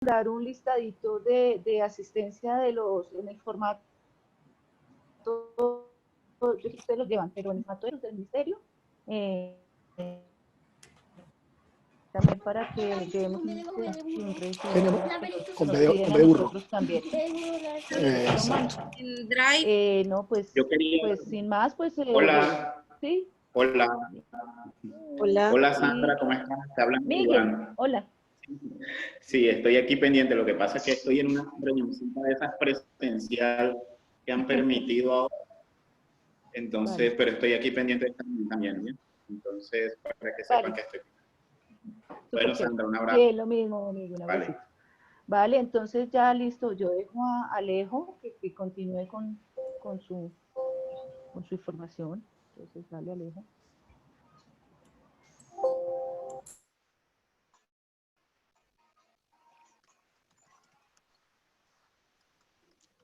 mandar un listadito de asistencia de los, en el formato, yo sé que ustedes los llevan, pero en el formato de los del ministerio, eh, también para que llevemos un con nos B piden a de burro. nosotros también. El drive. No, pues, Yo quería... pues sin más, pues, Hola, sí, hola, Hola. hola sí. Sandra, ¿cómo estás? Te habla Miguel, Iván. hola. Sí, estoy aquí pendiente. Lo que pasa es que estoy en una reunioncita de esas presencial que han permitido ahora. Entonces, Vale. pero estoy aquí pendiente de esta también, ¿bien? Entonces, para que sepan Vale. que estoy. Súper Bueno, chévere. Sandra, un abrazo. Bien, lo mismo, amigo, un Vale. abracito. Vale, entonces ya listo, yo dejo a Alejo que continúe con su información. Entonces, dale, Alejo.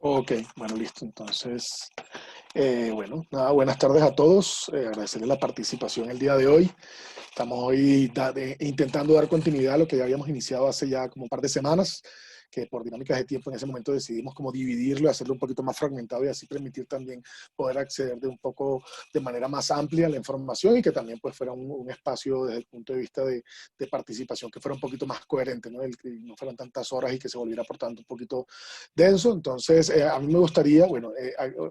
Ok, bueno, listo. Entonces, bueno, nada, buenas tardes a todos. Agradecerles la participación el día de hoy. Estamos hoy intentando dar continuidad a lo que ya habíamos iniciado hace ya como un par de semanas, que por dinámicas de tiempo en ese momento decidimos como dividirlo, hacerlo un poquito más fragmentado y así permitir también poder acceder de un poco de manera más amplia a la información y que también pues fuera un espacio desde el punto de vista de participación que fuera un poquito más coherente, ¿no? Que no fueran tantas horas y que se volviera por tanto un poquito denso. Entonces, a mí me gustaría, bueno,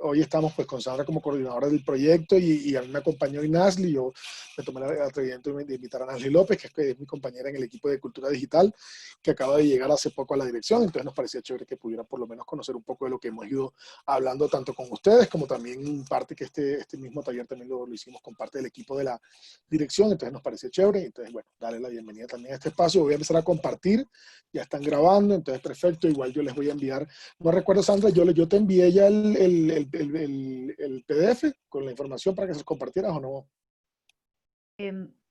hoy estamos pues con Sandra como coordinadora del proyecto y a mí me acompañó Inasli. Yo me tomé el atrevimiento de invitar a Nancy López, que es mi compañera en el equipo de Cultura Digital, que acaba de llegar hace poco a la dirección. Entonces nos parecía chévere que pudiera por lo menos conocer un poco de lo que hemos ido hablando tanto con ustedes como también parte que este mismo taller también lo hicimos con parte del equipo de la dirección. Entonces nos parecía chévere. Entonces, bueno, darle la bienvenida también a este espacio. Voy a empezar a compartir. Ya están grabando, entonces perfecto. Igual yo les voy a enviar, no recuerdo, Sandra, yo te envié ya el PDF con la información para que se compartieras o no.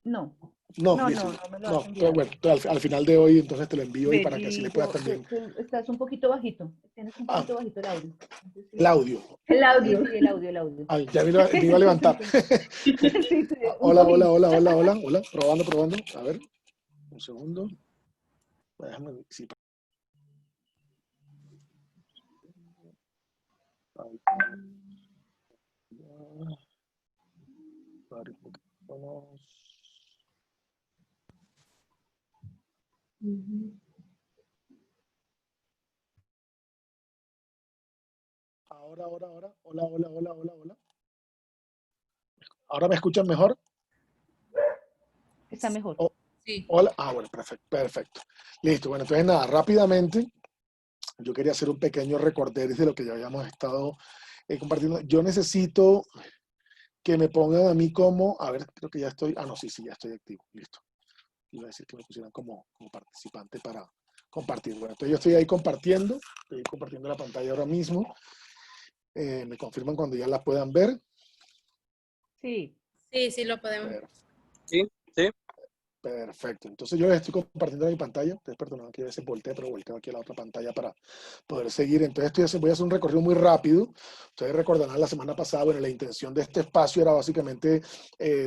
No, No, no, listo. no, no me lo No, has enviado. bueno, al final de hoy entonces te lo envío y para que así Ven, le puedas tú también. estás un poquito bajito, tienes un Ah, poquito bajito el audio. el audio. El audio. Sí, el audio, el audio. Ay, ya me iba a levantar. Sí, sí, un Hola, poquito. hola, hola, hola, hola, hola. Probando, probando. A ver, un segundo. Déjame, sí. Ahora. Hola, hola, hola, hola, hola. ¿Ahora me escuchan mejor? Está mejor. Oh, Sí. hola. Bueno, perfecto, perfecto. Listo, bueno, entonces nada, rápidamente, yo quería hacer un pequeño recorderis de lo que ya habíamos estado compartiendo. Yo necesito que me pongan a mí como, a ver, creo que ya estoy, no, sí, ya estoy activo, listo. Iba a decir que me pusieran como participante para compartir. Bueno, entonces yo estoy ahí compartiendo, estoy compartiendo la pantalla ahora mismo. Me confirman cuando ya la puedan ver. Sí. Sí, sí lo podemos. Sí, sí. Perfecto. Entonces yo les estoy compartiendo mi pantalla. Ustedes perdonan que a veces voltee, pero volteo aquí a la otra pantalla para poder seguir. Entonces voy a hacer un recorrido muy rápido. Ustedes recordarán la semana pasada, bueno, la intención de este espacio era básicamente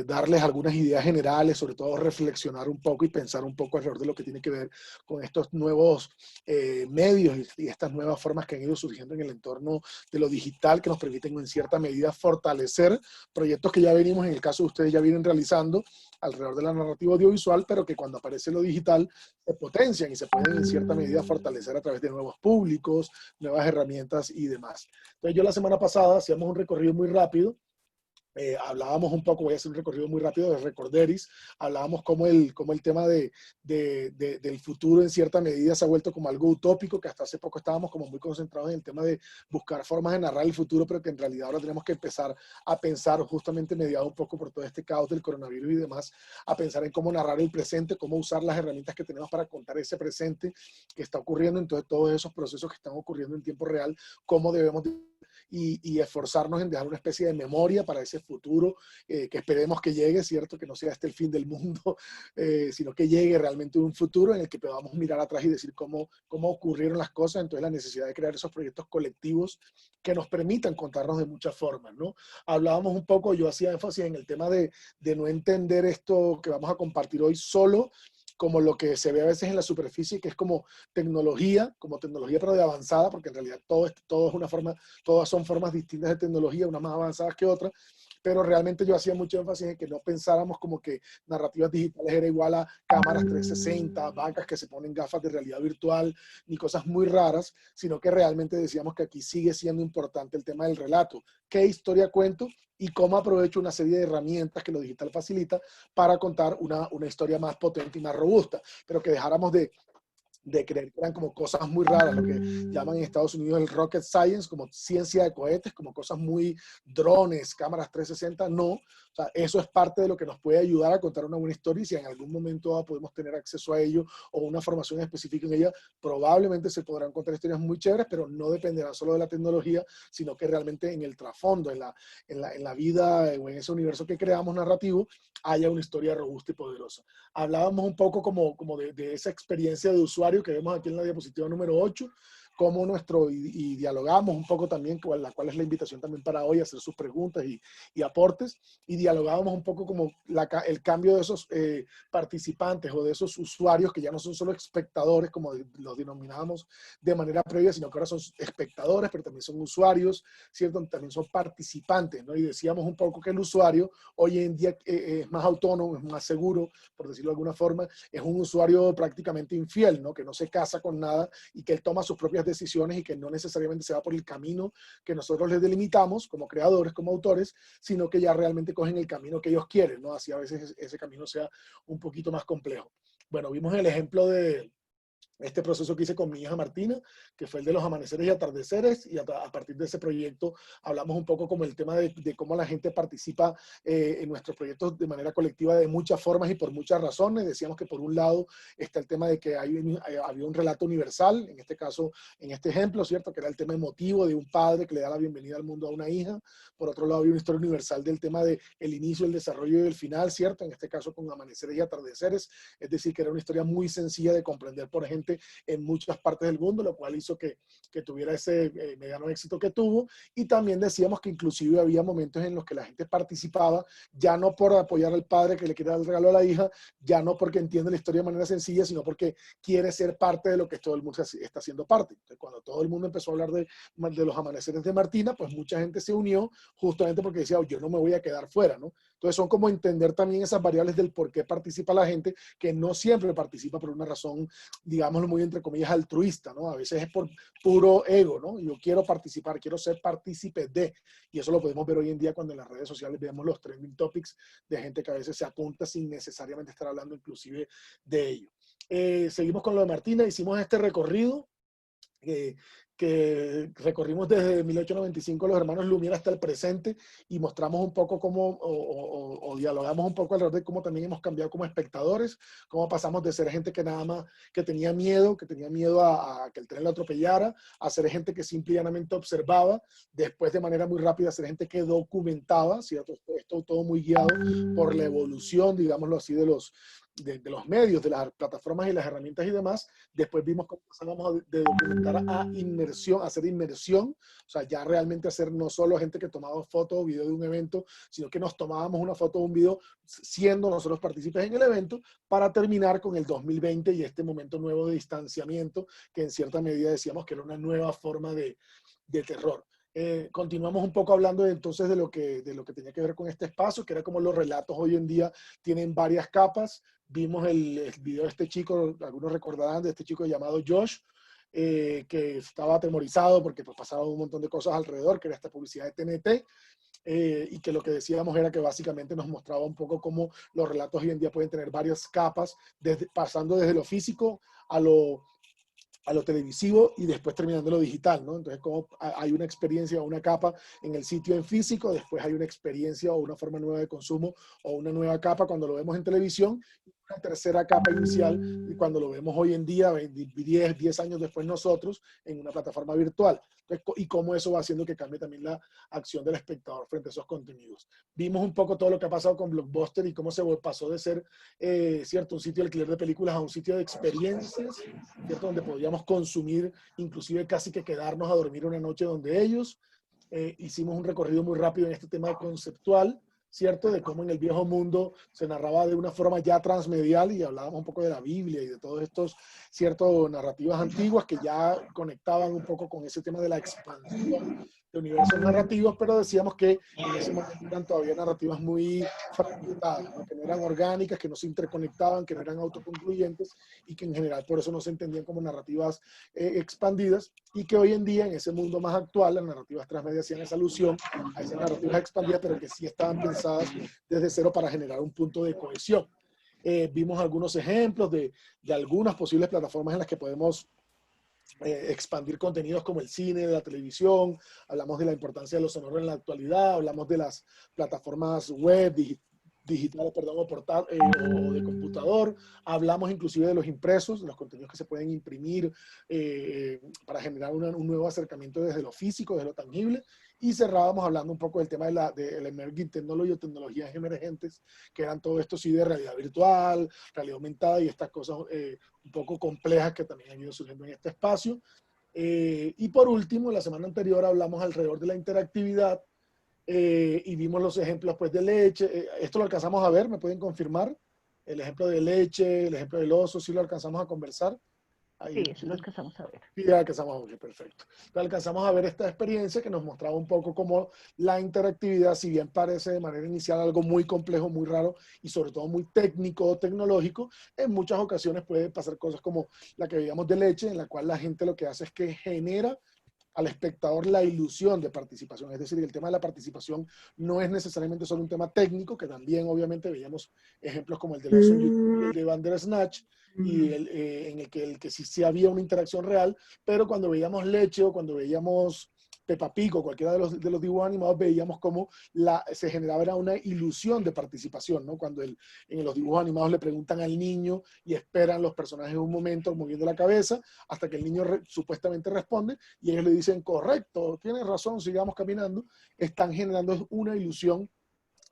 darles algunas ideas generales, sobre todo reflexionar un poco y pensar un poco alrededor de lo que tiene que ver con estos nuevos medios y estas nuevas formas que han ido surgiendo en el entorno de lo digital que nos permiten en cierta medida fortalecer proyectos que ya venimos, en el caso de ustedes ya vienen realizando alrededor de la narrativa audiovisual, pero que cuando aparece lo digital se potencian y se pueden en cierta medida fortalecer a través de nuevos públicos, nuevas herramientas y demás. Entonces yo la semana pasada hacíamos un recorrido muy rápido. Hablábamos un poco, voy a hacer un recorrido muy rápido de Recorderis, hablábamos cómo el tema del futuro en cierta medida se ha vuelto como algo utópico, que hasta hace poco estábamos como muy concentrados en el tema de buscar formas de narrar el futuro, pero que en realidad ahora tenemos que empezar a pensar, justamente mediado un poco por todo este caos del coronavirus y demás, a pensar en cómo narrar el presente, cómo usar las herramientas que tenemos para contar ese presente que está ocurriendo, entonces todos esos procesos que están ocurriendo en tiempo real, cómo debemos y esforzarnos en dejar una especie de memoria para ese futuro que esperemos que llegue, ¿cierto? Que no sea el fin del mundo, sino que llegue realmente un futuro en el que podamos mirar atrás y decir cómo ocurrieron las cosas. Entonces la necesidad de crear esos proyectos colectivos que nos permitan contarnos de muchas formas, ¿no? Hablábamos un poco, yo hacía énfasis en el tema de no entender esto que vamos a compartir hoy solo como lo que se ve a veces en la superficie, que es como tecnología pero de avanzada, porque en realidad todo es una forma, todas son formas distintas de tecnología, unas más avanzadas que otras, pero realmente yo hacía mucho énfasis en que no pensáramos como que narrativas digitales era igual a cámaras 360, vacas que se ponen gafas de realidad virtual, ni cosas muy raras, sino que realmente decíamos que aquí sigue siendo importante el tema del relato. ¿Qué historia cuento? Y cómo aprovecho una serie de herramientas que lo digital facilita para contar una historia más potente y más robusta, pero que dejáramos de creer que eran como cosas muy raras, lo que llaman en Estados Unidos el rocket science, como ciencia de cohetes, como cosas muy drones, cámaras 360, no. O sea, eso es parte de lo que nos puede ayudar a contar una buena historia y si en algún momento podemos tener acceso a ello o una formación específica en ella, probablemente se podrán contar historias muy chéveres, pero no dependerá solo de la tecnología, sino que realmente en el trasfondo, en la vida o en ese universo que creamos narrativo, haya una historia robusta y poderosa. Hablábamos un poco como de esa experiencia de usuario que vemos aquí en la diapositiva número 8, cómo y dialogamos un poco también, la cual es la invitación también para hoy, hacer sus preguntas y aportes, y dialogábamos un poco como el cambio de esos participantes o de esos usuarios que ya no son solo espectadores, como los denominábamos de manera previa, sino que ahora son espectadores, pero también son usuarios, ¿cierto? También son participantes, ¿no? Y decíamos un poco que el usuario hoy en día es más autónomo, es más seguro, por decirlo de alguna forma, es un usuario prácticamente infiel, ¿no? Que no se casa con nada y que él toma sus propias decisiones y que no necesariamente se va por el camino que nosotros les delimitamos como creadores, como autores, sino que ya realmente cogen el camino que ellos quieren, ¿no? Así a veces ese camino sea un poquito más complejo. Bueno, vimos el ejemplo de este proceso que hice con mi hija Martina, que fue el de los amaneceres y atardeceres, y a partir de ese proyecto hablamos un poco como el tema de cómo la gente participa en nuestros proyectos de manera colectiva de muchas formas y por muchas razones. Decíamos que por un lado está el tema de que había un relato universal, en este caso, en este ejemplo, ¿cierto? Que era el tema emotivo de un padre que le da la bienvenida al mundo a una hija. Por otro lado, había una historia universal del tema del inicio, el desarrollo y el final, ¿cierto? En este caso con amaneceres y atardeceres, es decir, que era una historia muy sencilla de comprender por gente en muchas partes del mundo, lo cual hizo que tuviera ese mediano éxito que tuvo. Y también decíamos que inclusive había momentos en los que la gente participaba, ya no por apoyar al padre que le quiere dar el regalo a la hija, ya no porque entiende la historia de manera sencilla, sino porque quiere ser parte de lo que todo el mundo está haciendo parte. Entonces, cuando todo el mundo empezó a hablar de los amaneceres de Martina, pues mucha gente se unió justamente porque decía, oh, yo no me voy a quedar fuera, ¿no? Entonces son como entender también esas variables del por qué participa la gente, que no siempre participa por una razón, digámoslo muy entre comillas, altruista, ¿no? A veces es por puro ego, ¿no? Yo quiero participar, quiero ser partícipe de, y eso lo podemos ver hoy en día cuando en las redes sociales vemos los trending topics de gente que a veces se apunta sin necesariamente estar hablando inclusive de ello. Seguimos con lo de Martina, hicimos este recorrido que recorrimos desde 1895 los hermanos Lumière hasta el presente y mostramos un poco cómo, o dialogamos un poco alrededor de cómo también hemos cambiado como espectadores, cómo pasamos de ser gente que nada más, que tenía miedo a que el tren lo atropellara, a ser gente que simple y llanamente observaba, después de manera muy rápida a ser gente que documentaba, ¿cierto? Esto todo muy guiado por la evolución, digámoslo así, de los medios, de las plataformas y las herramientas y demás. Después vimos cómo pasábamos de documentar a inmersión, a hacer inmersión, o sea, ya realmente hacer no solo gente que tomaba foto o video de un evento, sino que nos tomábamos una foto o un video siendo nosotros partícipes en el evento, para terminar con el 2020 y este momento nuevo de distanciamiento, que en cierta medida decíamos que era una nueva forma de terror. Continuamos un poco hablando entonces de lo que tenía que ver con este espacio, que era como los relatos hoy en día tienen varias capas. Vimos el video de este chico, algunos recordarán de este chico llamado Josh, que estaba atemorizado porque pues, pasaba un montón de cosas alrededor, que era esta publicidad de TNT, y que lo que decíamos era que básicamente nos mostraba un poco cómo los relatos hoy en día pueden tener varias capas, pasando desde lo físico a lo televisivo y después terminando lo digital, ¿no? Entonces, como hay una experiencia o una capa en el sitio en físico, después hay una experiencia o una forma nueva de consumo o una nueva capa cuando lo vemos en televisión, y una tercera capa inicial cuando lo vemos hoy en día, 10 años después nosotros, en una plataforma virtual. Entonces, y cómo eso va haciendo que cambie también la acción del espectador frente a esos contenidos. Vimos un poco todo lo que ha pasado con Blockbuster y cómo se pasó de ser, ¿cierto?, un sitio de alquiler de películas a un sitio de experiencias, ¿cierto?, donde podíamos consumir, inclusive casi que quedarnos a dormir una noche donde ellos. Hicimos un recorrido muy rápido en este tema conceptual, ¿cierto? De cómo en el viejo mundo se narraba de una forma ya transmedial y hablábamos un poco de la Biblia y de todos estos, ciertas narrativas antiguas que ya conectaban un poco con ese tema de la expansión de universos narrativos, pero decíamos que en ese momento eran todavía narrativas muy fragmentadas, ¿no? Que no eran orgánicas, que no se interconectaban, que no eran autoconcluyentes y que en general por eso no se entendían como narrativas expandidas, y que hoy en día en ese mundo más actual las narrativas transmedia hacían esa alusión a esas narrativas expandidas, pero que sí estaban pensadas desde cero para generar un punto de cohesión. Vimos algunos ejemplos de algunas posibles plataformas en las que podemos expandir contenidos como el cine, la televisión, hablamos de la importancia de lo sonoro en la actualidad, hablamos de las plataformas web, digitales, perdón, o de computador, hablamos inclusive de los impresos, de los contenidos que se pueden imprimir para generar un nuevo acercamiento desde lo físico, desde lo tangible, y cerrábamos hablando un poco del tema de la emerging technology o tecnologías emergentes, que eran todo esto sí de realidad virtual, realidad aumentada y estas cosas un poco complejas que también han ido surgiendo en este espacio. Y por último, la semana anterior hablamos alrededor de la interactividad y vimos los ejemplos pues de leche. Esto lo alcanzamos a ver, ¿me pueden confirmar? El ejemplo de leche, el ejemplo del oso, ¿sí lo alcanzamos a conversar? Ahí, Sí, eso lo alcanzamos a ver. Sí, ya alcanzamos a ver, perfecto. Entonces, alcanzamos a ver esta experiencia que nos mostraba un poco cómo la interactividad, si bien parece de manera inicial algo muy complejo, muy raro y sobre todo muy técnico o tecnológico, en muchas ocasiones puede pasar cosas como la que veíamos de leche, en la cual la gente lo que hace es que genera al espectador la ilusión de participación. Es decir, el tema de la participación no es necesariamente solo un tema técnico, que también obviamente veíamos ejemplos como el de los de Bandersnatch, y en el que sí había una interacción real, pero cuando veíamos Leche o cuando veíamos Peppa Pig o cualquiera de los dibujos animados, veíamos cómo se generaba era una ilusión de participación, ¿no? Cuando en los dibujos animados le preguntan al niño y esperan los personajes un momento moviendo la cabeza hasta que el niño supuestamente responde y ellos le dicen, correcto, tienes razón, sigamos caminando, están generando una ilusión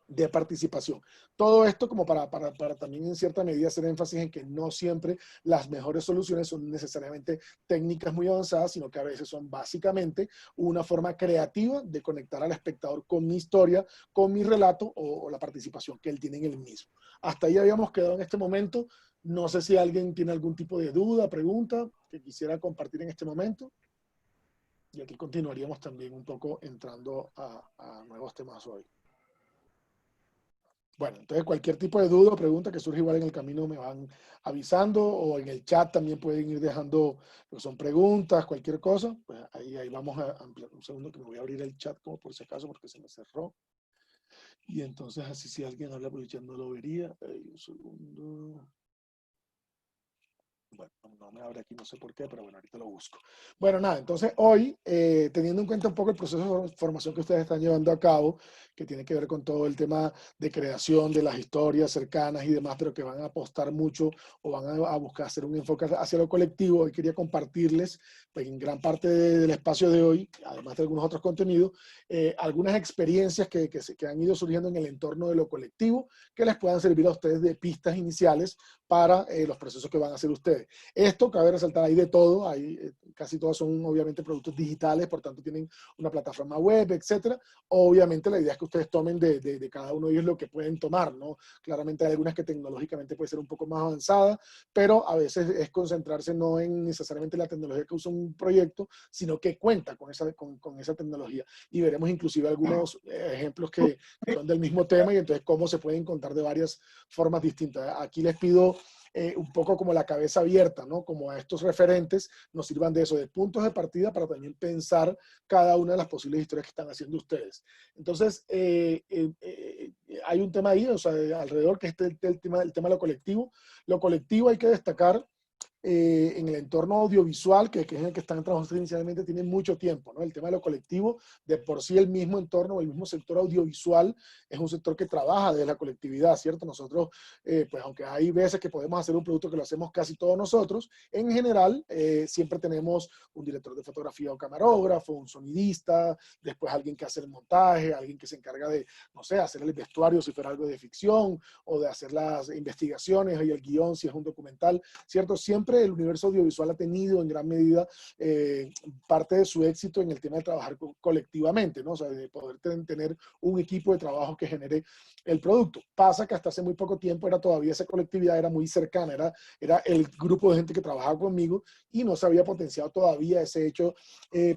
de participación. Todo esto como para también en cierta medida hacer énfasis en que no siempre las mejores soluciones son necesariamente técnicas muy avanzadas, sino que a veces son básicamente una forma creativa de conectar al espectador con mi historia, con mi relato o la participación que él tiene en el mismo. Hasta ahí habíamos quedado en este momento. No sé si alguien tiene algún tipo de duda, pregunta que quisiera compartir en este momento. Y aquí continuaríamos también un poco entrando a nuevos temas hoy. Bueno, entonces cualquier tipo de duda o pregunta que surja igual en el camino me van avisando o en el chat también pueden ir dejando, pues son preguntas, cualquier cosa. Pues ahí vamos a ampliar. Un segundo que me voy a abrir el chat como por si acaso porque se me cerró. Y entonces así si alguien habla por el chat no lo vería. Un segundo. Bueno, no me abre aquí, no sé por qué, pero bueno, ahorita lo busco. Bueno, nada, entonces hoy, teniendo en cuenta un poco el proceso de formación que ustedes están llevando a cabo, que tiene que ver con todo el tema de creación de las historias cercanas y demás, pero que van a apostar mucho o van a buscar hacer un enfoque hacia lo colectivo, hoy quería compartirles, pues en gran parte del espacio de hoy, además de algunos otros contenidos, algunas experiencias que han ido surgiendo en el entorno de lo colectivo, que les puedan servir a ustedes de pistas iniciales para los procesos que van a hacer ustedes. Esto, cabe resaltar, hay de todo, casi todos son obviamente productos digitales, por tanto tienen una plataforma web, etcétera. Obviamente la idea es que ustedes tomen de cada uno de ellos lo que pueden tomar, ¿no? Claramente hay algunas que tecnológicamente puede ser un poco más avanzada, pero a veces es concentrarse no en necesariamente la tecnología que usa un proyecto, sino que cuenta con esa tecnología. Y veremos inclusive algunos ejemplos que son del mismo tema y entonces cómo se pueden contar de varias formas distintas. Aquí les pido un poco como la cabeza abierta, ¿no? Como a estos referentes nos sirvan de eso, de puntos de partida para también pensar cada una de las posibles historias que están haciendo ustedes. Entonces, hay un tema ahí, o sea, alrededor que es el tema de lo colectivo. Lo colectivo hay que destacar en el entorno audiovisual, que es en el que están trabajando inicialmente, tiene mucho tiempo, ¿no? El tema de lo colectivo, de por sí el mismo entorno, el mismo sector audiovisual, es un sector que trabaja desde la colectividad, ¿cierto? Nosotros, pues aunque hay veces que podemos hacer un producto que lo hacemos casi todos nosotros, en general, siempre tenemos un director de fotografía o camarógrafo, un sonidista, después alguien que hace el montaje, alguien que se encarga de, no sé, hacer el vestuario si fuera algo de ficción, o de hacer las investigaciones y el guión si es un documental, ¿cierto? Siempre siempre el universo audiovisual ha tenido en gran medida parte de su éxito en el tema de trabajar colectivamente, ¿no? O sea, de poder tener un equipo de trabajo que genere el producto. Pasa que hasta hace muy poco tiempo todavía esa colectividad era muy cercana, era el grupo de gente que trabajaba conmigo y no se había potenciado todavía ese hecho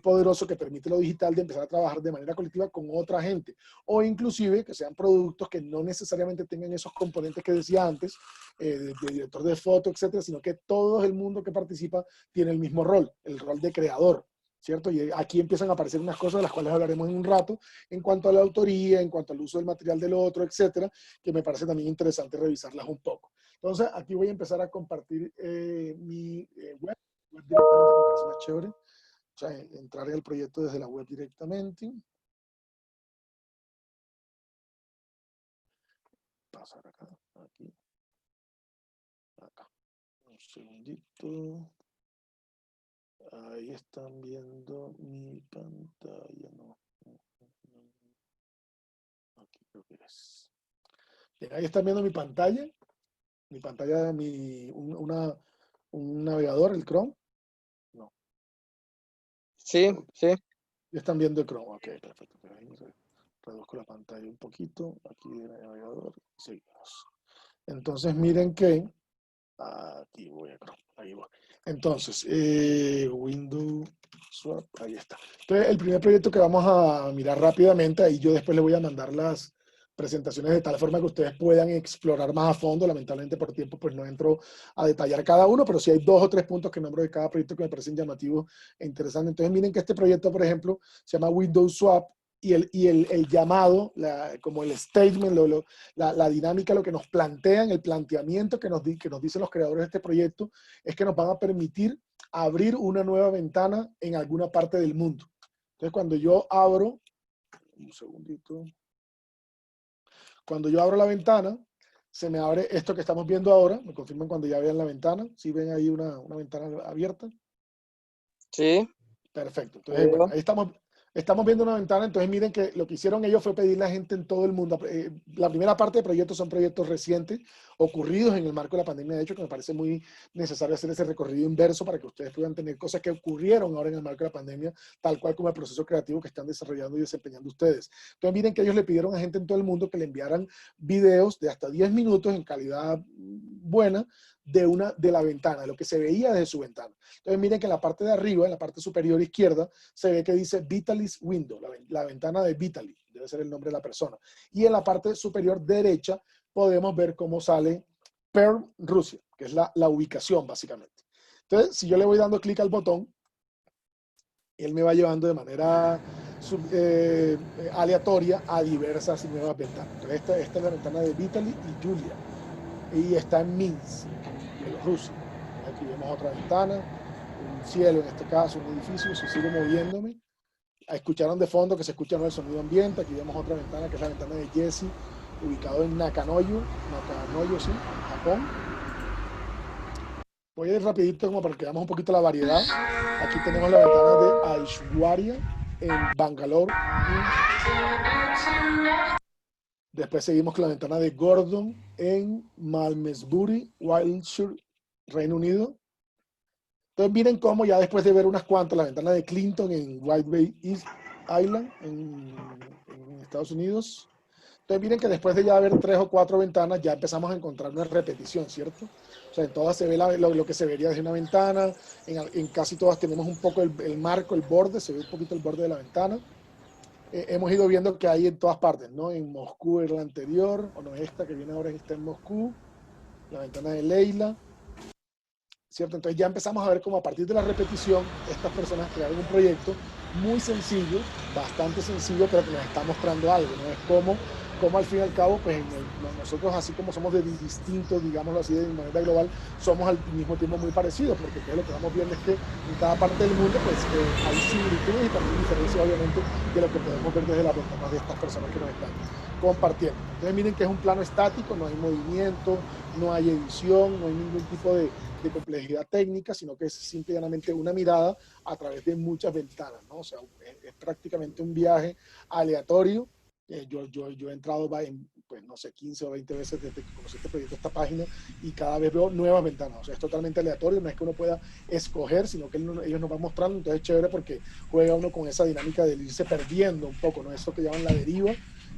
poderoso que permite lo digital de empezar a trabajar de manera colectiva con otra gente, o inclusive que sean productos que no necesariamente tengan esos componentes que decía antes, de director de foto, etcétera, sino que todo el mundo que participa tiene el mismo rol, el rol de creador, ¿cierto? Y aquí empiezan a aparecer unas cosas de las cuales hablaremos en un rato, en cuanto a la autoría, en cuanto al uso del material del otro, etcétera, que me parece también interesante revisarlas un poco. Entonces, aquí voy a empezar a compartir mi web directamente, que me parece más chévere. O sea, entrar en el proyecto desde la web directamente. Pasar acá, aquí, acá. Un segundito. Ahí están viendo mi pantalla, no. Aquí creo que es. Bien, ahí están viendo mi pantalla de un navegador, el Chrome. No. Sí, sí. Ya están viendo el Chrome, ok, perfecto. Reduzco la pantalla un poquito, aquí del navegador, y seguimos. Entonces miren que, aquí voy a Chrome, ahí voy. Entonces, Windows Swap, ahí está. Entonces, el primer proyecto que vamos a mirar rápidamente, ahí yo después le voy a mandar las presentaciones de tal forma que ustedes puedan explorar más a fondo. Lamentablemente por tiempo pues no entro a detallar cada uno, pero sí hay 2 o 3 puntos que nombro de cada proyecto que me parecen llamativos e interesantes. Entonces miren que este proyecto, por ejemplo, se llama Windows Swap, y el llamado, como el statement, la dinámica, lo que nos plantean, el planteamiento que nos dicen los creadores de este proyecto, es que nos van a permitir abrir una nueva ventana en alguna parte del mundo. Entonces, cuando yo abro, un segundito, cuando yo abro la ventana, se me abre esto que estamos viendo ahora. Me confirman cuando ya vean la ventana. ¿Sí ven ahí una ventana abierta? Sí. Perfecto. Entonces, bueno, ahí estamos viendo una ventana. Entonces, miren que lo que hicieron ellos fue pedirle a la gente en todo el mundo. La primera parte de proyectos son proyectos recientes, ocurridos en el marco de la pandemia. De hecho, que me parece muy necesario hacer ese recorrido inverso para que ustedes puedan tener cosas que ocurrieron ahora en el marco de la pandemia, tal cual como el proceso creativo que están desarrollando y desempeñando ustedes. Entonces, miren que ellos le pidieron a gente en todo el mundo que le enviaran videos de hasta 10 minutos en calidad buena de la ventana, de lo que se veía desde su ventana. Entonces miren que en la parte de arriba, en la parte superior izquierda, se ve que dice Vitaly's Window, la ventana de Vitaly, debe ser el nombre de la persona. Y en la parte superior derecha podemos ver cómo sale Perm Rusia, que es la ubicación básicamente. Entonces, si yo le voy dando clic al botón, él me va llevando de manera aleatoria a diversas nuevas ventanas. Entonces, esta es la ventana de Vitaly y Julia. Y está en Minsk, Bielorrusia. Aquí vemos otra ventana, un cielo en este caso, un edificio. Si sigo moviéndome, escucharon de fondo que se escucha el sonido ambiente. Aquí vemos otra ventana que es la ventana de Jesse, ubicado en Nakanoyo, sí, Japón. Voy a ir rapidito como para que veamos un poquito la variedad. Aquí tenemos la ventana de Aishwarya en Bangalore. Después seguimos con la ventana de Gordon en Malmesbury, Wiltshire, Reino Unido. Entonces miren cómo ya después de ver unas cuantas, la ventana de Clinton en White Bay Island, en Estados Unidos. Entonces miren que después de ya ver 3 o 4 ventanas, ya empezamos a encontrar una repetición, ¿cierto? O sea, en todas se ve lo que se vería desde una ventana, en casi todas tenemos un poco el marco, el borde, se ve un poquito el borde de la ventana. Hemos ido viendo que hay en todas partes, ¿no? En Moscú era la anterior, o no, esta que viene ahora está en Moscú, la ventana de Leila, ¿cierto? Entonces ya empezamos a ver cómo a partir de la repetición, estas personas crearon un proyecto muy sencillo, bastante sencillo, pero que nos está mostrando algo, ¿no? Es como al fin y al cabo, pues nosotros así como somos de distintos, digámoslo así, de manera global, somos al mismo tiempo muy parecidos, porque lo que estamos viendo es que en cada parte del mundo pues hay similitudes y también diferencias obviamente de lo que podemos ver desde las ventanas de estas personas que nos están compartiendo. Entonces miren que es un plano estático, no hay movimiento, no hay edición, no hay ningún tipo de complejidad técnica, sino que es simplemente una mirada a través de muchas ventanas, ¿no? O sea, es prácticamente un viaje aleatorio. Yo he entrado pues no sé, 15 o 20 veces desde que conocí este proyecto, esta página, y cada vez veo nuevas ventanas. O sea, es totalmente aleatorio, no es que uno pueda escoger, sino que ellos nos van mostrando. Entonces es chévere porque juega uno con esa dinámica de irse perdiendo un poco, ¿no? Eso que llaman la deriva,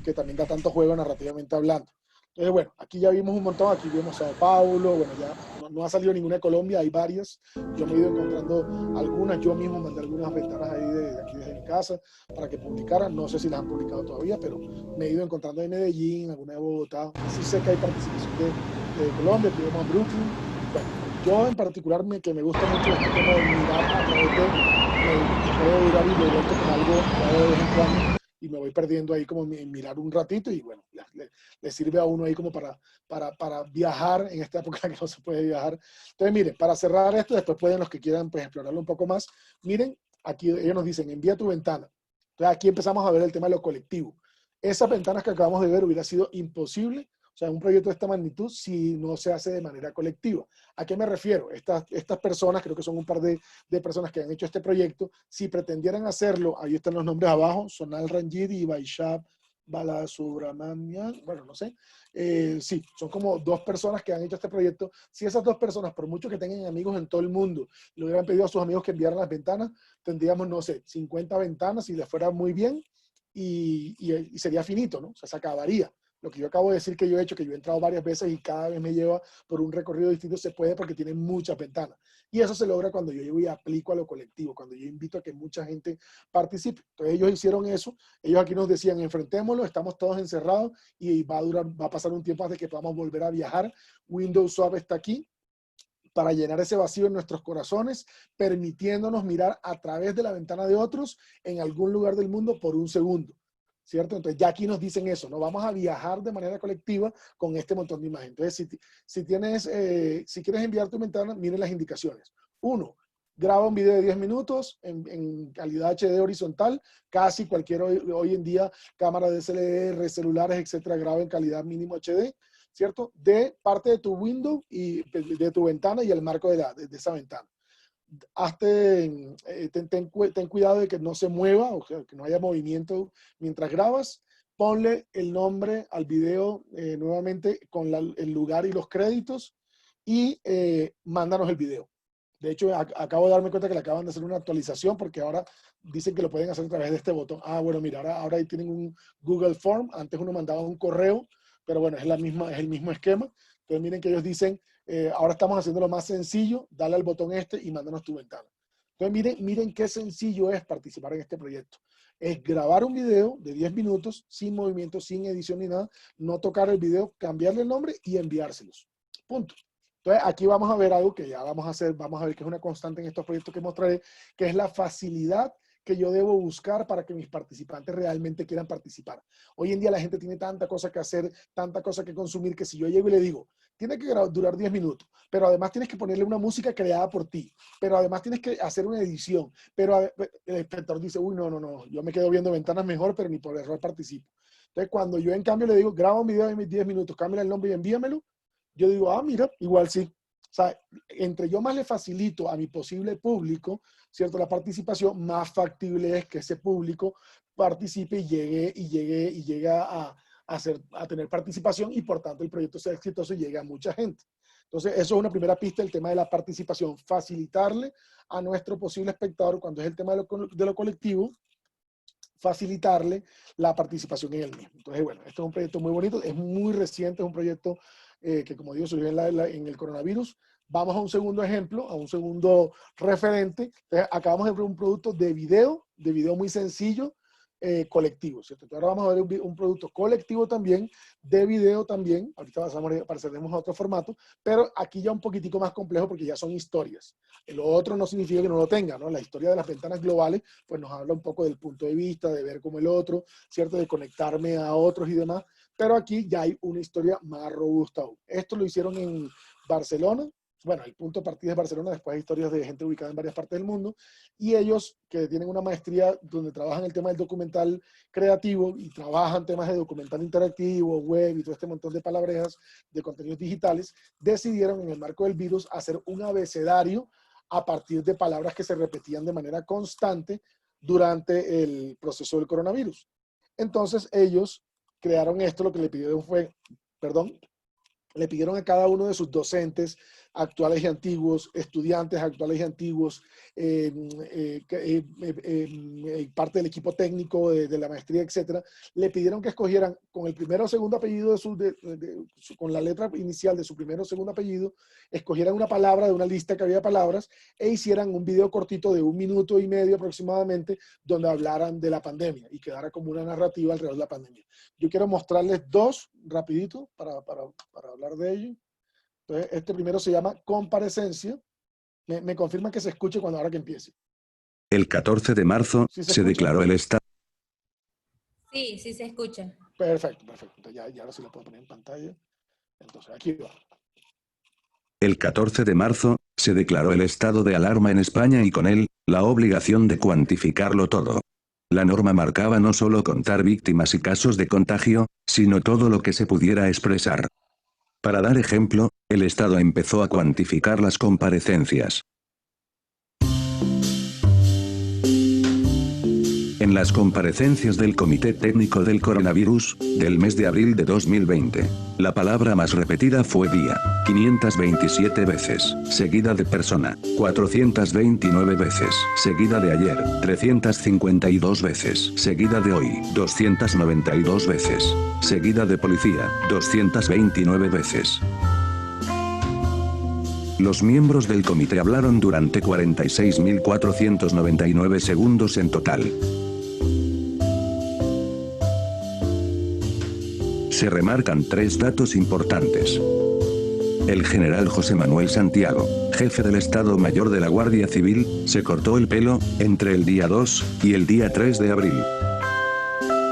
que también da tanto juego narrativamente hablando. Entonces, bueno, aquí ya vimos un montón, aquí vimos Sao Paulo, bueno, ya no ha salido ninguna de Colombia, hay varias, yo me he ido encontrando algunas, yo mismo mandé algunas ventanas ahí de aquí desde mi casa para que publicaran, no sé si las han publicado todavía, pero me he ido encontrando de Medellín, alguna de Bogotá, sí sé que hay participación de Colombia, que vemos a Brooklyn. Bueno, yo en particular que me gusta mucho este tema de mirar a través me puedo durar y me vuelto con algo de vez en cuando, y me voy perdiendo ahí como mirar un ratito, y bueno, le sirve a uno ahí como para viajar en esta época que no se puede viajar. Entonces, miren, para cerrar esto, después pueden los que quieran pues explorarlo un poco más. Miren, aquí ellos nos dicen, envía tu ventana. Entonces, aquí empezamos a ver el tema de lo colectivo. Esas ventanas que acabamos de ver hubiera sido imposible, o sea, un proyecto de esta magnitud, si no se hace de manera colectiva. ¿A qué me refiero? Estas personas, creo que son un par de personas que han hecho este proyecto, si pretendieran hacerlo, ahí están los nombres abajo, Sonal Ranjit y Vaishab Balasubramanian, bueno, no sé. Sí, son como 2 personas que han hecho este proyecto. Si esas 2 personas, por mucho que tengan amigos en todo el mundo, le hubieran pedido a sus amigos que enviaran las ventanas, tendríamos, no sé, 50 ventanas y les fuera muy bien, y sería finito, ¿no? O sea, se acabaría. Lo que yo acabo de decir que yo he hecho, que yo he entrado varias veces y cada vez me lleva por un recorrido distinto, se puede porque tiene muchas ventanas. Y eso se logra cuando yo llevo y aplico a lo colectivo, cuando yo invito a que mucha gente participe. Entonces ellos hicieron eso. Ellos aquí nos decían, enfrentémoslo, estamos todos encerrados y va a pasar un tiempo hasta que podamos volver a viajar. Windows Swap está aquí para llenar ese vacío en nuestros corazones, permitiéndonos mirar a través de la ventana de otros en algún lugar del mundo por un segundo, ¿cierto? Entonces ya aquí nos dicen eso, ¿no? Vamos a viajar de manera colectiva con este montón de imágenes. Entonces, si quieres enviar tu ventana, miren las indicaciones. 1, graba un video de 10 minutos en calidad HD horizontal. Casi cualquier hoy en día cámara DSLR, celulares, etcétera, graba en calidad mínimo HD, ¿cierto? De parte de tu window y de tu ventana y el marco de esa ventana. Ten cuidado de que no se mueva, o sea, que no haya movimiento mientras grabas. Ponle el nombre al video nuevamente con el lugar y los créditos, y mándanos el video. De hecho, acabo de darme cuenta que le acaban de hacer una actualización, porque ahora dicen que lo pueden hacer a través de este botón. Ah, bueno, mira, ahora ahí tienen un Google Form. Antes uno mandaba un correo, pero bueno, es el mismo esquema. Entonces miren que ellos dicen, ahora estamos haciendo lo más sencillo, dale al botón y mándanos tu ventana. Entonces miren qué sencillo es participar en este proyecto. Es grabar un video de 10 minutos, sin movimiento, sin edición ni nada, no tocar el video, cambiarle el nombre y enviárselos. Punto. Entonces aquí vamos a ver algo que ya vamos a ver que es una constante en estos proyectos que mostraré, que es la facilidad que yo debo buscar para que mis participantes realmente quieran participar. Hoy en día la gente tiene tanta cosa que hacer, tanta cosa que consumir, que si yo llego y le digo, tiene que durar 10 minutos, pero además tienes que ponerle una música creada por ti, pero además tienes que hacer una edición, pero el espectador dice, uy, no, yo me quedo viendo ventanas mejor, pero ni por error participo. Entonces cuando yo en cambio le digo, graba un video de 10 minutos, cámbiale el nombre y envíamelo, yo digo, ah, mira, igual sí. O sea, entre yo más le facilito a mi posible público, ¿cierto?, la participación, más factible es que ese público participe y llegue a tener participación, y por tanto el proyecto sea exitoso y llegue a mucha gente. Entonces, eso es una primera pista, el tema de la participación, facilitarle a nuestro posible espectador, cuando es el tema de lo colectivo, facilitarle la participación en el mismo. Entonces, bueno, esto es un proyecto muy bonito, es muy reciente, es un proyecto que, como digo, surgió en el coronavirus. Vamos a un segundo ejemplo, a un segundo referente. Entonces, acabamos de ver un producto de video muy sencillo, colectivo, ¿cierto? Entonces, ahora vamos a ver un producto colectivo también, de video también. Ahorita pasaremos a otro formato, pero aquí ya un poquitico más complejo porque ya son historias. Lo otro no significa que no lo tenga, ¿no? La historia de las ventanas globales, pues nos habla un poco del punto de vista, de ver como el otro, ¿cierto? De conectarme a otros y demás. Pero aquí ya hay una historia más robusta aún. Esto lo hicieron en Barcelona. Bueno, el punto de partida es Barcelona, después hay historias de gente ubicada en varias partes del mundo, y ellos, que tienen una maestría donde trabajan el tema del documental creativo y trabajan temas de documental interactivo, web y todo este montón de palabrejas de contenidos digitales, decidieron en el marco del virus hacer un abecedario a partir de palabras que se repetían de manera constante durante el proceso del coronavirus. Entonces ellos crearon esto, lo que le pidieron fue, perdón, le pidieron a cada uno de sus docentes, actuales y antiguos, estudiantes actuales y antiguos, parte del equipo técnico de la maestría, etcétera, le pidieron que escogieran con el primero o segundo apellido, con la letra inicial de su primero o segundo apellido, escogieran una palabra de una lista que había de palabras e hicieran un video cortito de 1 minuto y medio aproximadamente donde hablaran de la pandemia y quedara como una narrativa alrededor de la pandemia. Yo quiero mostrarles 2 rapidito para hablar de ello. Entonces, este primero se llama comparecencia. Me confirma que se escuche ahora que empiece. El 14 de marzo ¿Sí se declaró el estado. Sí, sí se escucha. Perfecto, perfecto. Entonces ya ahora sí lo puedo poner en pantalla. Entonces, aquí va. El 14 de marzo se declaró el estado de alarma en España y con él, la obligación de cuantificarlo todo. La norma marcaba no solo contar víctimas y casos de contagio, sino todo lo que se pudiera expresar. Para dar ejemplo, el Estado empezó a cuantificar las comparecencias. En las comparecencias del Comité Técnico del Coronavirus, del mes de abril de 2020, la palabra más repetida fue día, 527 veces, seguida de persona, 429 veces, seguida de ayer, 352 veces, seguida de hoy, 292 veces, seguida de policía, 229 veces. Los miembros del comité hablaron durante 46.499 segundos en total. Se remarcan 3 datos importantes. El general José Manuel Santiago, jefe del Estado Mayor de la Guardia Civil, se cortó el pelo entre el día 2 y el día 3 de abril.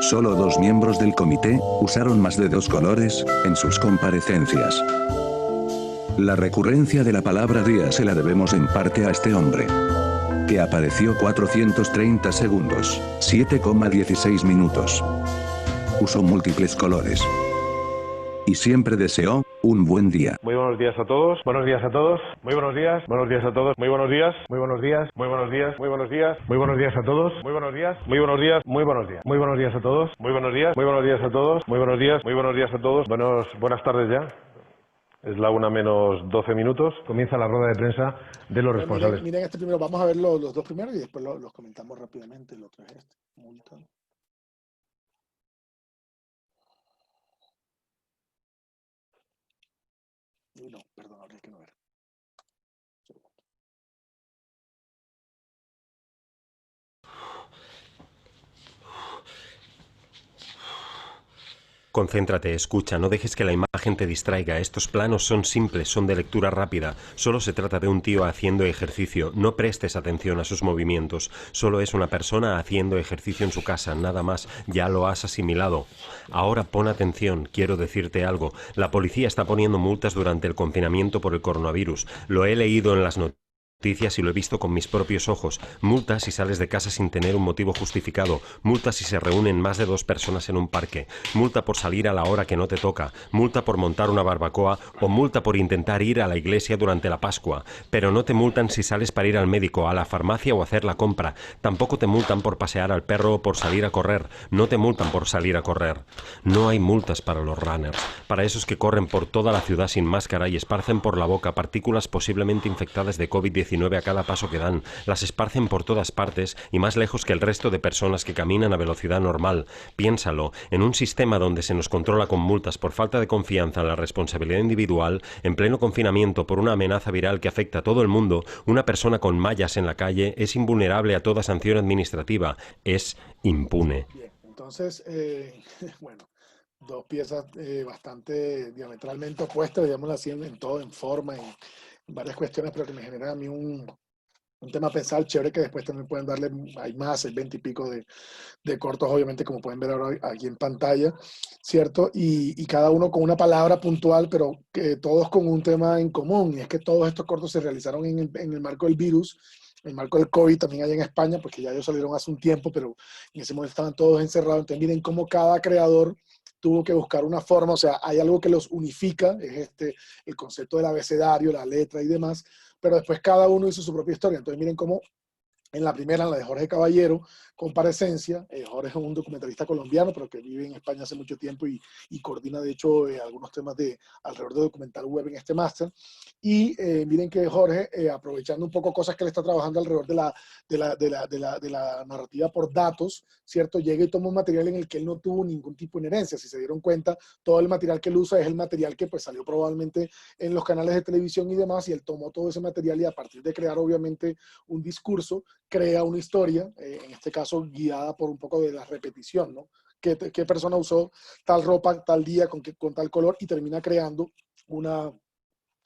Solo 2 miembros del comité usaron más de 2 colores en sus comparecencias. La recurrencia de la palabra día se la debemos en parte a este hombre, que apareció 430 segundos, 7,16 minutos. Usó múltiples colores. Y siempre deseó un buen día. Muy buenos días a todos. Buenos días a todos. Muy buenos días. Buenos días a todos. Muy buenos días. Muy buenos días. Muy buenos días. Muy buenos días. Muy buenos días a todos. Muy buenos días. Muy buenos días. Muy buenos días. Muy buenos días a todos. Muy buenos días. Muy buenos días a todos. Muy buenos días. Muy buenos días a todos. Buenas tardes ya. Es la 1 menos 12 minutos. Comienza la rueda de prensa de los responsables. Miren este primero. Vamos a ver los 2 primeros y después los comentamos rápidamente. El otro es este. Multa. No, perdón, habría que no ver. Concéntrate, escucha, no dejes que la imagen te distraiga. Estos planos son simples, son de lectura rápida. Solo se trata de un tío haciendo ejercicio. No prestes atención a sus movimientos. Solo es una persona haciendo ejercicio en su casa, nada más. Ya lo has asimilado. Ahora pon atención, quiero decirte algo. La policía está poniendo multas durante el confinamiento por el coronavirus. Lo he leído en las noticias y lo he visto con mis propios ojos. Multas si sales de casa sin tener un motivo justificado. Multa si se reúnen más de 2 personas en un parque. Multa por salir a la hora que no te toca. Multa por montar una barbacoa o multa por intentar ir a la iglesia durante la Pascua. Pero no te multan si sales para ir al médico, a la farmacia o hacer la compra. Tampoco te multan por pasear al perro o por salir a correr. No te multan por salir a correr. No hay multas para los runners. Para esos que corren por toda la ciudad sin máscara y esparcen por la boca partículas posiblemente infectadas de COVID-19 a cada paso que dan, las esparcen por todas partes y más lejos que el resto de personas que caminan a velocidad normal. Piénsalo, en un sistema donde se nos controla con multas por falta de confianza en la responsabilidad individual, en pleno confinamiento por una amenaza viral que afecta a todo el mundo, una persona con mallas en la calle es invulnerable a toda sanción administrativa, es impune. Bien, entonces, bueno, 2 piezas bastante diametralmente opuestas, digámoslo así, en todo, en forma, en varias cuestiones, pero que me generan a mí un tema a pensar chévere, que después también pueden darle, hay más, hay 20 y pico de cortos, obviamente, como pueden ver ahora aquí en pantalla, ¿cierto? Y cada uno con una palabra puntual, pero que todos con un tema en común, y es que todos estos cortos se realizaron en el marco del virus, en el marco del COVID también allá en España, porque ya ellos salieron hace un tiempo, pero en ese momento estaban todos encerrados. Entonces miren cómo cada creador tuvo que buscar una forma, o sea, hay algo que los unifica, es el concepto del abecedario, la letra y demás, pero después cada uno hizo su propia historia. Entonces miren cómo En la primera, en la de Jorge Caballero, Comparecencia. Jorge es un documentalista colombiano, pero que vive en España hace mucho tiempo y coordina, de hecho, algunos temas alrededor de documental web en este máster. Y miren que Jorge, aprovechando un poco cosas que él está trabajando alrededor de la narrativa por datos, ¿cierto? Llega y toma un material en el que él no tuvo ningún tipo de inherencia. Si se dieron cuenta, todo el material que él usa es el material que pues salió probablemente en los canales de televisión y demás, y él tomó todo ese material y a partir de crear, obviamente, un discurso, crea una historia, en este caso guiada por un poco de la repetición, ¿no? ¿Qué persona usó tal ropa, tal día, con tal color? Y termina creando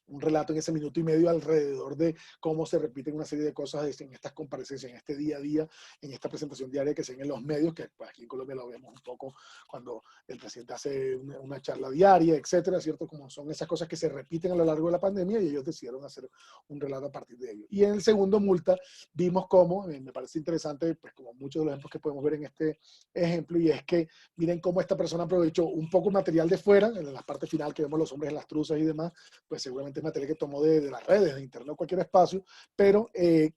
un relato en ese minuto y medio alrededor de cómo se repiten una serie de cosas en estas comparecencias, en este día a día, en esta presentación diaria que se ven en los medios, que pues, aquí en Colombia lo vemos un poco cuando el presidente hace una charla diaria, etcétera, ¿cierto? Como son esas cosas que se repiten a lo largo de la pandemia y ellos decidieron hacer un relato a partir de ello. Y en el segundo, Multa, vimos cómo, me parece interesante, pues como muchos de los ejemplos que podemos ver en este ejemplo, y es que miren cómo esta persona aprovechó un poco material de fuera, en la parte final que vemos los hombres en las truzas y demás, pues seguramente material que tomó de las redes, de internet o cualquier espacio, pero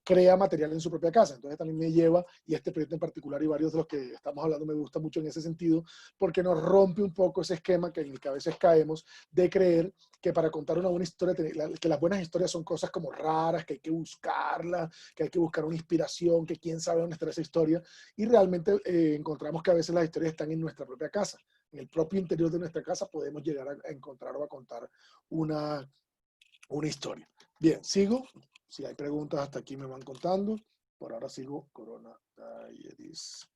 crea material en su propia casa. Entonces también me lleva, y este proyecto en particular y varios de los que estamos hablando me gusta mucho en ese sentido, porque nos rompe un poco ese esquema en el que a veces caemos de creer que para contar una buena historia, que las buenas historias son cosas como raras, que hay que buscarlas, que hay que buscar una inspiración, que quién sabe dónde está esa historia, y realmente encontramos que a veces las historias están en nuestra propia casa. En el propio interior de nuestra casa podemos llegar a encontrar o a contar una historia. Bien, sigo. Si hay preguntas hasta aquí me van contando. Por ahora sigo Coronavirus.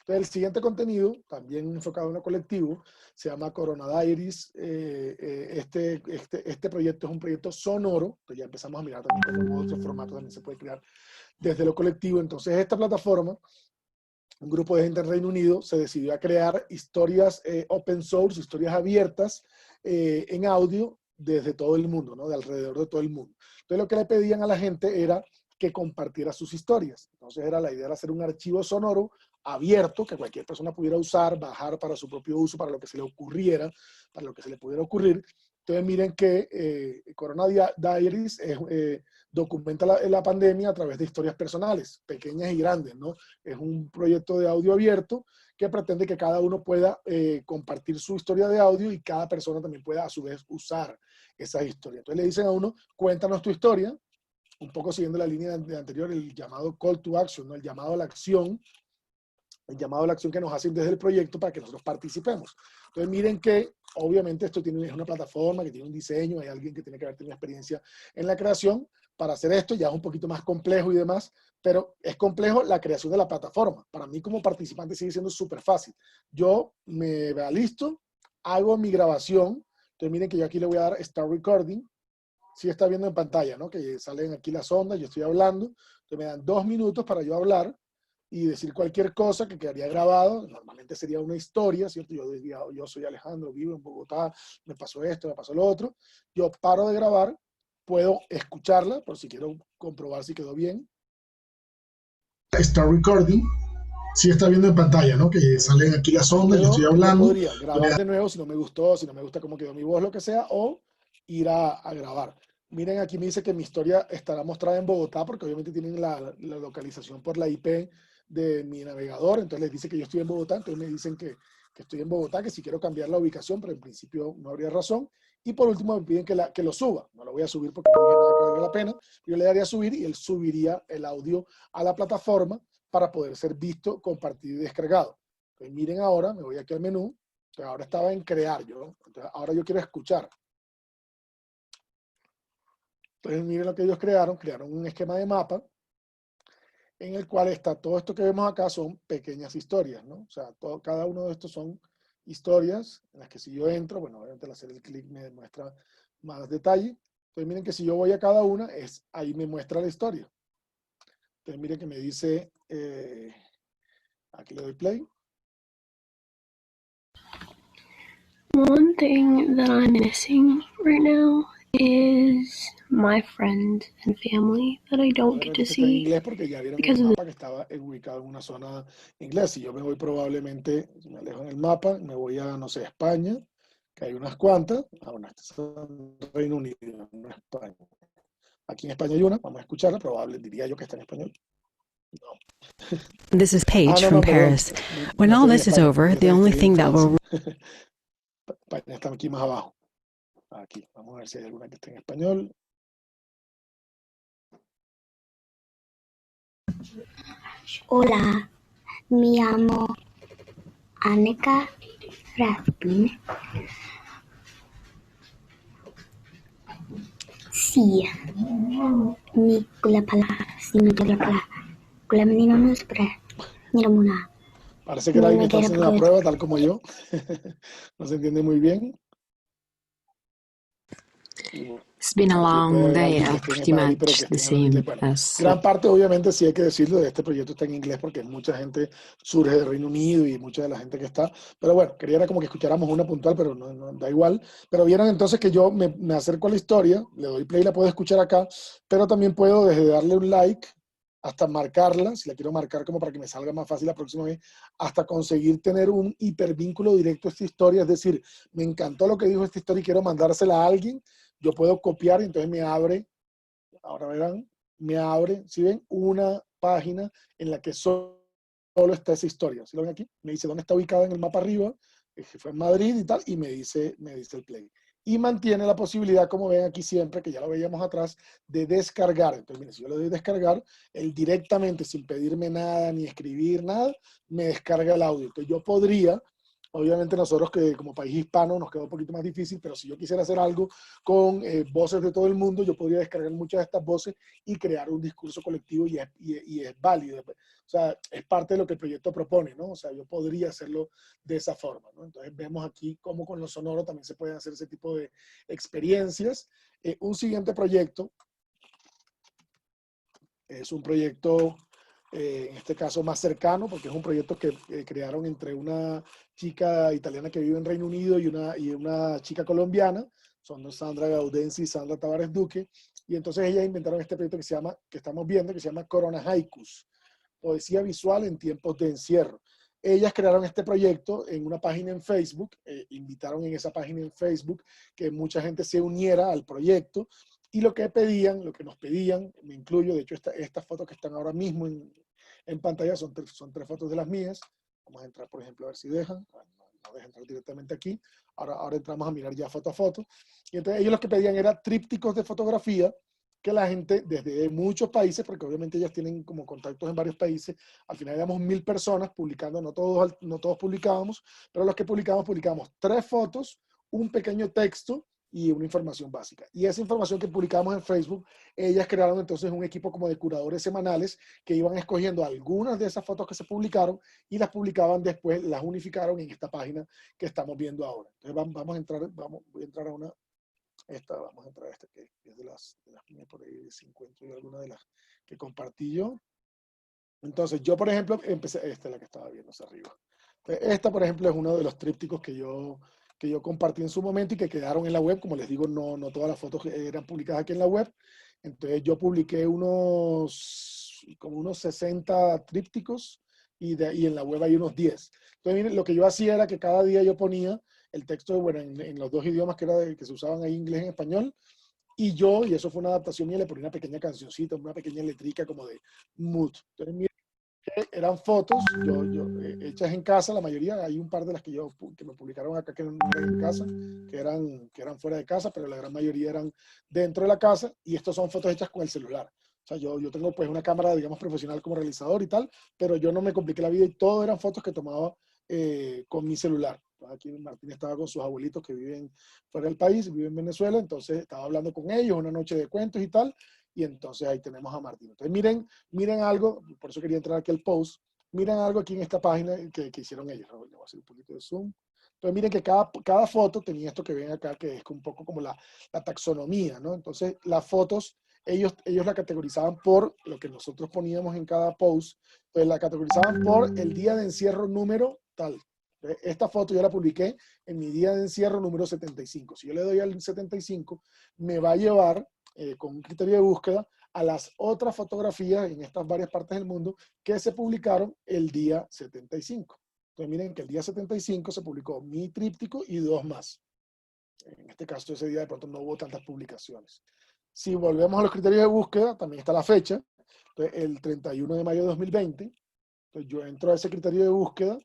Entonces, el siguiente contenido, también enfocado en lo colectivo, se llama Coronavirus. Este proyecto es un proyecto sonoro. Entonces ya empezamos a mirar también cómo otros formatos también se puede crear desde lo colectivo. Entonces, esta plataforma, un grupo de gente en Reino Unido se decidió a crear historias open source, historias abiertas en audio desde todo el mundo, ¿no? De alrededor de todo el mundo. Entonces lo que le pedían a la gente era que compartiera sus historias. Entonces la idea era hacer un archivo sonoro abierto que cualquier persona pudiera usar, bajar para su propio uso, para lo que se le ocurriera, para lo que se le pudiera ocurrir. Entonces miren que Corona Diaries documenta la pandemia a través de historias personales, pequeñas y grandes, ¿no? Es un proyecto de audio abierto que pretende que cada uno pueda compartir su historia de audio y cada persona también pueda a su vez usar esa historia. Entonces le dicen a uno, cuéntanos tu historia, un poco siguiendo la línea de anterior, el llamado call to action, ¿no? El llamado a la acción que nos hacen desde el proyecto para que nosotros participemos. Entonces miren que obviamente esto es una plataforma que tiene un diseño, hay alguien que tiene que haber tenido experiencia en la creación para hacer esto, ya es un poquito más complejo y demás, pero es complejo la creación de la plataforma. Para mí como participante sigue siendo súper fácil. Yo me listo, hago mi grabación, entonces miren que yo aquí le voy a dar Start Recording, si está viendo en pantalla, ¿no? Que salen aquí las ondas, yo estoy hablando, entonces me dan 2 minutos para yo hablar y decir cualquier cosa que quedaría grabado. Normalmente sería una historia, ¿cierto? Yo diría, yo soy Alejandro, vivo en Bogotá, me pasó esto, me pasó lo otro. Yo paro de grabar, puedo escucharla, por si quiero comprobar si quedó bien. Start recording. Si está viendo en pantalla, ¿no? Que salen aquí las ondas, yo estoy hablando. Yo podría grabar de nuevo si no me gustó, si no me gusta cómo quedó mi voz, lo que sea, o ir a grabar. Miren, aquí me dice que mi historia estará mostrada en Bogotá, porque obviamente tienen la localización por la IP de mi navegador, entonces les dice que yo estoy en Bogotá, entonces me dicen que estoy en Bogotá, que si quiero cambiar la ubicación, pero en principio no habría razón. Y por último me piden que lo suba. No lo voy a subir porque no dije nada que valga la pena. Yo le daría a subir y él subiría el audio a la plataforma para poder ser visto, compartido y descargado. Entonces miren ahora, me voy aquí al menú. Entonces ahora estaba en crear yo. Entonces ahora yo quiero escuchar. Entonces miren lo que ellos crearon un esquema de mapa en el cual está todo esto que vemos acá son pequeñas historias, ¿no? O sea, cada uno de estos son historias en las que si yo entro, bueno, obviamente al hacer el clic me muestra más detalle. Entonces miren que si yo voy a cada una, ahí me muestra la historia. Entonces miren que me dice, aquí le doy play. One thing that I'm missing right now is my friends and family that I don't get to see. En inglés porque ya vieron en el mapa que estaba ubicado en una zona inglesa. Si yo me voy probablemente, me alejo en el mapa, me voy a, no sé, España, que hay unas cuantas. Bueno, este es Reino Unido, no España. Aquí en España hay una, vamos a escucharla, diría yo que está en español. This is Paige no, from no, perdón. Paris. When No all estoy en this is España. over, the Estoy only en thing that will Francia. España está aquí más abajo. Aquí, vamos a ver si hay alguna que esté en español. Hola, me llamo Annika Raspin. Sí, ni kula pala, sino que la pala. Kula menino no espera, ni la muna. Parece que era alguien que está haciendo la prueba, tal como yo. No se entiende muy bien. It's been a Aquí long puede haber day, alguien que esté en pretty Madrid, pero que much esté the en inglés. same Bueno, as gran parte, obviamente, sí hay que decirlo, de este proyecto está en inglés porque mucha gente surge del Reino Unido y mucha de la gente que está. Pero bueno, quería era como que escucháramos una puntual, pero no da igual. Pero vieron entonces que yo me acerco a la historia, le doy play, la puedo escuchar acá, pero también puedo desde darle un like hasta marcarla, si la quiero marcar como para que me salga más fácil la próxima vez, hasta conseguir tener un hipervínculo directo a esta historia. Es decir, me encantó lo que dijo esta historia y quiero mandársela a alguien. Yo puedo copiar y entonces me abre, ahora verán, me abre, si ven, una página en la que solo está esa historia. ¿Sí lo ven aquí? Me dice dónde está ubicada en el mapa arriba, que fue en Madrid y tal, y me dice el play. Y mantiene la posibilidad, como ven aquí siempre, que ya lo veíamos atrás, de descargar. Entonces, miren, si yo le doy descargar, él directamente, sin pedirme nada, ni escribir nada, me descarga el audio. Entonces yo podría, obviamente nosotros que como país hispano nos queda un poquito más difícil, pero si yo quisiera hacer algo con voces de todo el mundo, yo podría descargar muchas de estas voces y crear un discurso colectivo y es válido. O sea, es parte de lo que el proyecto propone, ¿no? O sea, yo podría hacerlo de esa forma, ¿no? Entonces vemos aquí cómo con lo sonoro también se pueden hacer ese tipo de experiencias. Un siguiente proyecto es un proyecto, en este caso más cercano, porque es un proyecto que crearon entre una chica italiana que vive en Reino Unido y una chica colombiana, son Sandra Gaudenzi y Sandra Tavares Duque, y entonces ellas inventaron este proyecto que estamos viendo, que se llama Corona Haikus, poesía visual en tiempos de encierro. Ellas crearon este proyecto en una página en Facebook, invitaron en esa página en Facebook que mucha gente se uniera al proyecto, y lo que nos pedían, me incluyo, de hecho estas fotos que están ahora mismo en pantalla son tres fotos de las mías. Vamos a entrar, por ejemplo, a ver si dejan. No deja entrar directamente aquí. Ahora entramos a mirar ya foto a foto. Y entonces ellos lo que pedían era trípticos de fotografía que la gente desde muchos países, porque obviamente ellas tienen como contactos en varios países, al final éramos 1000 personas publicando, no todos publicábamos, pero los que publicamos 3 fotos, un pequeño texto y una información básica. Y esa información que publicamos en Facebook, ellas crearon entonces un equipo como de curadores semanales que iban escogiendo algunas de esas fotos que se publicaron y las publicaban después, las unificaron en esta página que estamos viendo ahora. Entonces voy a entrar a una, vamos a entrar a esta que es de las mías por ahí, si encuentro yo alguna de las que compartí yo. Entonces yo, por ejemplo, esta es la que estaba viendo hacia arriba. Entonces, esta, por ejemplo, es uno de los trípticos que yo compartí en su momento y que quedaron en la web. Como les digo, no todas las fotos eran publicadas aquí en la web. Entonces yo publiqué como unos 60 trípticos y en la web hay unos 10. Entonces miren, lo que yo hacía era que cada día yo ponía el texto, bueno, en los 2 idiomas que se usaban ahí, inglés y español, y eso fue una adaptación mía, le ponía una pequeña cancioncita, una pequeña letrica como de mood. Entonces miren, eran fotos hechas en casa, la mayoría, hay un par de las que me publicaron acá que no eran en casa, que eran fuera de casa, pero la gran mayoría eran dentro de la casa, y estos son fotos hechas con el celular. O sea, yo tengo pues una cámara, digamos, profesional como realizador y tal, pero yo no me compliqué la vida y todo eran fotos que tomaba con mi celular. Aquí Martín estaba con sus abuelitos que viven fuera del país, viven en Venezuela, entonces estaba hablando con ellos, una noche de cuentos y tal, y entonces ahí tenemos a Martín. Entonces miren algo, por eso quería entrar aquí al post, miren algo aquí en esta página que hicieron ellos. Voy a hacer un poquito de zoom. Entonces miren que cada foto tenía esto que ven acá, que es un poco como la taxonomía, ¿no? Entonces las fotos, ellos la categorizaban por lo que nosotros poníamos en cada post, entonces la categorizaban por el día de encierro número tal. Esta foto yo la publiqué en mi día de encierro número 75. Si yo le doy al 75, me va a llevar con un criterio de búsqueda a las otras fotografías en estas varias partes del mundo que se publicaron el día 75. Entonces miren que el día 75 se publicó mi tríptico y 2 más. En este caso ese día de pronto no hubo tantas publicaciones. Si volvemos a los criterios de búsqueda, también está la fecha. Entonces, el 31 de mayo de 2020, entonces yo entro a ese criterio de búsqueda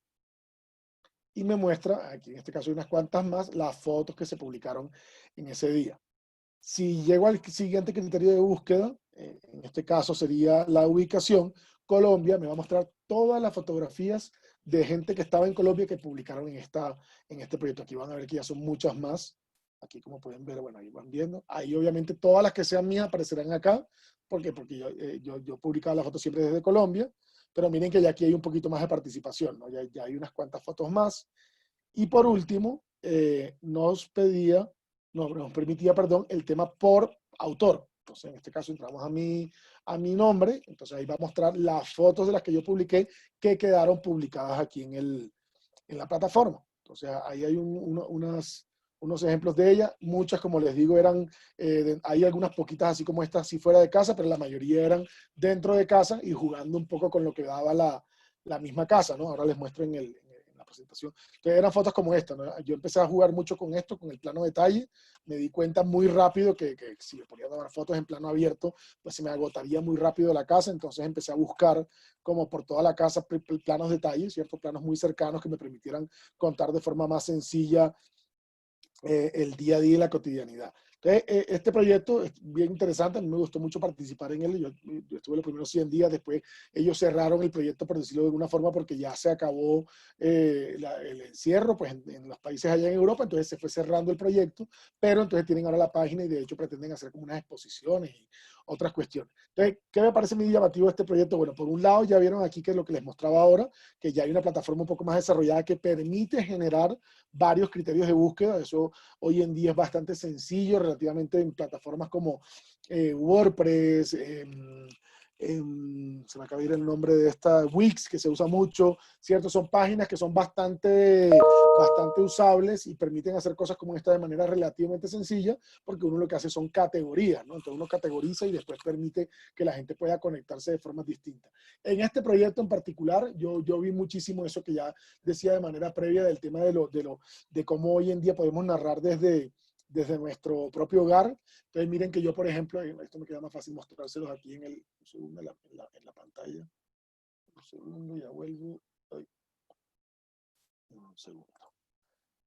y me muestra, aquí en este caso hay unas cuantas más, las fotos que se publicaron en ese día. Si llego al siguiente criterio de búsqueda, en este caso sería la ubicación, Colombia me va a mostrar todas las fotografías de gente que estaba en Colombia que publicaron en este proyecto. Aquí van a ver que ya son muchas más. Aquí como pueden ver, bueno, ahí van viendo. Ahí obviamente todas las que sean mías aparecerán acá, porque yo publicaba las fotos siempre desde Colombia, pero miren que ya aquí hay un poquito más de participación, ¿no? Ya hay unas cuantas fotos más. Y por último, nos permitía, perdón, el tema por autor. Entonces, en este caso entramos a mi nombre, entonces ahí va a mostrar las fotos de las que yo publiqué que quedaron publicadas aquí en la plataforma. Entonces, ahí hay unos ejemplos de ella. Muchas, como les digo, hay algunas poquitas así como estas, así fuera de casa, pero la mayoría eran dentro de casa y jugando un poco con lo que daba la misma casa, ¿no? Ahora les muestro en la presentación. Entonces, eran fotos como esta, ¿no? Yo empecé a jugar mucho con esto, con el plano detalle. Me di cuenta muy rápido que si me ponía a tomar fotos en plano abierto, pues se me agotaría muy rápido la casa. Entonces empecé a buscar como por toda la casa planos detalles, ¿cierto? Planos muy cercanos que me permitieran contar de forma más sencilla el día a día y la cotidianidad. Entonces, este proyecto es bien interesante, a mí me gustó mucho participar en él. Yo estuve los primeros 100 días, después ellos cerraron el proyecto, por decirlo de alguna forma, porque ya se acabó el encierro pues, en los países allá en Europa, entonces se fue cerrando el proyecto, pero entonces tienen ahora la página y de hecho pretenden hacer como unas exposiciones y otras cuestiones. Entonces, ¿qué me parece muy llamativo de este proyecto? Bueno, por un lado ya vieron aquí que es lo que les mostraba ahora, que ya hay una plataforma un poco más desarrollada que permite generar varios criterios de búsqueda. Eso hoy en día es bastante sencillo, relativamente en plataformas como WordPress, se me acaba de ir el nombre de esta, Wix, que se usa mucho, ¿cierto? Son páginas que son bastante usables y permiten hacer cosas como esta de manera relativamente sencilla, porque uno lo que hace son categorías, ¿no? Entonces uno categoriza y después permite que la gente pueda conectarse de formas distintas. En este proyecto en particular, yo vi muchísimo eso que ya decía de manera previa del tema de cómo hoy en día podemos narrar desde nuestro propio hogar. Entonces miren que yo, por ejemplo, esto me queda más fácil mostrárselos aquí en la pantalla. Un segundo, ya vuelvo. Un segundo.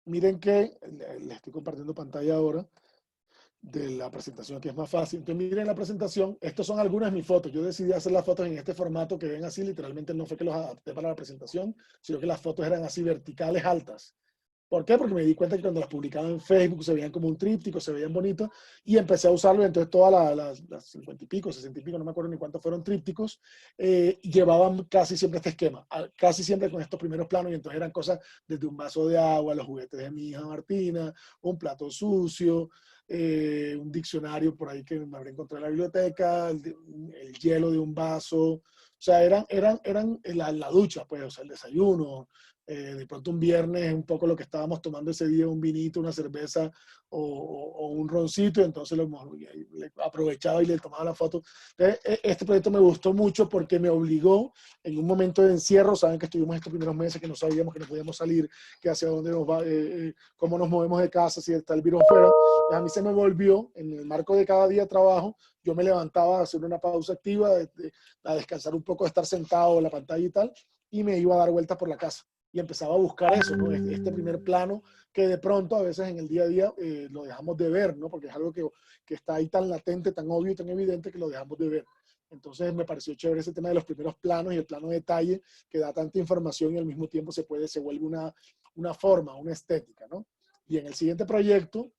Miren que les estoy compartiendo pantalla ahora de la presentación, que es más fácil. Entonces miren la presentación, estas son algunas de mis fotos. Yo decidí hacer las fotos en este formato que ven así, literalmente no fue que los adapté para la presentación, sino que las fotos eran así verticales, altas. ¿Por qué? Porque me di cuenta que cuando las publicaba en Facebook se veían como un tríptico, se veían bonitos, y empecé a usarlo. Entonces todas las 50 y pico, 60 y pico, no me acuerdo ni cuántos fueron trípticos, llevaban casi siempre este esquema, casi siempre con estos primeros planos, y entonces eran cosas desde un vaso de agua, los juguetes de mi hija Martina, un plato sucio, un diccionario por ahí que me habré encontrado en la biblioteca, el hielo de un vaso, o sea, eran la ducha, pues, o sea, el desayuno, de pronto un viernes un poco lo que estábamos tomando ese día, un vinito, una cerveza o un roncito, y entonces le aprovechaba y le tomaba la foto. Entonces, este proyecto me gustó mucho porque me obligó en un momento de encierro. Saben que estuvimos estos primeros meses que no sabíamos que no podíamos salir, que hacia dónde nos va, cómo nos movemos de casa, si está el virus fuera. A mí se me volvió, en el marco de cada día de trabajo, yo me levantaba a hacer una pausa activa, a descansar un poco, a estar sentado en la pantalla y tal, y me iba a dar vueltas por la casa. Y empezaba a buscar eso, ¿no? Este primer plano que de pronto a veces en el día a día lo dejamos de ver, ¿no? Porque es algo que está ahí tan latente, tan obvio y tan evidente que lo dejamos de ver. Entonces me pareció chévere ese tema de los primeros planos y el plano de detalle que da tanta información y al mismo tiempo se vuelve una forma, una estética, ¿no? Y en el siguiente proyecto,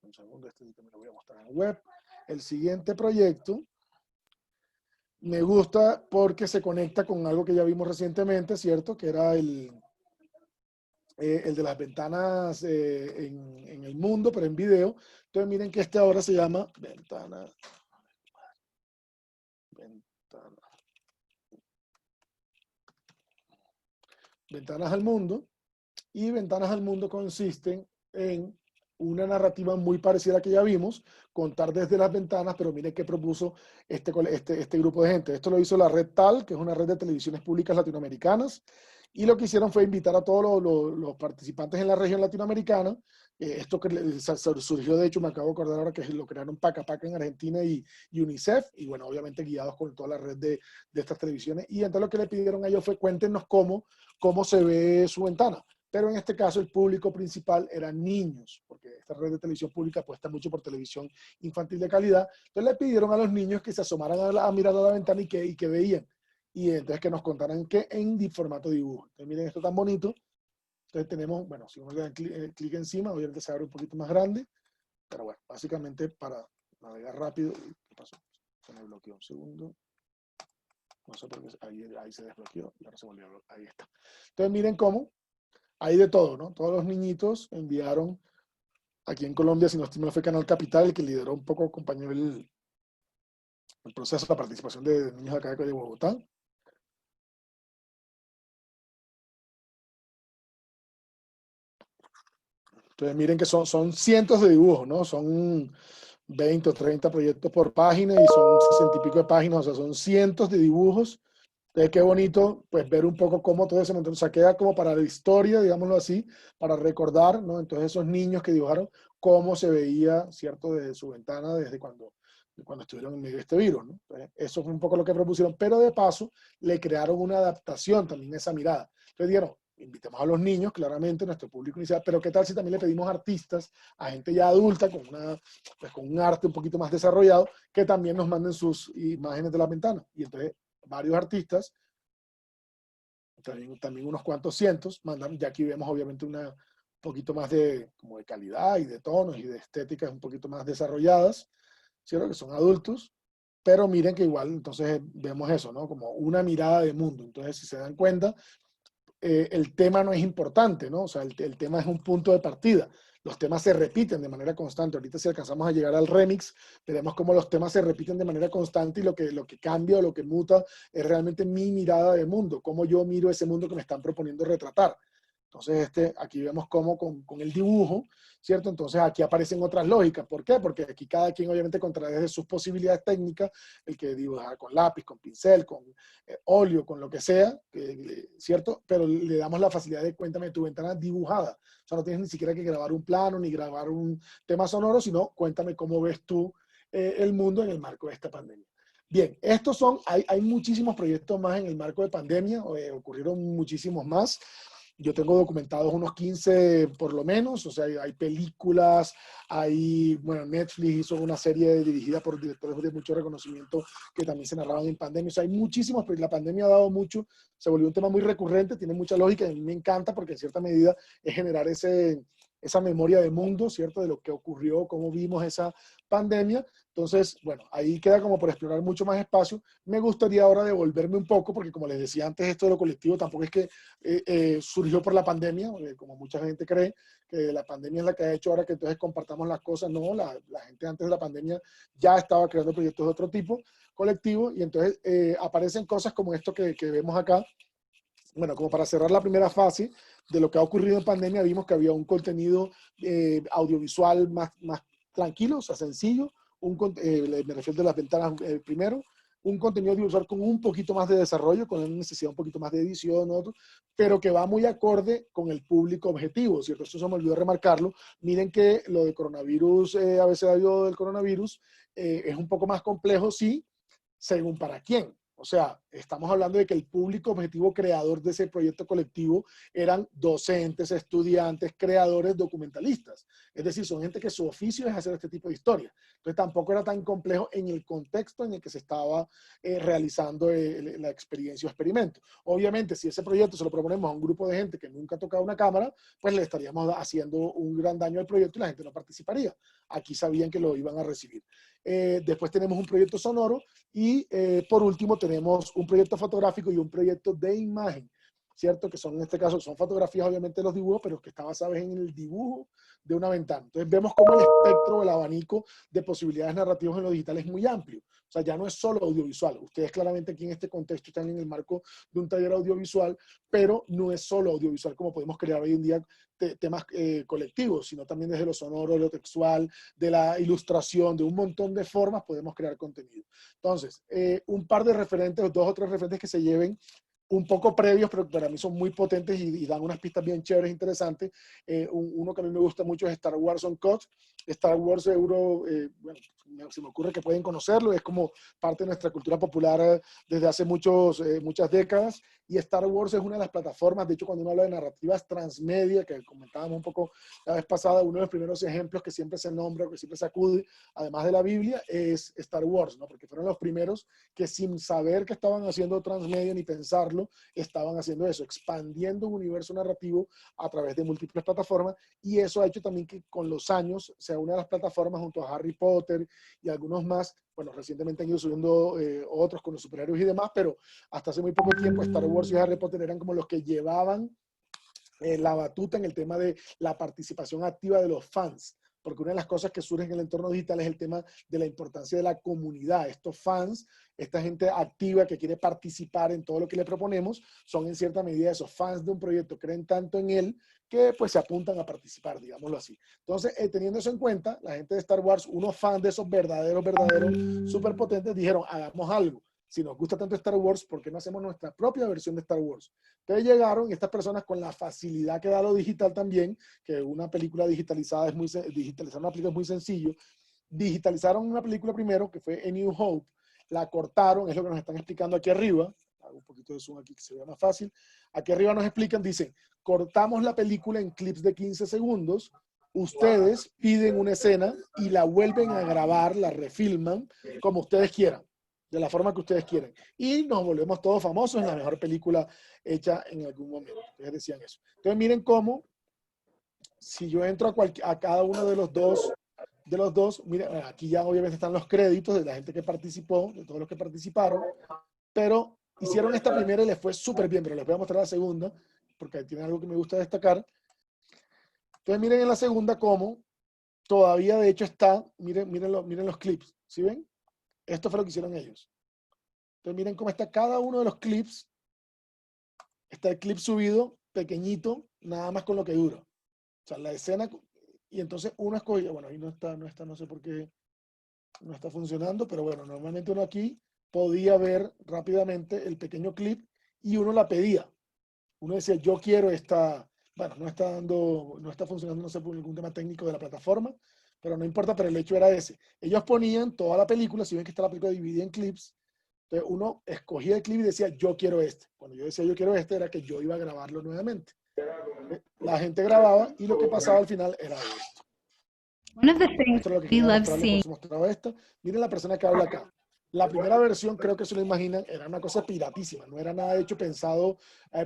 un segundo, este sí que me lo voy a mostrar en la web. El siguiente proyecto me gusta porque se conecta con algo que ya vimos recientemente, ¿cierto? Que era el de las ventanas en el mundo, pero en video. Entonces miren que este ahora se llama Ventanas al Mundo. Y Ventanas al Mundo consisten en una narrativa muy parecida a la que ya vimos, contar desde las ventanas, pero miren qué propuso este grupo de gente. Esto lo hizo la Red Tal, que es una red de televisiones públicas latinoamericanas, y lo que hicieron fue invitar a todos los participantes en la región latinoamericana Esto que surgió, de hecho, me acabo de acordar ahora que lo crearon Paca Paca en Argentina y UNICEF, y bueno, obviamente guiados con toda la red de estas televisiones. Y entonces lo que le pidieron a ellos fue cuéntenos cómo se ve su ventana. Pero en este caso el público principal eran niños, porque esta red de televisión pública apuesta mucho por televisión infantil de calidad. Entonces le pidieron a los niños que se asomaran a mirar a la ventana y que veían. Y entonces que nos contaran que en formato dibujo. Entonces miren esto tan bonito. Entonces tenemos, bueno, si uno le da clic encima, obviamente se abre un poquito más grande, pero bueno, básicamente para navegar rápido. ¿Qué pasó? Se me bloqueó un segundo. No sé por qué, ahí se desbloqueó y ahora se volvió a bloquear. Ahí está. Entonces miren cómo, hay de todo, ¿no? Todos los niñitos enviaron, aquí en Colombia, si no estoy mal, fue Canal Capital, el que lideró un poco, acompañó el proceso, la participación de niños acá de Bogotá. Entonces miren que son cientos de dibujos, ¿no? Son 20 o 30 proyectos por página y son 60 y pico de páginas, o sea, son cientos de dibujos. Entonces qué bonito, pues, ver un poco cómo todo ese montón, o sea, queda como para la historia, digámoslo así, para recordar, ¿no? Entonces esos niños que dibujaron cómo se veía, ¿cierto?, desde su ventana, desde cuando estuvieron en medio de este virus, ¿no? Entonces, eso fue un poco lo que propusieron, pero de paso le crearon una adaptación también a esa mirada. Entonces dijeron, invitemos a los niños, claramente, nuestro público inicial, pero ¿qué tal si también le pedimos artistas, a gente ya adulta, con un arte un poquito más desarrollado, que también nos manden sus imágenes de la ventana? Y entonces varios artistas, también unos cuantos cientos, mandan, ya aquí vemos obviamente un poquito más de calidad y de tonos y de estéticas un poquito más desarrolladas, ¿cierto? Que son adultos, pero miren que igual entonces vemos eso, ¿no? Como una mirada de mundo. Entonces, si se dan cuenta, el tema no es importante, ¿no? O sea, el tema es un punto de partida. Los temas se repiten de manera constante. Ahorita si alcanzamos a llegar al remix, veremos cómo los temas se repiten de manera constante y lo que cambia o lo que muta es realmente mi mirada de mundo, cómo yo miro ese mundo que me están proponiendo retratar. Entonces, aquí vemos cómo con el dibujo, ¿cierto? Entonces, aquí aparecen otras lógicas. ¿Por qué? Porque aquí cada quien obviamente contrae sus posibilidades técnicas, el que dibuja con lápiz, con pincel, con óleo, con lo que sea, ¿cierto? Pero le damos la facilidad de cuéntame tu ventana dibujada. O sea, no tienes ni siquiera que grabar un plano ni grabar un tema sonoro, sino cuéntame cómo ves tú el mundo en el marco de esta pandemia. Bien, hay muchísimos proyectos más en el marco de pandemia, ocurrieron muchísimos más. Yo tengo documentados unos 15 por lo menos, o sea, hay películas, bueno, Netflix hizo una serie dirigida por directores de mucho reconocimiento que también se narraban en pandemia. O sea, hay muchísimos, pero la pandemia ha dado mucho, se volvió un tema muy recurrente, tiene mucha lógica y a mí me encanta porque en cierta medida es generar esa memoria de mundo, ¿cierto? De lo que ocurrió, cómo vimos esa pandemia. Entonces, bueno, ahí queda como por explorar mucho más espacio. Me gustaría ahora devolverme un poco, porque como les decía antes, esto de lo colectivo tampoco es que surgió por la pandemia, como mucha gente cree, que la pandemia es la que ha hecho ahora que entonces compartamos las cosas. No, la gente antes de la pandemia ya estaba creando proyectos de otro tipo, colectivo, y entonces aparecen cosas como esto que vemos acá. Bueno, como para cerrar la primera fase de lo que ha ocurrido en pandemia, vimos que había un contenido audiovisual más tranquilo, o sea, sencillo. Me refiero de las ventanas primero. Un contenido audiovisual con un poquito más de desarrollo, con una necesidad un poquito más de edición, pero que va muy acorde con el público objetivo, ¿cierto? Esto se me olvidó remarcarlo. Miren que lo de coronavirus, abecedario del coronavirus, es un poco más complejo, sí, según para quién. O sea, estamos hablando de que el público objetivo creador de ese proyecto colectivo eran docentes, estudiantes, creadores, documentalistas. Es decir, son gente que su oficio es hacer este tipo de historias. Entonces tampoco era tan complejo en el contexto en el que se estaba realizando la experiencia o experimento. Obviamente, si ese proyecto se lo proponemos a un grupo de gente que nunca ha tocado una cámara, pues le estaríamos haciendo un gran daño al proyecto y la gente no participaría. Aquí sabían que lo iban a recibir. Después tenemos un proyecto sonoro y por último tenemos un proyecto fotográfico y un proyecto de imagen, ¿cierto? Que son en este caso, son fotografías obviamente de los dibujos, pero que está basado en el dibujo de una ventana. Entonces vemos cómo el espectro, el abanico de posibilidades narrativas en lo digital es muy amplio. O sea, ya no es solo audiovisual. Ustedes claramente aquí en este contexto están en el marco de un taller audiovisual, pero no es solo audiovisual como podemos crear hoy en día temas colectivos, sino también desde lo sonoro, lo textual, de la ilustración, de un montón de formas podemos crear contenido. Entonces, un par de referentes, 2 o 3 referentes que se lleven un poco previos, pero para mí son muy potentes y dan unas pistas bien chéveres, interesantes. Uno que a mí me gusta mucho es Star Wars Uncut. Star Wars bueno, se me ocurre que pueden conocerlo, es como parte de nuestra cultura popular desde hace muchas décadas, y Star Wars es una de las plataformas, de hecho cuando uno habla de narrativas transmedia, que comentábamos un poco la vez pasada, uno de los primeros ejemplos que siempre se nombra, que siempre se acude, además de la Biblia, es Star Wars, ¿no? Porque fueron los primeros que sin saber que estaban haciendo transmedia ni pensarlo, estaban haciendo eso, expandiendo un universo narrativo a través de múltiples plataformas, y eso ha hecho también que con los años sea una de las plataformas junto a Harry Potter y algunos más. Bueno, recientemente han ido subiendo otros con los superhéroes y demás, pero hasta hace muy poco tiempo Star Wars y Harry Potter eran como los que llevaban la batuta en el tema de la participación activa de los fans. Porque una de las cosas que surge en el entorno digital es el tema de la importancia de la comunidad. Estos fans, esta gente activa que quiere participar en todo lo que le proponemos, son en cierta medida esos fans de un proyecto, creen tanto en él que pues se apuntan a participar, digámoslo así. Entonces, teniendo eso en cuenta, la gente de Star Wars, unos fans de esos verdaderos, súper potentes, dijeron, hagamos algo. Si nos gusta tanto Star Wars, ¿por qué no hacemos nuestra propia versión de Star Wars? Entonces llegaron estas personas con la facilidad que da lo digital también, que una película digitalizada digitalizar una película es muy sencillo. Digitalizaron una película primero, que fue A New Hope, la cortaron, es lo que nos están explicando aquí arriba. Hago un poquito de zoom aquí que se vea más fácil. Aquí arriba nos explican, dicen, cortamos la película en clips de 15 segundos, ustedes piden una escena y la vuelven a grabar, la refilman, como ustedes quieran, de la forma que ustedes quieren. Y nos volvemos todos famosos en la mejor película hecha en algún momento. Ustedes decían eso. Entonces miren cómo, si yo entro a cada uno de los dos, miren, aquí ya obviamente están los créditos de la gente que participó, de todos los que participaron, pero hicieron esta primera y les fue súper bien, pero les voy a mostrar la segunda, porque tiene algo que me gusta destacar. Entonces miren en la segunda cómo todavía de hecho está, miren los clips, ¿sí ven? Esto fue lo que hicieron ellos. Entonces miren cómo está cada uno de los clips. Está el clip subido, pequeñito, nada más con lo que dura. O sea, la escena, y entonces uno escogía, bueno, ahí no está, no sé por qué no está funcionando, pero bueno, normalmente uno aquí podía ver rápidamente el pequeño clip y uno la pedía. Uno decía, yo quiero esta, bueno, no está funcionando, no sé, por algún tema técnico de la plataforma, pero no importa, pero el hecho era ese. Ellos ponían toda la película, si ven que está la película dividida en clips, entonces uno escogía el clip y decía, yo quiero este. Cuando yo decía, yo quiero este, era que yo iba a grabarlo nuevamente. La gente grababa y lo que pasaba al final era esto. One of the things we love seeing. Miren la persona que habla acá. La primera versión, creo que se lo imaginan, era una cosa piratísima. No era nada hecho pensado,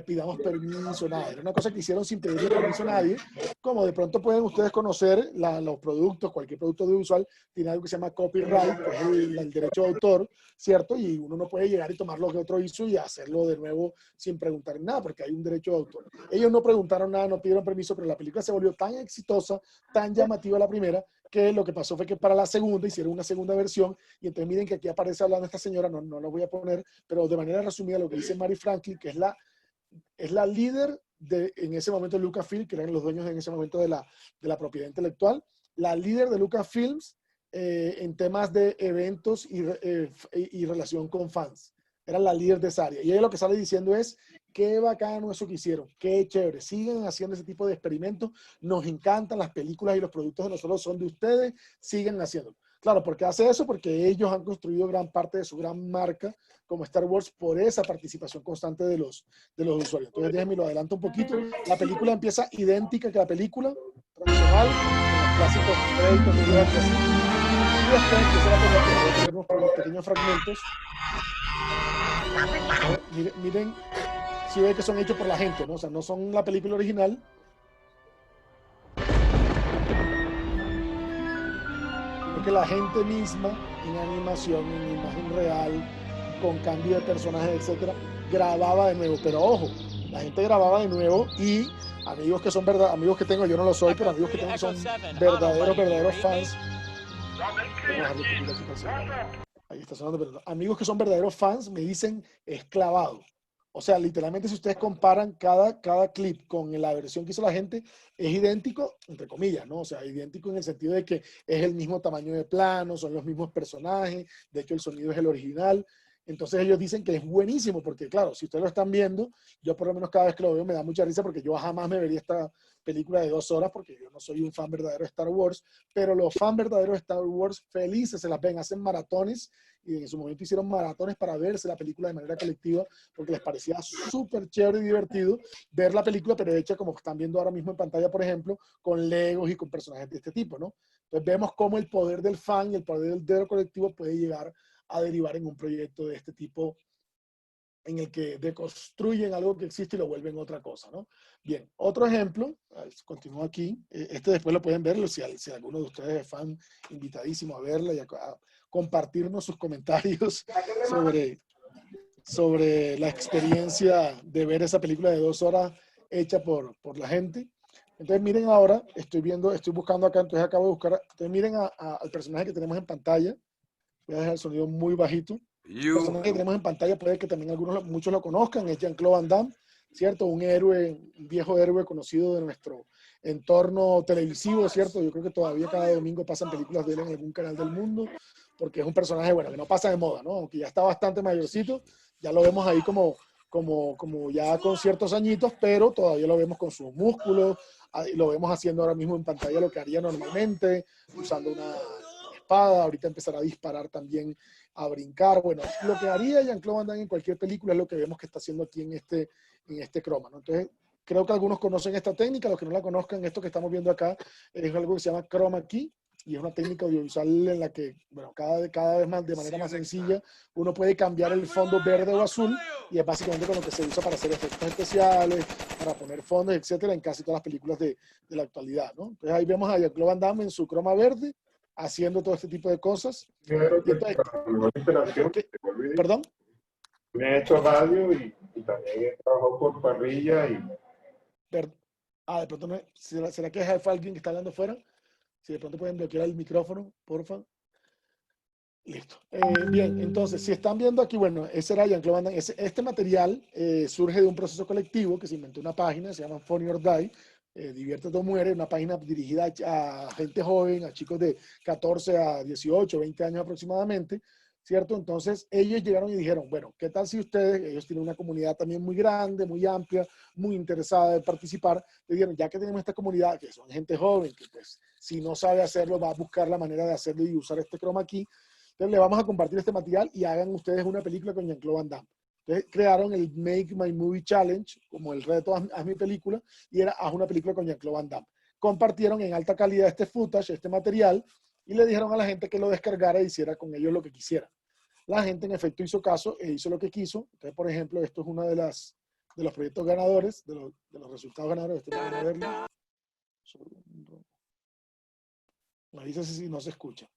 pidamos permiso, nada. Era una cosa que hicieron sin pedirle permiso a nadie. Como de pronto pueden ustedes conocer los productos, cualquier producto audiovisual tiene algo que se llama copyright, que es el derecho de autor, ¿cierto? Y uno no puede llegar y tomar lo que otro hizo y hacerlo de nuevo sin preguntar nada, porque hay un derecho de autor. Ellos no preguntaron nada, no pidieron permiso, pero la película se volvió tan exitosa, tan llamativa la primera, que lo que pasó fue que para la segunda hicieron una segunda versión, y entonces miren que aquí aparece hablando esta señora, no la voy a poner, pero de manera resumida lo que dice Mary Franklin, que es la líder de, en ese momento, Lucasfilm, que eran los dueños en ese momento de la propiedad intelectual, la líder de Lucasfilms en temas de eventos y relación con fans. Era la líder de esa área. Y ella lo que sale diciendo es, qué bacano eso que hicieron, qué chévere, sigan haciendo ese tipo de experimentos, nos encantan las películas y los productos de nosotros son de ustedes, sigan haciéndolo. Claro, ¿por qué hace eso? Porque ellos han construido gran parte de su gran marca como Star Wars por esa participación constante de los usuarios. Entonces déjenme lo adelanto un poquito. La película empieza idéntica que la película tradicional, con los clásicos créditos de guerra, y después empieza a poner pequeños fragmentos. Miren, si ven que son hechos por la gente, ¿no? O sea, no son la película original. Porque la gente misma, en animación, en imagen real, con cambio de personajes, etcétera, grababa de nuevo. Pero ojo, la gente grababa de nuevo y amigos que son amigos que tengo, yo no lo soy, pero amigos que tengo que son verdaderos fans. Ahí está sonando, pero amigos que son verdaderos fans me dicen es clavado. O sea, literalmente si ustedes comparan cada clip con la versión que hizo la gente, es idéntico, entre comillas, ¿no? O sea, idéntico en el sentido de que es el mismo tamaño de plano, son los mismos personajes, de hecho el sonido es el original. Entonces ellos dicen que es buenísimo, porque claro, si ustedes lo están viendo, yo por lo menos cada vez que lo veo me da mucha risa, porque yo jamás me vería esta película de 2 horas, porque yo no soy un fan verdadero de Star Wars, pero los fans verdaderos de Star Wars felices se las ven, hacen maratones, y en su momento hicieron maratones para verse la película de manera colectiva, porque les parecía súper chévere y divertido ver la película, pero hecha como están viendo ahora mismo en pantalla, por ejemplo, con Legos y con personajes de este tipo, ¿no? Entonces vemos cómo el poder del fan y el poder del colectivo puede llegar a derivar en un proyecto de este tipo en el que deconstruyen algo que existe y lo vuelven otra cosa, ¿no? Bien, otro ejemplo, continúo aquí, este después lo pueden ver, si alguno de ustedes es fan, invitadísimo a verla y a compartirnos sus comentarios sobre la experiencia de ver esa película de 2 horas hecha por la gente. Entonces miren ahora, estoy buscando acá, entonces acabo de buscar, entonces miren al personaje que tenemos en pantalla. Voy a dejar el sonido muy bajito. El personaje que tenemos en pantalla puede que también muchos lo conozcan, es Jean-Claude Van Damme, ¿cierto? Un viejo héroe conocido de nuestro entorno televisivo, ¿cierto? Yo creo que todavía cada domingo pasan películas de él en algún canal del mundo, porque es un personaje, bueno, que no pasa de moda, ¿no? Aunque ya está bastante mayorcito, ya lo vemos ahí como ya con ciertos añitos, pero todavía lo vemos con sus músculos, lo vemos haciendo ahora mismo en pantalla lo que haría normalmente, usando una espada, ahorita empezará a disparar también, a brincar. Bueno, lo que haría Jean-Claude Van Damme en cualquier película es lo que vemos que está haciendo aquí en este croma, ¿no? Entonces, creo que algunos conocen esta técnica, los que no la conozcan, esto que estamos viendo acá es algo que se llama chroma key, y es una técnica audiovisual en la que, bueno, cada vez más, de manera más sencilla, uno puede cambiar el fondo verde o azul, y es básicamente con lo que se usa para hacer efectos especiales, para poner fondos, etcétera, en casi todas las películas de la actualidad, ¿no? Entonces ahí vemos a Jean-Claude Van Damme en su croma verde, haciendo todo este tipo de cosas. Entonces, ¿perdón? He hecho radio y también he trabajado por parrilla y... de pronto no, ¿será que es alguien que está hablando fuera? Si de pronto pueden bloquear el micrófono, porfa. Listo. Bien, entonces, si están viendo aquí, bueno, ese era Jean-Claude Van Damme. Este material surge de un proceso colectivo que se inventó una página, se llama Funny or Die, Diviértete o Muere, una página dirigida a gente joven, a chicos de 14 a 18, 20 años aproximadamente, ¿cierto? Entonces, ellos llegaron y dijeron, bueno, ¿qué tal si ellos tienen una comunidad también muy grande, muy amplia, muy interesada de participar? Le dijeron, ya que tenemos esta comunidad, que son gente joven, que pues, si no sabe hacerlo, va a buscar la manera de hacerlo y usar este chroma key, entonces le vamos a compartir este material y hagan ustedes una película con Jean-Claude Van Damme. Entonces crearon el Make My Movie Challenge, como el reto haz mi película, y era haz una película con Jean-Claude Van Damme. Compartieron en alta calidad este footage, este material, y le dijeron a la gente que lo descargara e hiciera con ellos lo que quisiera. La gente en efecto hizo caso e hizo lo que quiso. Entonces, por ejemplo, esto es uno de los proyectos ganadores, de los resultados ganadores. Me dice si no se escucha.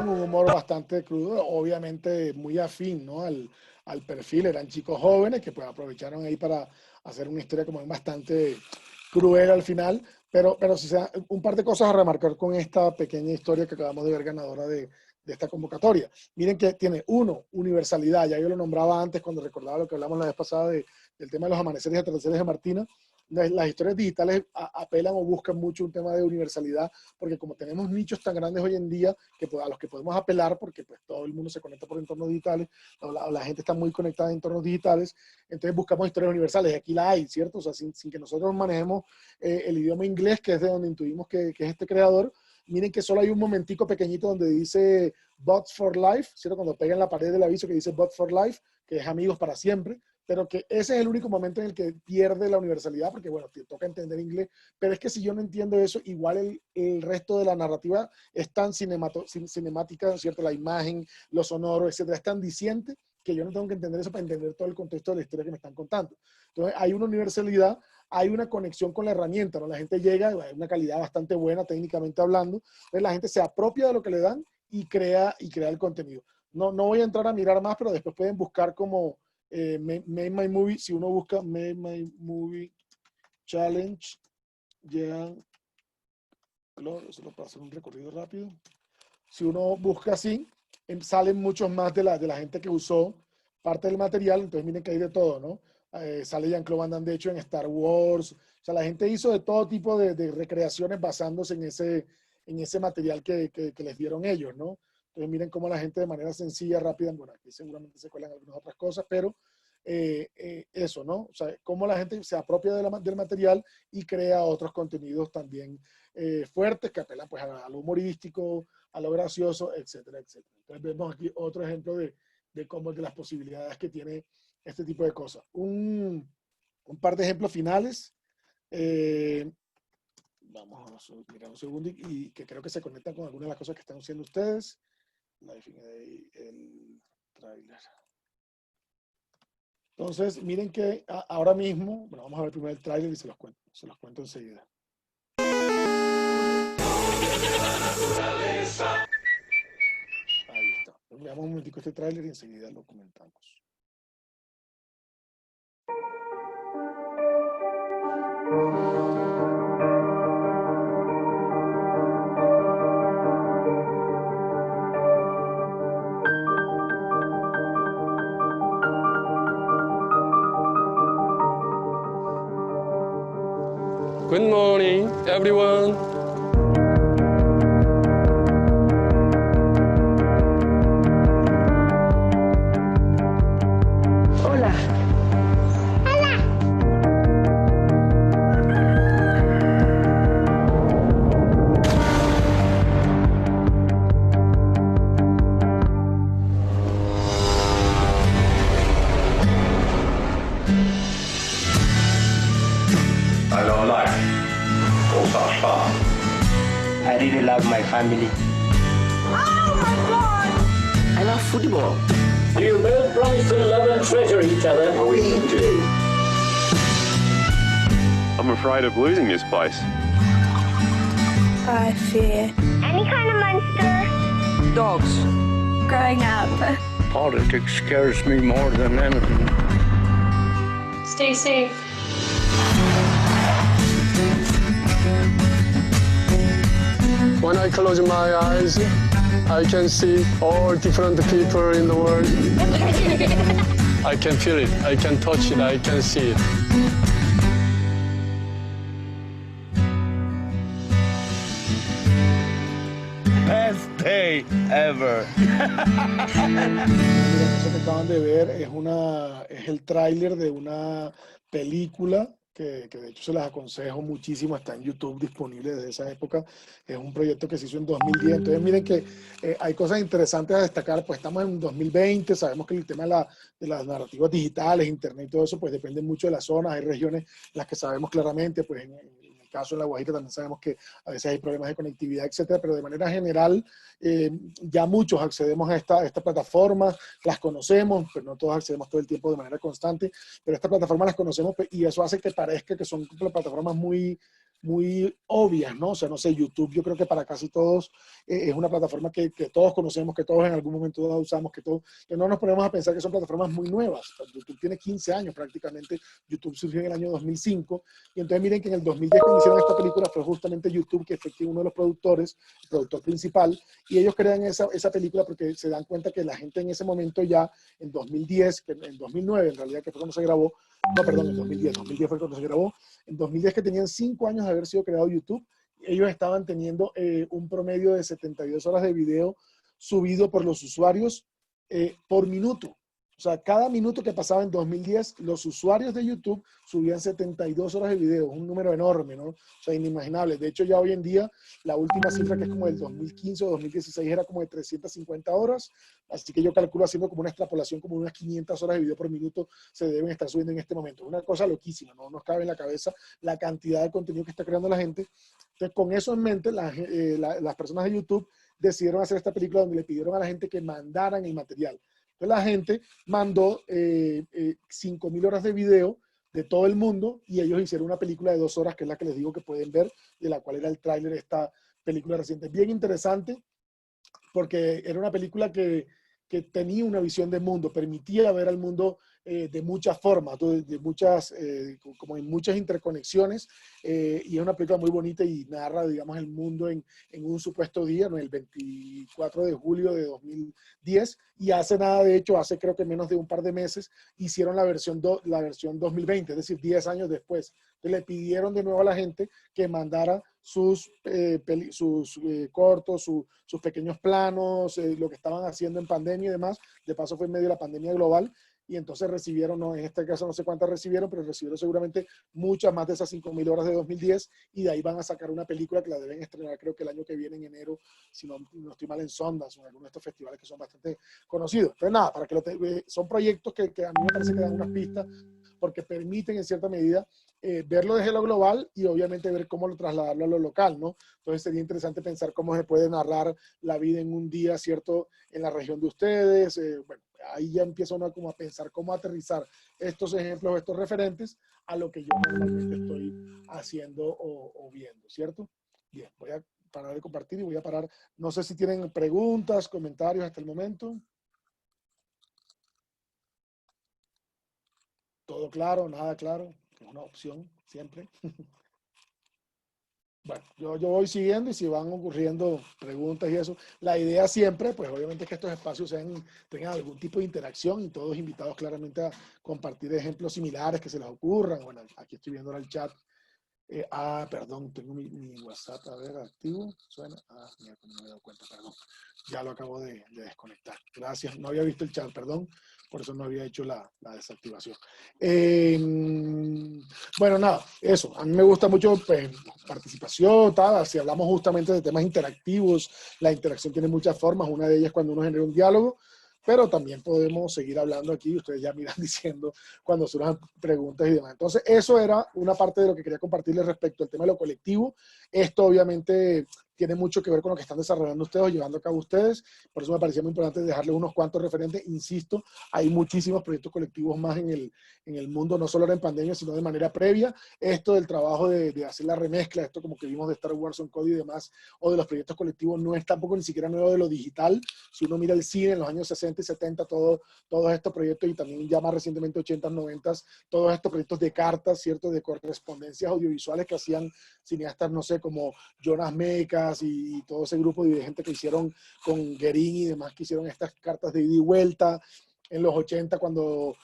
Un humor bastante crudo, obviamente muy afín, ¿no? al perfil. Eran chicos jóvenes que pues aprovecharon ahí para hacer una historia como bastante cruel al final, pero si se da un par de cosas a remarcar con esta pequeña historia que acabamos de ver ganadora de esta convocatoria. Miren que tiene universalidad, ya yo lo nombraba antes cuando recordaba lo que hablamos la vez pasada del tema de los amaneceres y atardeceres de Martina. las historias digitales apelan o buscan mucho un tema de universalidad, porque como tenemos nichos tan grandes hoy en día a los que podemos apelar, porque pues todo el mundo se conecta por entornos digitales, la gente está muy conectada en entornos digitales, entonces buscamos historias universales, y aquí la hay, ¿cierto? O sea, sin que nosotros manejemos el idioma inglés, que es de donde intuimos que es este creador. Miren que solo hay un momentico pequeñito donde dice Bots for Life, ¿cierto? Cuando pega en la pared del aviso que dice Bots for Life, que es amigos para siempre, pero que ese es el único momento en el que pierde la universalidad, porque bueno, te toca entender inglés, pero es que si yo no entiendo eso, igual el resto de la narrativa es tan cinemática, ¿cierto? La imagen, lo sonoro, etcétera, es tan diciente que yo no tengo que entender eso para entender todo el contexto de la historia que me están contando. Entonces hay una universalidad, hay una conexión con la herramienta, ¿no? La gente llega, hay una calidad bastante buena técnicamente hablando, entonces la gente se apropia de lo que le dan y crea el contenido. No voy a entrar a mirar más, pero después pueden buscar como Made My Movie, si uno busca Made My Movie Challenge, llegan, solo para hacer un recorrido rápido, si uno busca así, salen muchos más de la gente que usó parte del material, entonces miren que hay de todo, ¿no? Sale Jean-Claude Van Damme, de hecho, en Star Wars, o sea, la gente hizo de todo tipo de recreaciones basándose en ese material que les dieron ellos, ¿no? Entonces miren cómo la gente de manera sencilla, rápida, bueno, aquí seguramente se cuelan algunas otras cosas, pero eso, ¿no? O sea, cómo la gente se apropia del material y crea otros contenidos también fuertes que apelan pues a lo humorístico, a lo gracioso, etcétera, etcétera. Entonces vemos aquí otro ejemplo de cómo de las posibilidades que tiene este tipo de cosas. Un par de ejemplos finales. Vamos a mirar un segundo y que creo que se conectan con algunas de las cosas que están haciendo ustedes. El tráiler. Entonces, miren que ahora mismo, bueno, vamos a ver primero el tráiler y se los cuento enseguida. Ahí está. Veamos un momentico este tráiler y enseguida lo comentamos. Good morning, everyone. Hola. I love life. Full stop, stop. I really love my family. Oh my God! I love football. You both promise to love and treasure each other. We do. I'm afraid of losing this place. I fear Any kind of monster. dogs. Growing up. Politics scares me more than anything. Stay safe. When I close my eyes, I can see all different people in the world. I can feel it, I can touch it, I can see it. Best day ever. Eso que acaban de ver es el tráiler de una película que de hecho se las aconsejo muchísimo, está en YouTube disponible desde esa época, es un proyecto que se hizo en 2010, entonces miren que hay cosas interesantes a destacar, pues estamos en 2020, sabemos que el tema de las narrativas digitales, internet y todo eso, pues depende mucho de las zonas, hay regiones en las que sabemos claramente, pues en el caso de La Guajira también sabemos que a veces hay problemas de conectividad, etcétera, pero de manera general ya muchos accedemos a esta plataforma, las conocemos, pero no todos accedemos todo el tiempo de manera constante, pero estas plataformas las conocemos y eso hace que parezca que son plataformas muy obvias, ¿no? O sea, no sé, YouTube yo creo que para casi todos es una plataforma que todos conocemos, que todos en algún momento usamos, que no nos ponemos a pensar que son plataformas muy nuevas. YouTube tiene 15 años prácticamente, YouTube surgió en el año 2005, y entonces miren que en el 2010 cuando hicieron esta película fue justamente YouTube, que fue uno de los productores, el productor principal, y ellos crean esa película porque se dan cuenta que la gente en ese momento ya, en 2010, que en 2009 en realidad, que fue cuando se grabó, no, perdón, en 2010 fue cuando se grabó, en 2010 que tenían 5 años de haber sido creado YouTube, ellos estaban teniendo un promedio de 72 horas de video subido por los usuarios por minuto. O sea, cada minuto que pasaba en 2010, los usuarios de YouTube subían 72 horas de video, un número enorme, ¿no? O sea, inimaginable. De hecho, ya hoy en día, la última cifra, que es como del 2015 o 2016, era como de 350 horas. Así que yo calculo, haciendo como una extrapolación, como unas 500 horas de video por minuto se deben estar subiendo en este momento. Una cosa loquísima, no nos cabe en la cabeza la cantidad de contenido que está creando la gente. Entonces, con eso en mente, las personas de YouTube decidieron hacer esta película donde le pidieron a la gente que mandaran el material. Entonces la gente mandó 5.000 horas de video de todo el mundo y ellos hicieron una película de 2 horas, que es la que les digo que pueden ver, de la cual era el tráiler de esta película reciente. Bien interesante, porque era una película que tenía una visión del mundo, permitía ver al mundo de muchas formas, de muchas, como en muchas interconexiones, y es una película muy bonita y narra, digamos, el mundo en un supuesto día, ¿no? El 24 de julio de 2010, y hace nada, de hecho, hace creo que menos de un par de meses, hicieron la versión 2020, es decir, 10 años después. Entonces le pidieron de nuevo a la gente que mandara sus cortos, sus pequeños planos, lo que estaban haciendo en pandemia y demás. De paso fue en medio de la pandemia global, y entonces recibieron, no, en este caso no sé cuántas recibieron, pero recibieron seguramente muchas más de esas 5.000 horas de 2010, y de ahí van a sacar una película que la deben estrenar creo que el año que viene, en enero, si no estoy mal, en Sundance o en algunos de estos festivales que son bastante conocidos. Entonces nada, para que son proyectos que a mí me parece que dan unas pistas, porque permiten en cierta medida verlo desde lo global y obviamente ver cómo trasladarlo a lo local, ¿no? Entonces sería interesante pensar cómo se puede narrar la vida en un día, ¿cierto?, en la región de ustedes. Bueno, ahí ya empieza uno como a pensar cómo aterrizar estos ejemplos, estos referentes a lo que yo normalmente estoy haciendo o viendo, ¿cierto? Bien, voy a parar de compartir y voy a parar. No sé si tienen preguntas, comentarios hasta el momento. ¿Todo claro? ¿Nada claro? Es una opción siempre. Bueno, yo voy siguiendo, y si van ocurriendo preguntas y eso, la idea siempre, pues obviamente, es que estos espacios tengan algún tipo de interacción, y todos invitados claramente a compartir ejemplos similares que se les ocurran. Bueno, aquí estoy viendo el chat. Perdón, tengo mi WhatsApp, a ver, activo. ¿Suena? Mira, no me he dado cuenta, perdón. Ya lo acabo de desconectar. Gracias, no había visto el chat, perdón. Por eso no había hecho la desactivación. Bueno, nada, eso. A mí me gusta mucho, pues, participación, tal. Si hablamos justamente de temas interactivos, la interacción tiene muchas formas. Una de ellas es cuando uno genera un diálogo, pero también podemos seguir hablando aquí. Ustedes ya miran diciendo cuando surjan preguntas y demás. Entonces, eso era una parte de lo que quería compartirles respecto al tema de lo colectivo. Esto obviamente tiene mucho que ver con lo que están desarrollando ustedes o llevando a cabo ustedes. Por eso me parecía muy importante dejarles unos cuantos referentes. Insisto, hay muchísimos proyectos colectivos más en el mundo, no solo ahora en pandemia, sino de manera previa. Esto del trabajo de hacer la remezcla, esto como que vimos de Star Wars on Code y demás, o de los proyectos colectivos, no es tampoco ni siquiera nuevo de lo digital. Si uno mira el cine en los años 60 y 70, todos estos proyectos, y también ya más recientemente 80s, 90s, todos estos proyectos de cartas, ¿cierto?, de correspondencias audiovisuales que hacían cineastas, no sé, como Jonas Mekas y todo ese grupo de gente que hicieron con Guerin y demás, que hicieron estas cartas de ida y vuelta. En los 80, cuando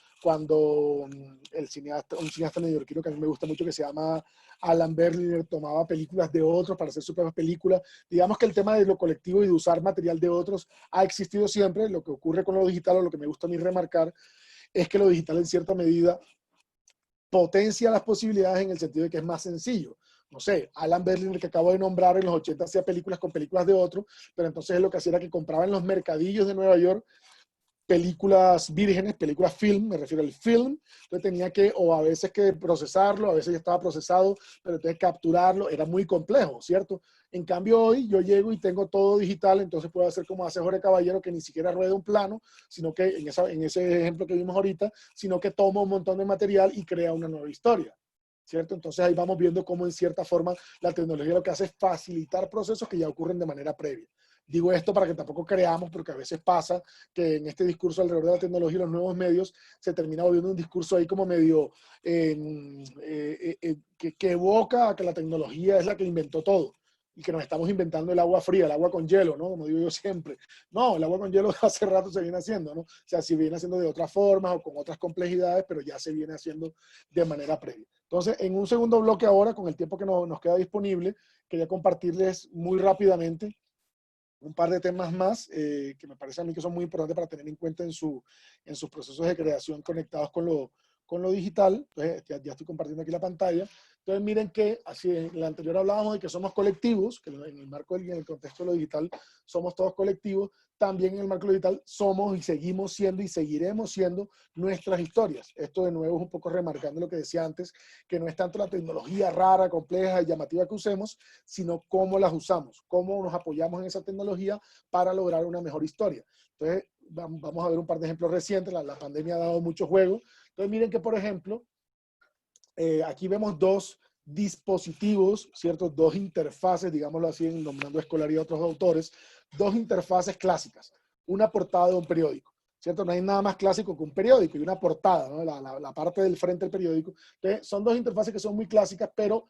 un cineasta neoyorquino que a mí me gusta mucho, que se llama Alan Berliner, tomaba películas de otros para hacer sus propias películas. Digamos que el tema de lo colectivo y de usar material de otros ha existido siempre. Lo que ocurre con lo digital, o lo que me gusta a mí remarcar, es que lo digital en cierta medida potencia las posibilidades, en el sentido de que es más sencillo. No sé, Alan Berliner, que acabo de nombrar, en los 80 hacía películas con películas de otros, pero entonces lo que hacía era que compraba en los mercadillos de Nueva York películas vírgenes, películas film, me refiero al film. Entonces tenía que, o a veces que procesarlo, a veces ya estaba procesado, pero entonces capturarlo era muy complejo, ¿cierto? En cambio hoy yo llego y tengo todo digital, entonces puedo hacer como hace Jorge Caballero, que ni siquiera rueda un plano, sino que en ese ejemplo que vimos ahorita, sino que toma un montón de material y crea una nueva historia, ¿cierto? Entonces ahí vamos viendo cómo en cierta forma la tecnología lo que hace es facilitar procesos que ya ocurren de manera previa. Digo esto para que tampoco creamos, porque a veces pasa que en este discurso alrededor de la tecnología y los nuevos medios se termina volviendo un discurso ahí como medio que evoca a que la tecnología es la que inventó todo. y que nos estamos inventando el agua fría, el agua con hielo, ¿no? Como digo yo siempre. No, el agua con hielo hace rato se viene haciendo, ¿no? O sea, se viene haciendo de otras formas o con otras complejidades, pero ya se viene haciendo de manera previa. Entonces, en un segundo bloque ahora, con el tiempo que nos queda disponible, quería compartirles muy rápidamente un par de temas más que me parece a mí que son muy importantes para tener en cuenta en sus procesos de creación conectados con lo digital. Entonces, ya estoy compartiendo aquí la pantalla. Entonces, miren que, así en la anterior hablábamos de que somos colectivos, que en el marco y en el contexto de lo digital somos todos colectivos. También en el marco de lo digital somos y seguimos siendo y seguiremos siendo nuestras historias. Esto de nuevo es un poco remarcando lo que decía antes, que no es tanto la tecnología rara, compleja y llamativa que usemos, sino cómo las usamos, cómo nos apoyamos en esa tecnología para lograr una mejor historia. Entonces, vamos a ver un par de ejemplos recientes. La pandemia ha dado mucho juego. Entonces, miren que, por ejemplo, aquí vemos dos dispositivos, ¿cierto? Dos interfaces, digámoslo así, nombrando a Escolar y a otros autores, dos interfaces clásicas. Una portada de un periódico, ¿cierto? No hay nada más clásico que un periódico y una portada, ¿no? La parte del frente del periódico. Entonces, son dos interfaces que son muy clásicas, pero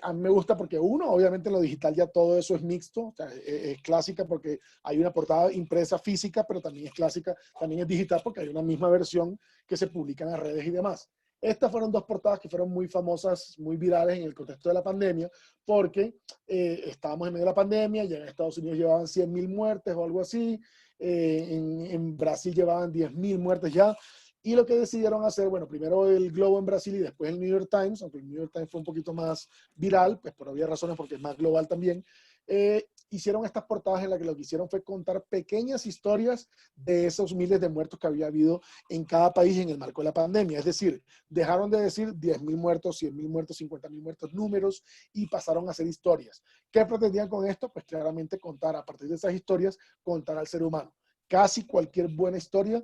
a mí me gusta porque uno, obviamente en lo digital ya todo eso es mixto, o sea, es clásica porque hay una portada impresa física, pero también es clásica, también es digital porque hay una misma versión que se publica en las redes y demás. Estas fueron dos portadas que fueron muy famosas, muy virales en el contexto de la pandemia, porque estábamos en medio de la pandemia, ya en Estados Unidos llevaban 100.000 muertes o algo así, en Brasil llevaban 10.000 muertes ya, y lo que decidieron hacer, bueno, primero el Globo en Brasil y después el New York Times, aunque el New York Times fue un poquito más viral, pues por obvias razones, porque es más global también, hicieron estas portadas en las que lo que hicieron fue contar pequeñas historias de esos miles de muertos que había habido en cada país en el marco de la pandemia. Es decir, dejaron de decir 10.000 muertos, 100.000 muertos, 50.000 muertos, números, y pasaron a hacer historias. ¿Qué pretendían con esto? Pues claramente contar, a partir de esas historias, contar al ser humano. Casi cualquier buena historia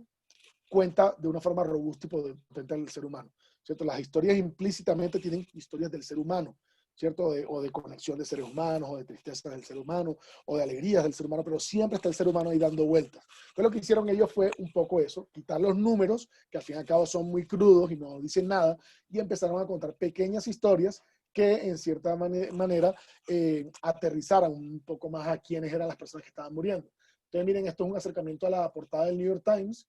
cuenta de una forma robusta y potente al ser humano, ¿cierto? Las historias implícitamente tienen historias del ser humano, ¿cierto? O de conexión de seres humanos, o de tristeza del ser humano, o de alegrías del ser humano, pero siempre está el ser humano ahí dando vueltas. Entonces lo que hicieron ellos fue un poco eso, quitar los números, que al fin y al cabo son muy crudos y no dicen nada, y empezaron a contar pequeñas historias que en cierta manera aterrizaran un poco más a quiénes eran las personas que estaban muriendo. Entonces miren, esto es un acercamiento a la portada del New York Times.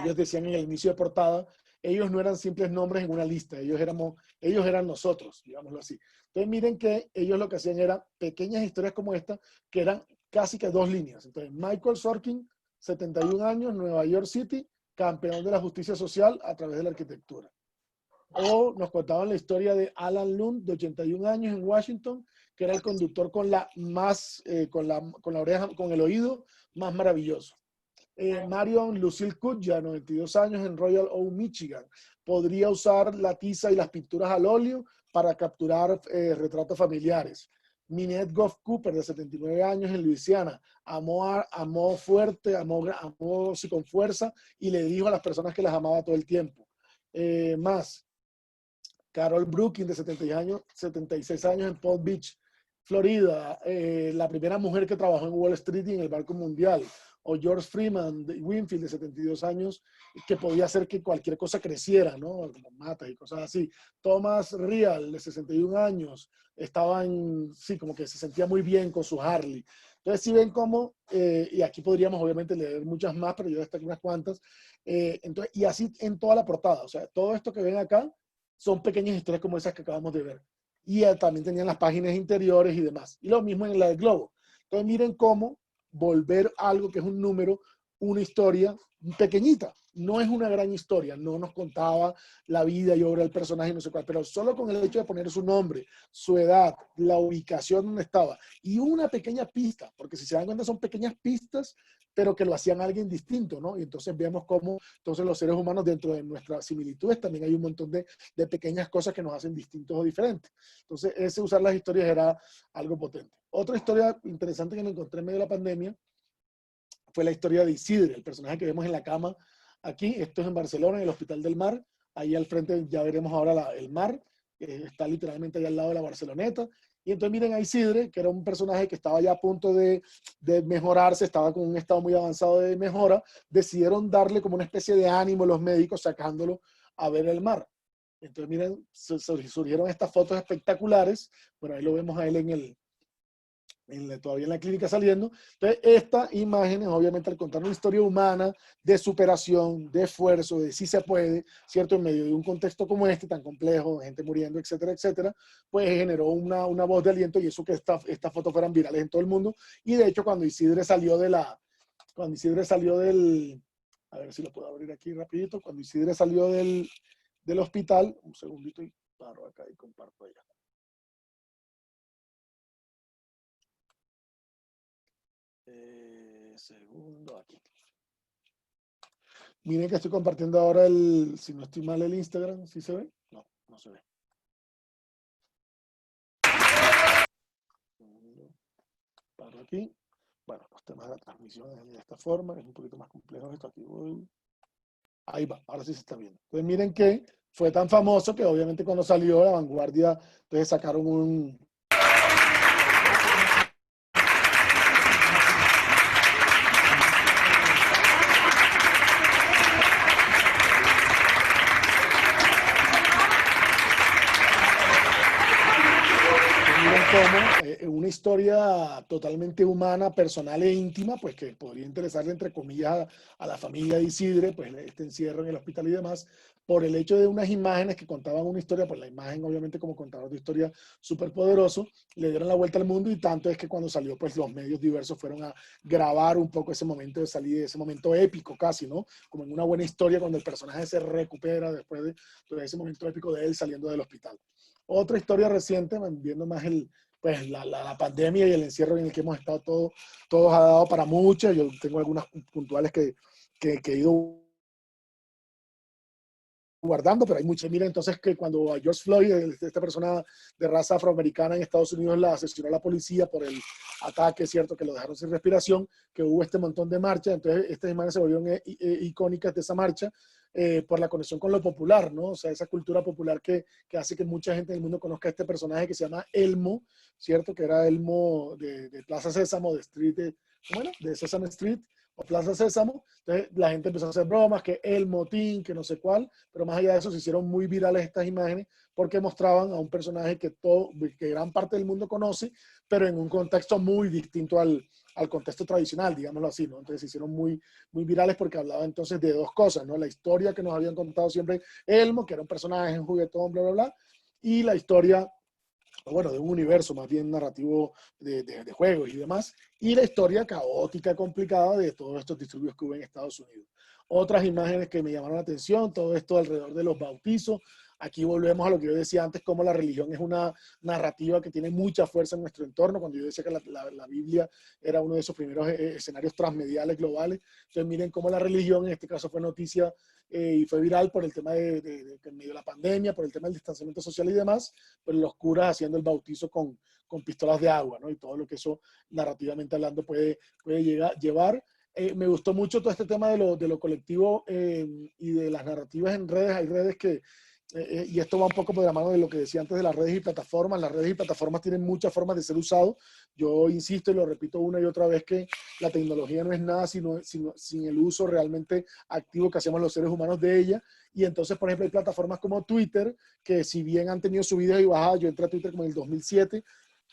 Ellos decían en el inicio de portada, ellos no eran simples nombres en una lista, ellos eran nosotros, digámoslo así. Entonces miren que ellos lo que hacían eran pequeñas historias como esta, que eran casi que 2 líneas. Entonces, Michael Sorkin, 71 años, Nueva York City, campeón de la justicia social a través de la arquitectura. O nos contaban la historia de Alan Lund, de 81 años, en Washington, que era el conductor con el oído más maravilloso. Marion Lucille Kutja, 92 años, en Royal Oak, Michigan. Podría usar la tiza y las pinturas al óleo para capturar retratos familiares. Minette Goff Cooper, de 79 años, en Luisiana. Amó fuerte, amó con fuerza, y le dijo a las personas que las amaba todo el tiempo. Más. Carol Brooking, de 76 años, en Palm Beach, Florida. La primera mujer que trabajó en Wall Street y en el Banco Mundial. O George Freeman de Winfield, de 72 años, que podía hacer que cualquier cosa creciera, ¿no? Como matas y cosas así. Thomas Real, de 61 años, como que se sentía muy bien con su Harley. Entonces, si ven cómo, y aquí podríamos obviamente leer muchas más, pero yo destaco unas cuantas, y así en toda la portada. O sea, todo esto que ven acá son pequeñas historias como esas que acabamos de ver. Y también tenían las páginas interiores y demás. Y lo mismo en la del Globo. Entonces, miren cómo volver algo que es un número, una historia pequeñita. No es una gran historia, no nos contaba la vida y obra del personaje, no sé cuál, pero solo con el hecho de poner su nombre, su edad, la ubicación donde estaba y una pequeña pista, porque si se dan cuenta son pequeñas pistas, pero que lo hacían alguien distinto, ¿no? Y entonces vemos cómo entonces los seres humanos, dentro de nuestras similitudes, también hay un montón de pequeñas cosas que nos hacen distintos o diferentes. Entonces, ese usar las historias era algo potente. Otra historia interesante que me encontré en medio de la pandemia fue la historia de Isidre, el personaje que vemos en la cama aquí. Esto es en Barcelona, en el Hospital del Mar. Ahí al frente ya veremos ahora el mar. Está literalmente ahí al lado de la Barceloneta. Y entonces miren a Isidre, que era un personaje que estaba ya a punto de mejorarse, estaba con un estado muy avanzado de mejora. Decidieron darle como una especie de ánimo a los médicos, sacándolo a ver el mar. Entonces miren, surgieron estas fotos espectaculares. Bueno, ahí lo vemos a él todavía en la clínica saliendo. Entonces, estas imágenes, obviamente, al contar una historia humana de superación, de esfuerzo, de si se puede, ¿cierto? En medio de un contexto como este, tan complejo, gente muriendo, etcétera, etcétera, pues generó una voz de aliento y eso que estas fotos fueran virales en todo el mundo. Y de hecho, cuando Isidre salió del, a ver si lo puedo abrir aquí rapidito, cuando Isidre salió del hospital, un segundito y paro acá y comparto allá. Segundo aquí. Miren que estoy compartiendo ahora si no estoy mal, el Instagram. ¿Sí se ve? No, no se ve. Paro aquí. Bueno, los temas de la transmisión de esta forma, es un poquito más complejo esto. Aquí voy. Ahí va, ahora sí se está viendo. Entonces miren que fue tan famoso que obviamente cuando salió La Vanguardia, entonces sacaron un... como una historia totalmente humana, personal e íntima, pues que podría interesarle, entre comillas, a la familia de Isidre, pues este encierro en el hospital y demás, por el hecho de unas imágenes que contaban una historia, pues la imagen obviamente como contador de historia súper poderoso, le dieron la vuelta al mundo, y tanto es que cuando salió, pues los medios diversos fueron a grabar un poco ese momento de salida, ese momento épico casi, ¿no? Como en una buena historia cuando el personaje se recupera después de ese momento épico de él saliendo del hospital. Otra historia reciente, viendo más la pandemia y el encierro en el que hemos estado todos ha dado para muchas. Yo tengo algunas puntuales que he ido guardando, pero hay muchas. Mira, entonces que cuando a George Floyd, esta persona de raza afroamericana en Estados Unidos, la asesinó la policía por el ataque, cierto, que lo dejaron sin respiración, que hubo este montón de marchas. Entonces estas imágenes se volvieron icónicas de esa marcha. Por la conexión con lo popular, ¿no? O sea, esa cultura popular que hace que mucha gente del mundo conozca a este personaje que se llama Elmo, ¿cierto? Que era Elmo de Plaza Sésamo, de Sesame Street o Plaza Sésamo. Entonces la gente empezó a hacer bromas, que el motín, que no sé cuál, pero más allá de eso se hicieron muy virales estas imágenes porque mostraban a un personaje que gran parte del mundo conoce, pero en un contexto muy distinto al contexto tradicional, digámoslo así, ¿no? Entonces se hicieron muy virales porque hablaba entonces de dos cosas, ¿no? La historia que nos habían contado siempre Elmo, que era un personaje, un juguetón, bla, bla, bla, y la historia, bueno, de un universo más bien narrativo de juegos y demás, y la historia caótica, complicada de todos estos disturbios que hubo en Estados Unidos. Otras imágenes que me llamaron la atención, todo esto alrededor de los bautizos. Aquí volvemos a lo que yo decía antes, cómo la religión es una narrativa que tiene mucha fuerza en nuestro entorno. Cuando yo decía que la Biblia era uno de esos primeros escenarios transmediales globales. Entonces miren cómo la religión, en este caso fue noticia y fue viral por el tema de en medio de la pandemia, por el tema del distanciamiento social y demás, pero los curas haciendo el bautizo con pistolas de agua, ¿no? Y todo lo que eso, narrativamente hablando, puede llevar. Me gustó mucho todo este tema de lo colectivo y de las narrativas en redes. Hay redes que... y esto va un poco por la mano de lo que decía antes de las redes y plataformas. Las redes y plataformas tienen muchas formas de ser usados. Yo insisto y lo repito una y otra vez que la tecnología no es nada sin el uso realmente activo que hacemos los seres humanos de ella. Y entonces, por ejemplo, hay plataformas como Twitter, que si bien han tenido subidas y bajadas, yo entré a Twitter como en el 2007,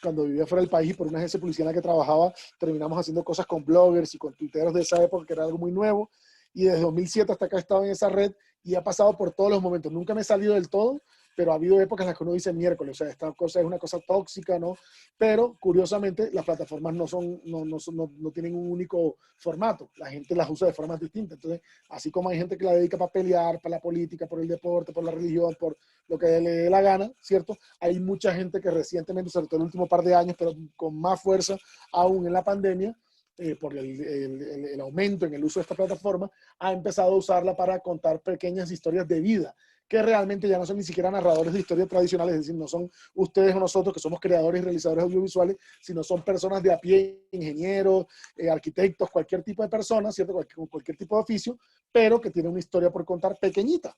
cuando vivía fuera del país y por una agencia policial en la que trabajaba, terminamos haciendo cosas con bloggers y con tuiteros de esa época, que era algo muy nuevo. Y desde 2007 hasta acá he estado en esa red y ha pasado por todos los momentos. Nunca me he salido del todo, pero ha habido épocas en las que uno dice miércoles, o sea, esta cosa es una cosa tóxica, ¿no? Pero curiosamente las plataformas no tienen un único formato. La gente las usa de formas distintas. Entonces, así como hay gente que la dedica para pelear, para la política, por el deporte, por la religión, por lo que le dé la gana, ¿cierto? Hay mucha gente que recientemente, sobre todo en el último par de años, pero con más fuerza aún en la pandemia, por el aumento en el uso de esta plataforma, ha empezado a usarla para contar pequeñas historias de vida, que realmente ya no son ni siquiera narradores de historias tradicionales, es decir, no son ustedes o nosotros que somos creadores y realizadores audiovisuales, sino son personas de a pie, ingenieros, arquitectos, cualquier tipo de persona, ¿cierto? Cualquier tipo de oficio, pero que tiene una historia por contar pequeñita,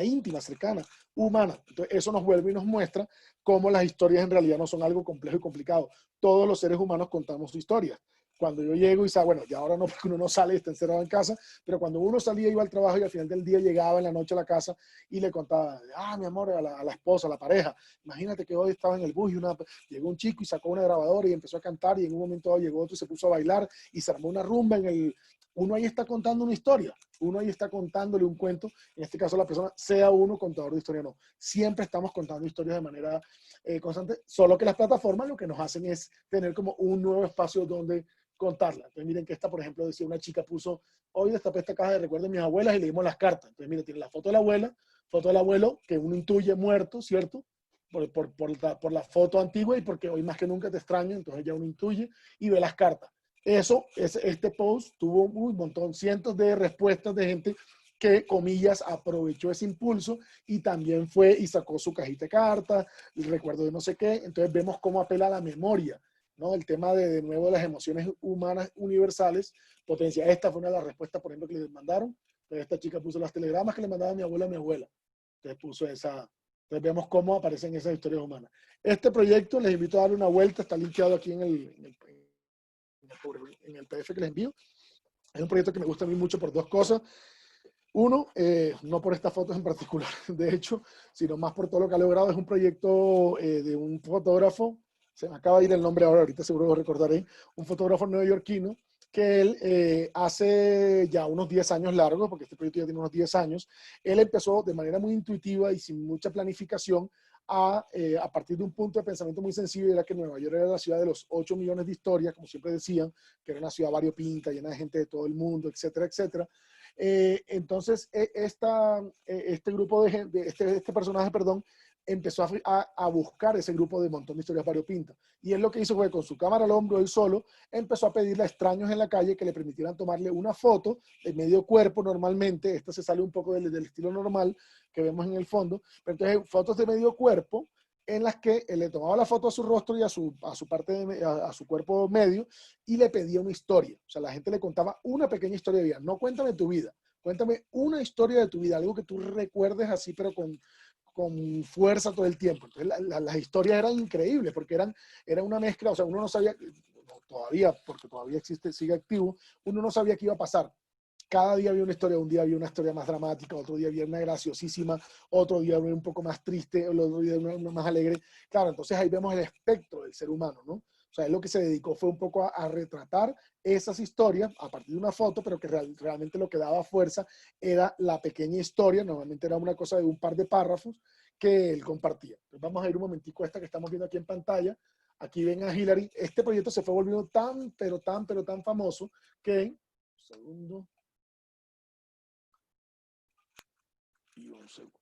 íntima, cercana, humana. Entonces eso nos vuelve y nos muestra cómo las historias en realidad no son algo complejo y complicado. Todos los seres humanos contamos historias. cuando yo llego y bueno, ya ahora no, porque uno no sale, está encerrado en casa, pero cuando uno salía, iba al trabajo y al final del día llegaba en la noche a la casa y le contaba, mi amor, a la esposa, a la pareja, imagínate que hoy estaba en el bus y llegó un chico y sacó una grabadora y empezó a cantar y en un momento dado llegó otro y se puso a bailar y se armó una rumba uno ahí está contando una historia, uno ahí está contándole un cuento, en este caso la persona, sea uno contador de historia o no, siempre estamos contando historias de manera constante, solo que las plataformas lo que nos hacen es tener como un nuevo espacio donde contarla. Entonces miren que esta, por ejemplo, decía una chica puso, hoy destapé esta caja de recuerdos de mis abuelas y leímos las cartas. Entonces miren, tiene la foto de la abuela, foto del abuelo, que uno intuye muerto, ¿cierto? Por la foto antigua y porque hoy más que nunca te extraño, entonces ya uno intuye y ve las cartas. Este post tuvo un montón, cientos de respuestas de gente que, comillas, aprovechó ese impulso y también fue y sacó su cajita de cartas, el recuerdo de no sé qué. Entonces vemos cómo apela a la memoria, ¿no? El tema de nuevo, las emociones humanas universales potencia. Esta fue una de las respuestas, por ejemplo, que les mandaron. Entonces esta chica puso los telegramas que le mandaba a mi abuela. Entonces puso esa. Entonces vemos cómo aparecen esas historias humanas. Este proyecto, les invito a darle una vuelta, está linkeado aquí en el PDF que les envío. Es un proyecto que me gusta a mí mucho por dos cosas. Uno, no por estas fotos en particular, de hecho, sino más por todo lo que ha logrado. Es un proyecto de un fotógrafo, se me acaba de ir el nombre ahorita seguro lo recordaré, un fotógrafo neoyorquino que él hace ya unos 10 años largos, porque este proyecto ya tiene unos 10 años, él empezó de manera muy intuitiva y sin mucha planificación a partir de un punto de pensamiento muy sencillo, era que Nueva York era la ciudad de los 8 millones de historias, como siempre decían, que era una ciudad variopinta, llena de gente de todo el mundo, etcétera, etcétera. Entonces, este grupo de gente, este personaje, perdón, empezó a buscar ese grupo de montón de historias variopintas. Y él lo que hizo fue, con su cámara al hombro, él solo, empezó a pedirle a extraños en la calle que le permitieran tomarle una foto de medio cuerpo normalmente. Esta se sale un poco del estilo normal que vemos en el fondo. Pero entonces, fotos de medio cuerpo en las que él le tomaba la foto a su rostro y a su cuerpo medio y le pedía una historia. O sea, la gente le contaba una pequeña historia de vida. No cuéntame tu vida, cuéntame una historia de tu vida, algo que tú recuerdes así, pero con fuerza todo el tiempo. Entonces, las historias eran increíbles porque era una mezcla, o sea, uno no sabía, todavía, porque todavía existe, sigue activo, uno no sabía qué iba a pasar. Cada día había una historia, un día había una historia más dramática, otro día había una graciosísima, otro día había un poco más triste, el otro día una más alegre. Claro, entonces ahí vemos el espectro del ser humano, ¿no? O sea, él lo que se dedicó fue un poco a retratar esas historias a partir de una foto, pero que realmente lo que daba fuerza era la pequeña historia, normalmente era una cosa de un par de párrafos que él compartía. Entonces vamos a ir un momentico a esta que estamos viendo aquí en pantalla. Aquí ven a Hillary. Este proyecto se fue volviendo pero tan famoso que, un segundo, y un segundo.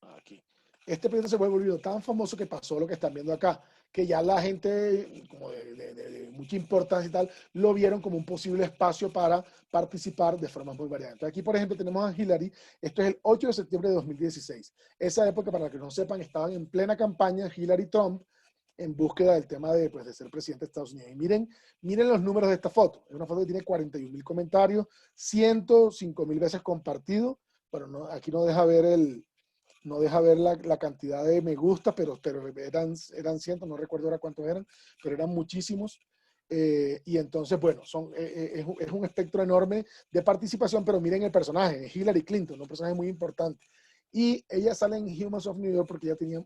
Aquí. Este proyecto se fue volviendo tan famoso que pasó lo que están viendo acá, que ya la gente como de mucha importancia y tal, lo vieron como un posible espacio para participar de formas muy variadas. Entonces aquí, por ejemplo, tenemos a Hillary. Esto es el 8 de septiembre de 2016. Esa época, para los que no sepan, estaban en plena campaña Hillary Trump en búsqueda del tema de ser presidente de Estados Unidos. Y miren los números de esta foto. Es una foto que tiene 41,000 comentarios, 105,000 veces compartido. Bueno, no, aquí no deja ver la cantidad de me gusta, pero eran cientos, no recuerdo ahora cuántos eran, pero eran muchísimos. Y entonces, bueno, es un espectro enorme de participación, pero miren el personaje, es Hillary Clinton, un personaje muy importante. Y ella sale en Humans of New York porque ya tenía,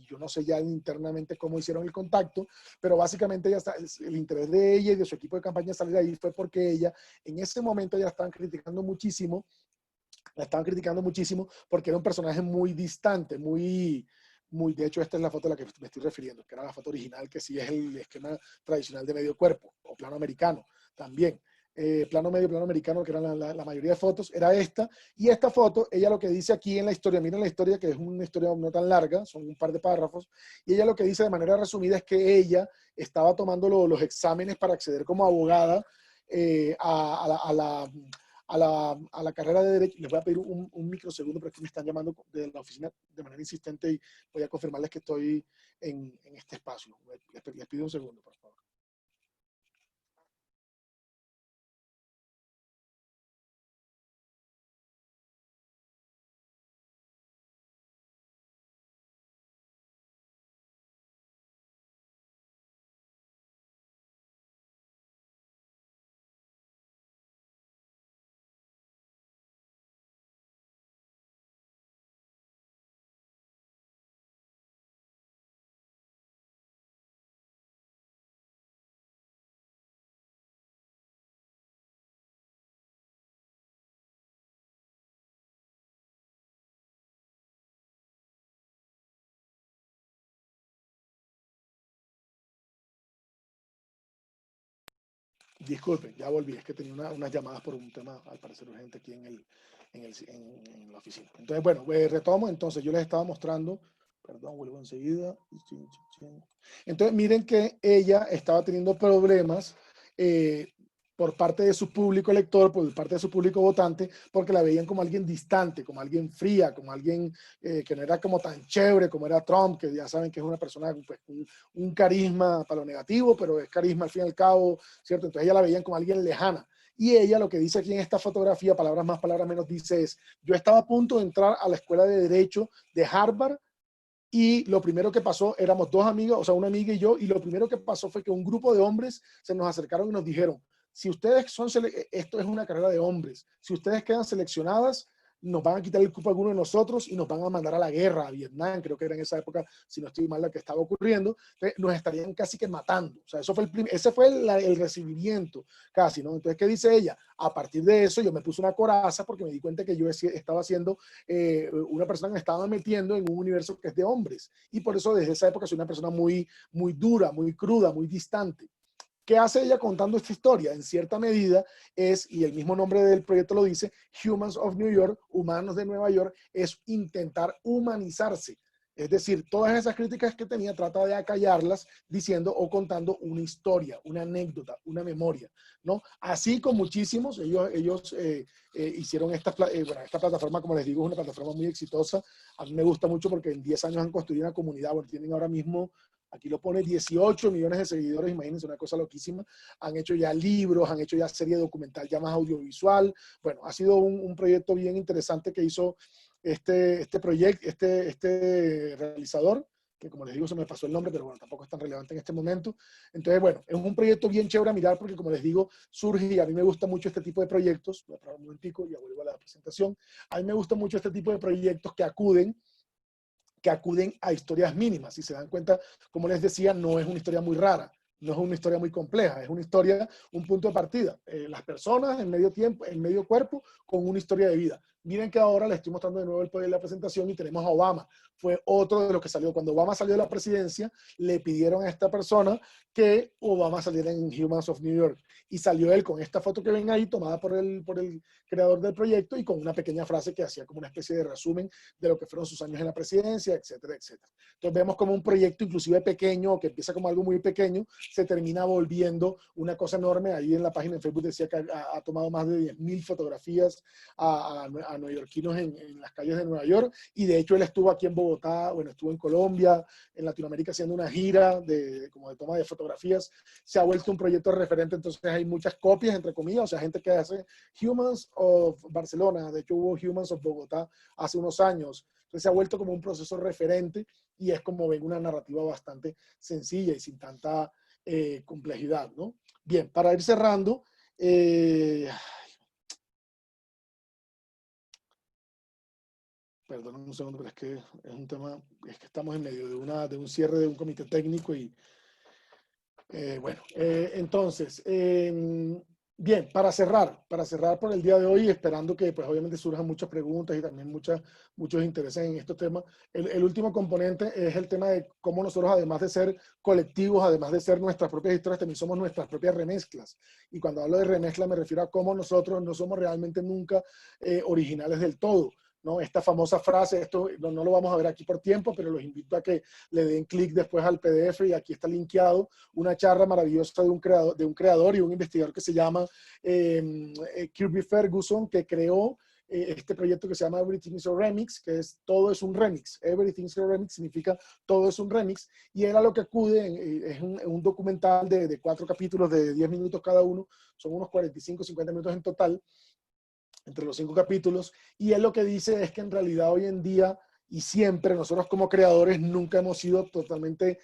yo no sé ya internamente cómo hicieron el contacto, pero básicamente el interés de ella y de su equipo de campaña salir de ahí fue porque ella, en ese momento ya la estaban criticando muchísimo porque era un personaje muy distante, de hecho esta es la foto a la que me estoy refiriendo, que era la foto original, que sí es el esquema tradicional de medio cuerpo, o plano americano también. Plano medio, plano americano, que eran la mayoría de fotos, era esta. Y esta foto, ella lo que dice aquí en la historia, miren la historia, que es una historia no tan larga, son un par de párrafos, y ella lo que dice de manera resumida es que ella estaba tomando los exámenes para acceder como abogada a la carrera de Derecho. Les voy a pedir un microsegundo, pero es que me están llamando de la oficina de manera insistente y voy a confirmarles que estoy en este espacio. Les pido un segundo, por favor. Disculpen, ya volví, es que tenía unas llamadas por un tema, al parecer urgente, aquí en la oficina. Entonces, bueno, retomo, entonces yo les estaba mostrando, perdón, vuelvo enseguida. Entonces, miren que ella estaba teniendo problemas por parte de su público elector, por parte de su público votante, porque la veían como alguien distante, como alguien fría, como alguien que no era como tan chévere como era Trump, que ya saben que es una persona pues, un carisma para lo negativo, pero es carisma al fin y al cabo, ¿cierto? Entonces ella la veían como alguien lejana. Y ella lo que dice aquí en esta fotografía, palabras más, palabras menos, dice es, yo estaba a punto de entrar a la escuela de Derecho de Harvard y lo primero que pasó, éramos dos amigas, o sea, una amiga y yo, y lo primero que pasó fue que un grupo de hombres se nos acercaron y nos dijeron, si ustedes esto es una carrera de hombres, si ustedes quedan seleccionadas, nos van a quitar el cupo a alguno de nosotros y nos van a mandar a la guerra, a Vietnam, creo que era en esa época, si no estoy mal, la que estaba ocurriendo, entonces nos estarían casi que matando. O sea, ese fue el recibimiento casi, ¿no? Entonces, ¿qué dice ella? A partir de eso, yo me puse una coraza porque me di cuenta que yo estaba siendo una persona que me estaba metiendo en un universo que es de hombres. Y por eso, desde esa época, soy una persona muy, muy dura, muy cruda, muy distante. ¿Qué hace ella contando esta historia? En cierta medida es, y el mismo nombre del proyecto lo dice, Humans of New York, Humanos de Nueva York, es intentar humanizarse. Es decir, todas esas críticas que tenía trata de acallarlas diciendo o contando una historia, una anécdota, una memoria, ¿no? Así con muchísimos, ellos hicieron esta plataforma, como les digo, es una plataforma muy exitosa. A mí me gusta mucho porque en 10 años han construido una comunidad, bueno, tienen ahora mismo, aquí lo pone 18 millones de seguidores, imagínense, una cosa loquísima. Han hecho ya libros, han hecho ya serie documental, ya más audiovisual. Bueno, ha sido un proyecto bien interesante que hizo este realizador, que como les digo se me pasó el nombre, pero bueno, tampoco es tan relevante en este momento. Entonces, bueno, es un proyecto bien chévere a mirar porque como les digo, surge y a mí me gusta mucho este tipo de proyectos. Voy a parar un momentico, ya vuelvo a la presentación. A mí me gusta mucho este tipo de proyectos que acuden a historias mínimas. Si se dan cuenta, como les decía, no es una historia muy rara, no es una historia muy compleja, es una historia, un punto de partida. Las personas en medio tiempo, en medio cuerpo, con una historia de vida. Miren que ahora les estoy mostrando de nuevo el poder de la presentación y tenemos a Obama. Fue otro de los que salió. Cuando Obama salió de la presidencia, le pidieron a esta persona que Obama saliera en Humans of New York. Y salió él con esta foto que ven ahí, tomada por el creador del proyecto y con una pequeña frase que hacía como una especie de resumen de lo que fueron sus años en la presidencia, etcétera, etcétera. Entonces vemos como un proyecto inclusive pequeño, que empieza como algo muy pequeño, se termina volviendo una cosa enorme. Ahí en la página en Facebook decía que ha tomado más de 10,000 fotografías a neoyorquinos en las calles de Nueva York, y de hecho él estuvo aquí en Bogotá, bueno, estuvo en Colombia, en Latinoamérica haciendo una gira como de toma de fotografías. Se ha vuelto un proyecto referente, entonces hay muchas copias, entre comillas, o sea, gente que hace Humans of Barcelona, de hecho hubo Humans of Bogotá hace unos años. Entonces se ha vuelto como un proceso referente y es como ven una narrativa bastante sencilla y sin tanta complejidad, ¿no? Bien, para ir cerrando, perdón un segundo, pero es que es un tema, es que estamos en medio de un cierre de un comité técnico y entonces, bien, para cerrar por el día de hoy, esperando que pues obviamente surjan muchas preguntas y también muchos intereses en estos temas. El último componente es el tema de cómo nosotros, además de ser colectivos, además de ser nuestras propias historias, también somos nuestras propias remezclas. Y cuando hablo de remezcla me refiero a cómo nosotros no somos realmente nunca originales del todo, ¿no? Esta famosa frase, esto no lo vamos a ver aquí por tiempo, pero los invito a que le den clic después al PDF y aquí está linkeado una charla maravillosa de un creador y un investigador que se llama Kirby Ferguson, que creó este proyecto que se llama Everything is a Remix, que es todo es un remix. Everything is a Remix significa todo es un remix, y él a lo que acude es un documental de 4 capítulos de 10 minutos cada uno, son unos 45, 50 minutos en total, entre los 5 capítulos, y él lo que dice es que en realidad hoy en día y siempre nosotros como creadores nunca hemos sido totalmente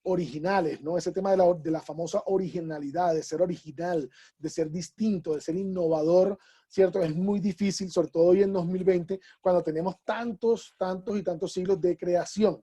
originales, ¿no? Ese tema de la famosa originalidad, de ser original, de ser distinto, de ser innovador, ¿cierto? Es muy difícil, sobre todo hoy en 2020, cuando tenemos tantos y tantos siglos de creación.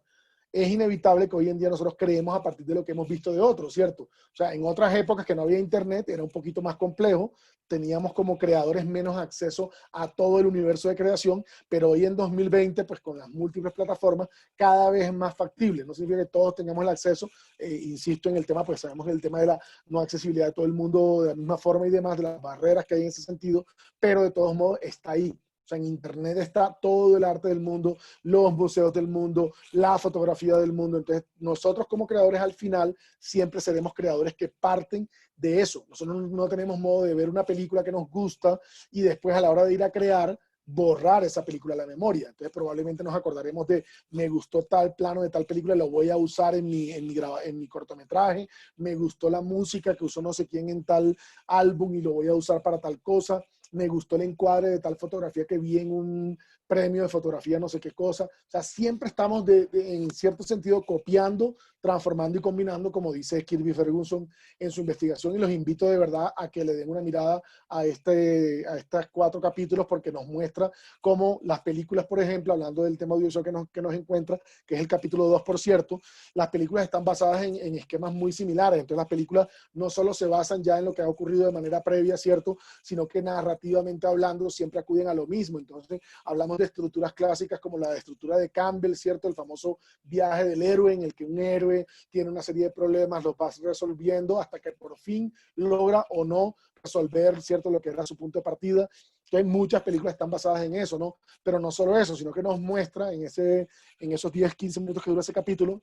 es inevitable que hoy en día nosotros creemos a partir de lo que hemos visto de otros, ¿cierto? O sea, en otras épocas que no había internet era un poquito más complejo, teníamos como creadores menos acceso a todo el universo de creación, pero hoy en 2020, pues con las múltiples plataformas, cada vez es más factible. No significa que todos tengamos el acceso, insisto en el tema, pues sabemos que el tema de la no accesibilidad de todo el mundo de la misma forma y demás, de las barreras que hay en ese sentido, pero de todos modos está ahí. O sea, en internet está todo el arte del mundo, los museos del mundo, la fotografía del mundo. Entonces, nosotros como creadores al final siempre seremos creadores que parten de eso. Nosotros no tenemos modo de ver una película que nos gusta y después a la hora de ir a crear, borrar esa película de la memoria. Entonces probablemente nos acordaremos de, me gustó tal plano de tal película, lo voy a usar en mi cortometraje, me gustó la música que usó no sé quién en tal álbum y lo voy a usar para tal cosa, me gustó el encuadre de tal fotografía que vi en un premio de fotografía no sé qué cosa. O sea, siempre estamos en cierto sentido copiando, transformando y combinando, como dice Kirby Ferguson en su investigación, y los invito de verdad a que le den una mirada a estos 4 capítulos, porque nos muestra cómo las películas, por ejemplo, hablando del tema audiovisual que nos encuentra, que es el capítulo 2, por cierto, las películas están basadas en esquemas muy similares. Entonces las películas no solo se basan ya en lo que ha ocurrido de manera previa, ¿cierto?, sino que narrativamente hablando siempre acuden a lo mismo. Entonces hablamos de estructuras clásicas como la estructura de Campbell, ¿cierto?, el famoso viaje del héroe, en el que un héroe tiene una serie de problemas, los va resolviendo hasta que por fin logra o no resolver, ¿cierto?, lo que era su punto de partida. Entonces muchas películas están basadas en eso, ¿no? Pero no solo eso, sino que nos muestra en esos 10, 15 minutos que dura ese capítulo,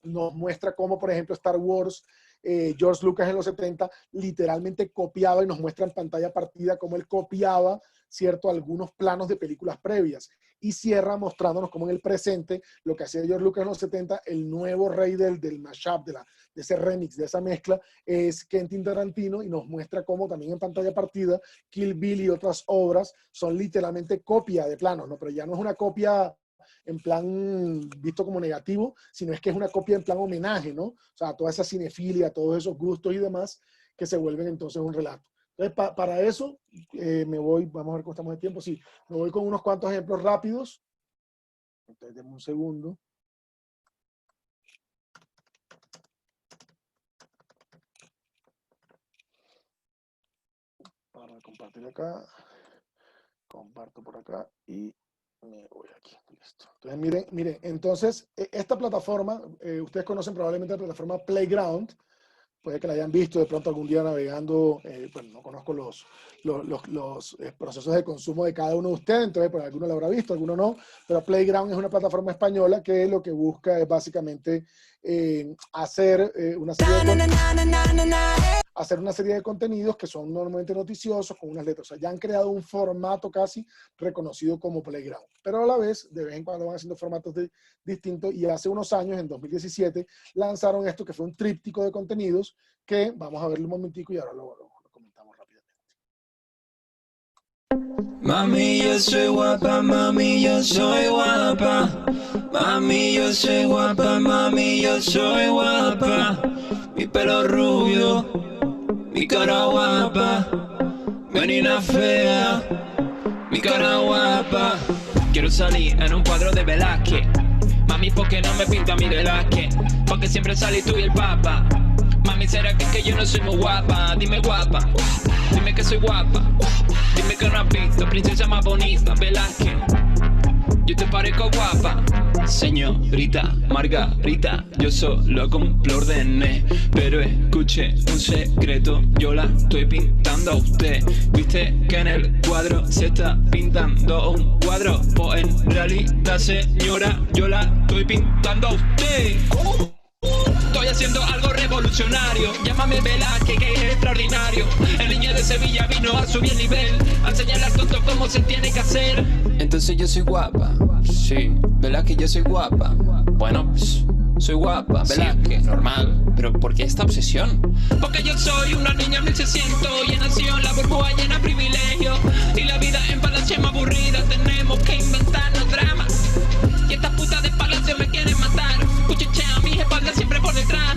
nos muestra cómo, por ejemplo, Star Wars, George Lucas en los 70 literalmente copiaba, y nos muestra en pantalla partida cómo él copiaba, ¿cierto?, algunos planos de películas previas. Y cierra mostrándonos cómo en el presente, lo que hacía George Lucas en los 70, el nuevo rey del mashup, de ese remix, de esa mezcla, es Quentin Tarantino, y nos muestra cómo también en pantalla partida Kill Bill y otras obras son literalmente copia de planos, ¿no? Pero ya no es una copia en plan visto como negativo, sino es que es una copia en plan homenaje, ¿no? O sea, toda esa cinefilia, todos esos gustos y demás, que se vuelven entonces un relato. Entonces, para eso me voy, vamos a ver cómo estamos de tiempo, sí, me voy con unos cuantos ejemplos rápidos. Entonces, denme un segundo. Para compartir acá, comparto por acá y me voy aquí, listo. Entonces, miren, entonces, esta plataforma, ustedes conocen probablemente la plataforma Playground, puede que la hayan visto de pronto algún día navegando, bueno, no conozco los procesos de consumo de cada uno de ustedes, entonces pues alguno lo habrá visto, alguno no, pero Playground es una plataforma española que lo que busca es básicamente hacer una serie de contenidos que son normalmente noticiosos con unas letras. O sea, ya han creado un formato casi reconocido como Playground, pero a la vez de vez en cuando van haciendo formatos distintos, y hace unos años, en 2017, lanzaron esto que fue un tríptico de contenidos que vamos a verlo un momentico y ahora lo comentamos rápidamente. Mami, yo soy guapa, mami, yo soy guapa. Mami, yo soy guapa, mami, yo soy guapa. Mi pelo rubio, mi cara guapa. Mi nena fea, mi cara guapa. Quiero salir en un cuadro de Velázquez. Mami, ¿por qué no me pinta mi Velázquez? Porque siempre salí tú y el papa. Mami, ¿será que yo no soy muy guapa? Dime guapa, dime que soy guapa. Dime que no has visto princesa más bonita, Velázquez. Yo te parezco guapa, señorita Margarita. Yo solo cumplo órdenes, pero escuche un secreto, yo la estoy pintando a usted. Viste que en el cuadro se está pintando un cuadro, pues en realidad, señora, yo la estoy pintando a usted. Estoy haciendo algo revolucionario, llámame Velázquez, que es extraordinario. El niño de Sevilla vino a subir el nivel, a enseñarle al tonto cómo se tiene que hacer. Entonces yo soy guapa, sí, Velázquez, yo soy guapa. Bueno, pues, soy guapa, Velázquez, sí, normal. Pero ¿por qué esta obsesión? Porque yo soy una niña 1600 y he nacido en la burbuja llena de privilegios. Y la vida en palacio es más aburrida, tenemos que inventarnos dramas. Y estas putas de palacio me quieren matar. Cuchichean mis espaldas siempre por detrás.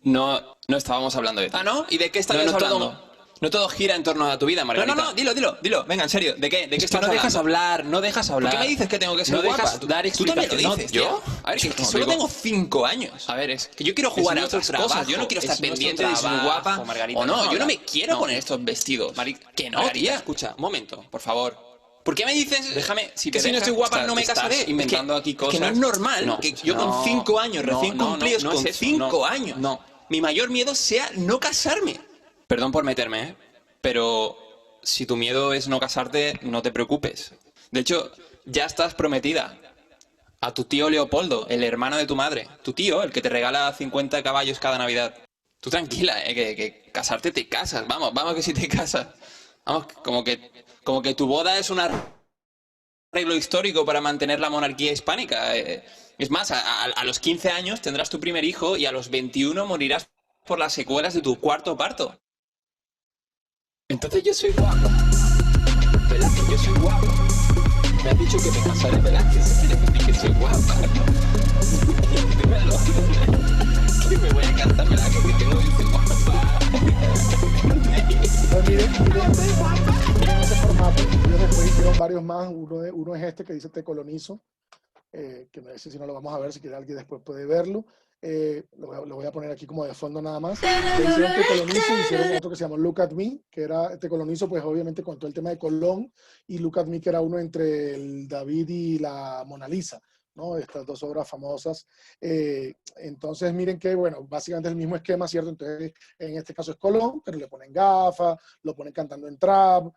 No estábamos hablando de ti. ¿Ah, no? ¿Y de qué estabas hablando? No todo gira en torno a tu vida, Margarita. No, dilo. Venga, en serio. ¿De qué estás hablando? No dejas hablar. ¿Por qué me dices que tengo que ser guapa? No dejas dar explicaciones. Tú también lo dices, ¿yo? A ver, que solo tengo 5 años. A ver, es que yo quiero jugar a otras cosas. Yo no quiero estar pendiente de si soy guapa o no. Yo no me quiero poner estos vestidos. Que no, tía. Escucha, un momento, por favor. ¿Por qué me dices, déjame, si no estoy guapa no me casaré? Inventando aquí cosas. Que no es normal que yo con 5 años, recién cumplidos, con 5 años, mi mayor miedo sea no casarme. Perdón por meterme, pero si tu miedo es no casarte, no te preocupes. De hecho, ya estás prometida a tu tío Leopoldo, el hermano de tu madre. Tu tío, el que te regala 50 caballos cada Navidad. Tú tranquila, que casarte te casas. Vamos que si te casas. Vamos, como que tu boda es un arreglo histórico para mantener la monarquía hispánica. Es más, a los 15 años tendrás tu primer hijo y a los 21 morirás por las secuelas de tu 4º parto. Entonces yo soy guapo. Velázquez, yo soy guapo. Me has dicho que me casaré, Velázquez. ¿Quieres decir que soy guapa? Dímelo. Que me voy a casar, Velázquez, que tengo que ser guapa. Miren este formato. Ellos después hicieron varios más. Uno es este que dice Te colonizo. Que no sé si no lo vamos a ver, si quiere alguien después puede verlo. Lo voy a poner aquí como de fondo nada más. Hicieron Te colonizo, hicieron otro que se llamó Look at Me, que era Te colonizo, pues obviamente con todo el tema de Colón, y Look at Me, que era uno entre el David y la Mona Lisa, ¿no? Estas 2 obras famosas. Entonces miren que, bueno, básicamente es el mismo esquema, ¿cierto? Entonces en este caso es Colón, pero le ponen gafas, lo ponen cantando en trap,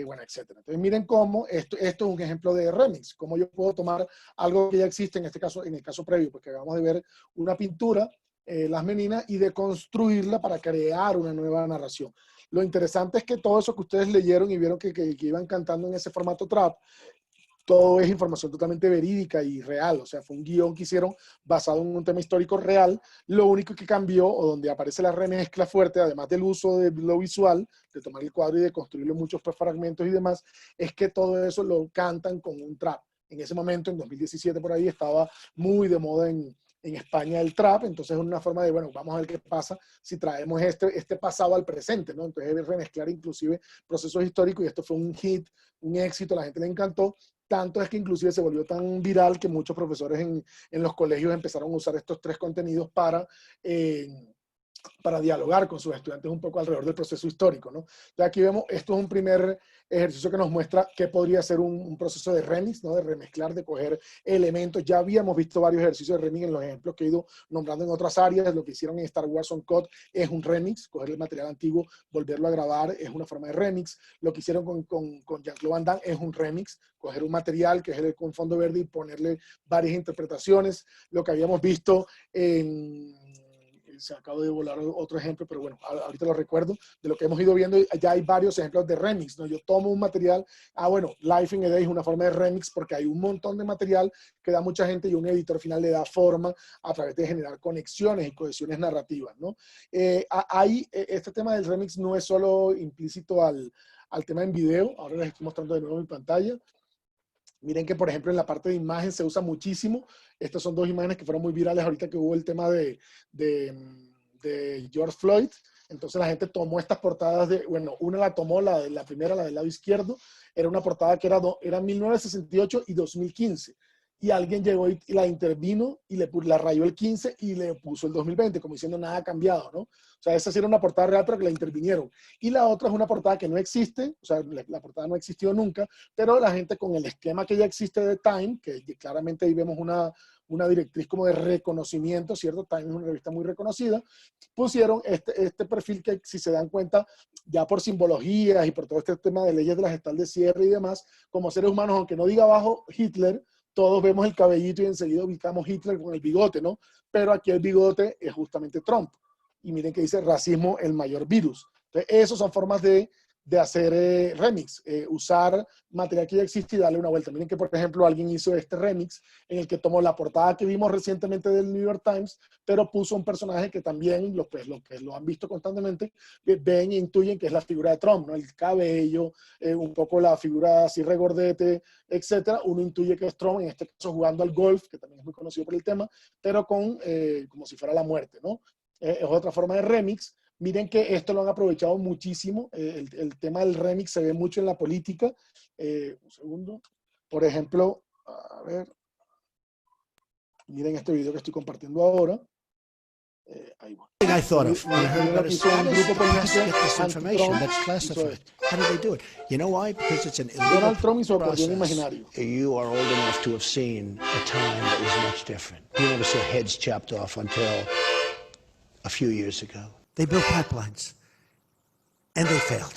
bueno, etcétera. Entonces miren cómo esto es un ejemplo de remix, cómo yo puedo tomar algo que ya existe en este caso, en el caso previo, porque acabamos de ver una pintura, Las Meninas, y de construirla para crear una nueva narración. Lo interesante es que todo eso que ustedes leyeron y vieron que iban cantando en ese formato trap, todo es información totalmente verídica y real, o sea, fue un guión que hicieron basado en un tema histórico real. Lo único que cambió, o donde aparece la remezcla fuerte, además del uso de lo visual, de tomar el cuadro y de construirlo en muchos fragmentos y demás, es que todo eso lo cantan con un trap. En ese momento, en 2017 por ahí, estaba muy de moda en España el trap, entonces es una forma de, bueno, vamos a ver qué pasa si traemos este pasado al presente, ¿no? Entonces remezclar inclusive procesos históricos, y esto fue un hit, un éxito, a la gente le encantó. Tanto es que inclusive se volvió tan viral que muchos profesores en los colegios empezaron a usar estos 3 contenidos para dialogar con sus estudiantes un poco alrededor del proceso histórico, ¿no? Entonces aquí vemos, esto es un primer ejercicio que nos muestra qué podría ser un proceso de remix, ¿no? De remezclar, de coger elementos. Ya habíamos visto varios ejercicios de remix en los ejemplos que he ido nombrando en otras áreas. Lo que hicieron en Star Wars Uncut es un remix, coger el material antiguo, volverlo a grabar, es una forma de remix. Lo que hicieron con Jean-Claude Van Damme es un remix, coger un material que es el con fondo verde y ponerle varias interpretaciones. Lo que habíamos visto se acaba de volar otro ejemplo, pero bueno, ahorita lo recuerdo, de lo que hemos ido viendo, ya hay varios ejemplos de remix, ¿no? Yo tomo un material, bueno, Life in a Day es una forma de remix porque hay un montón de material que da mucha gente y un editor final le da forma a través de generar conexiones y cohesiones narrativas, ¿no? Este tema del remix no es solo implícito al tema en video, ahora les estoy mostrando de nuevo mi pantalla. Miren que, por ejemplo, en la parte de imagen se usa muchísimo. Estas son 2 imágenes que fueron muy virales ahorita que hubo el tema de George Floyd. Entonces la gente tomó estas portadas bueno, una la tomó, la primera, la del lado izquierdo, era una portada que era 1968 y 2015. Y alguien llegó y la intervino y la rayó el 15 y le puso el 2020, como diciendo nada ha cambiado, ¿no? O sea, esa sí era una portada real, pero que la intervinieron. Y la otra es una portada que no existe, o sea, la portada no existió nunca, pero la gente con el esquema que ya existe de Time, que claramente ahí vemos una directriz como de reconocimiento, ¿cierto? Time es una revista muy reconocida, pusieron este perfil que, si se dan cuenta, ya por simbologías y por todo este tema de leyes de la gestal de cierre y demás, como seres humanos, aunque no diga abajo Hitler, todos vemos el cabellito y enseguida ubicamos Hitler con el bigote, ¿no? Pero aquí el bigote es justamente Trump. Y miren que dice racismo el mayor virus. Entonces, esas son formas de hacer remix, usar material que ya existe y darle una vuelta. Miren que, por ejemplo, alguien hizo este remix en el que tomó la portada que vimos recientemente del New York Times, pero puso un personaje que también, los que lo han visto constantemente, ven e intuyen que es la figura de Trump, ¿no? El cabello, un poco la figura así regordete, etcétera. Uno intuye que es Trump, en este caso jugando al golf, que también es muy conocido por el tema, pero con como si fuera la muerte, ¿no? Es otra forma de remix. Miren que esto lo han aprovechado muchísimo. El tema del remix se ve mucho en la política. Un segundo. Por ejemplo, a ver. Miren este video que estoy compartiendo ahora. Ahí va. I thought of when I heard about it, how does the press get this information that's classified? How do they do it? You know why? Because it's an illegal process. You are old enough to have seen a time that was much different. You never saw heads chopped off until a few years ago. They built pipelines, and they failed.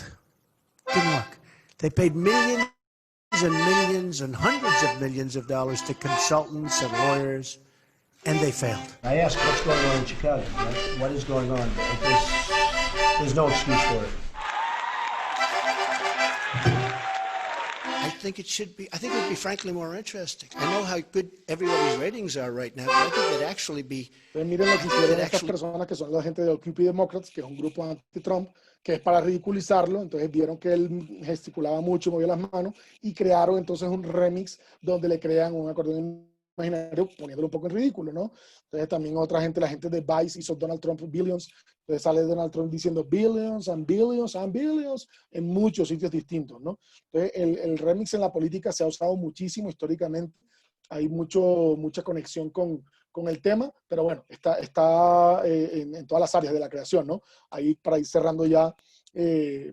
Didn't work. They paid millions and millions and hundreds of millions of dollars to consultants and lawyers, and they failed. I asked, what's going on in Chicago? Right? What is going on? There's no excuse for it. I think it should be. I think it would be frankly more interesting. I know how good everybody's ratings are right now, but I think it'd actually be. Miren lo que hicieron estas personas que son la gente de Occupy Democrats, que es un grupo anti-Trump, que es para ridiculizarlo. Entonces vieron que él gesticulaba mucho, movía las manos y crearon entonces un remix donde le crean un acordeón imaginario poniéndolo un poco en ridículo, ¿no? Entonces también otra gente, la gente de Vice hizo Donald Trump Billions. Entonces sale Donald Trump diciendo billions and billions and billions en muchos sitios distintos, ¿no? Entonces el remix en la política se ha usado muchísimo históricamente. Hay mucha conexión con el tema, pero bueno, está en todas las áreas de la creación, ¿no? Ahí para ir cerrando ya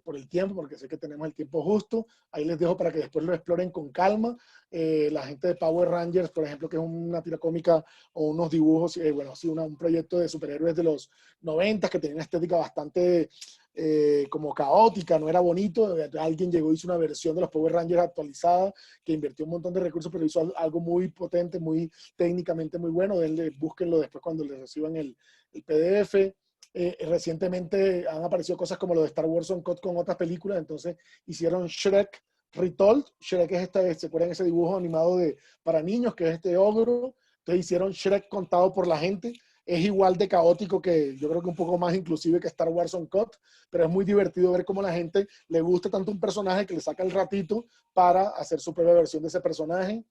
por el tiempo, porque sé que tenemos el tiempo justo, ahí les dejo para que después lo exploren con calma. La gente de Power Rangers, por ejemplo, que es una tira cómica o unos dibujos, bueno, sí, un proyecto de superhéroes de los 90 que tenía una estética bastante como caótica, no era bonito. Alguien llegó y hizo una versión de los Power Rangers actualizada que invirtió un montón de recursos, pero hizo algo muy potente, muy técnicamente muy bueno. Búsquenlo después cuando les reciban el PDF. Recientemente han aparecido cosas como lo de Star Wars Uncut con otras películas, entonces hicieron Shrek Retold. Shrek es ¿se acuerdan ese dibujo animado para niños que es este ogro? Entonces hicieron Shrek contado por la gente. Es igual de caótico que, yo creo que un poco más inclusive que Star Wars Uncut, pero es muy divertido ver cómo la gente le gusta tanto un personaje que le saca el ratito para hacer su propia versión de ese personaje.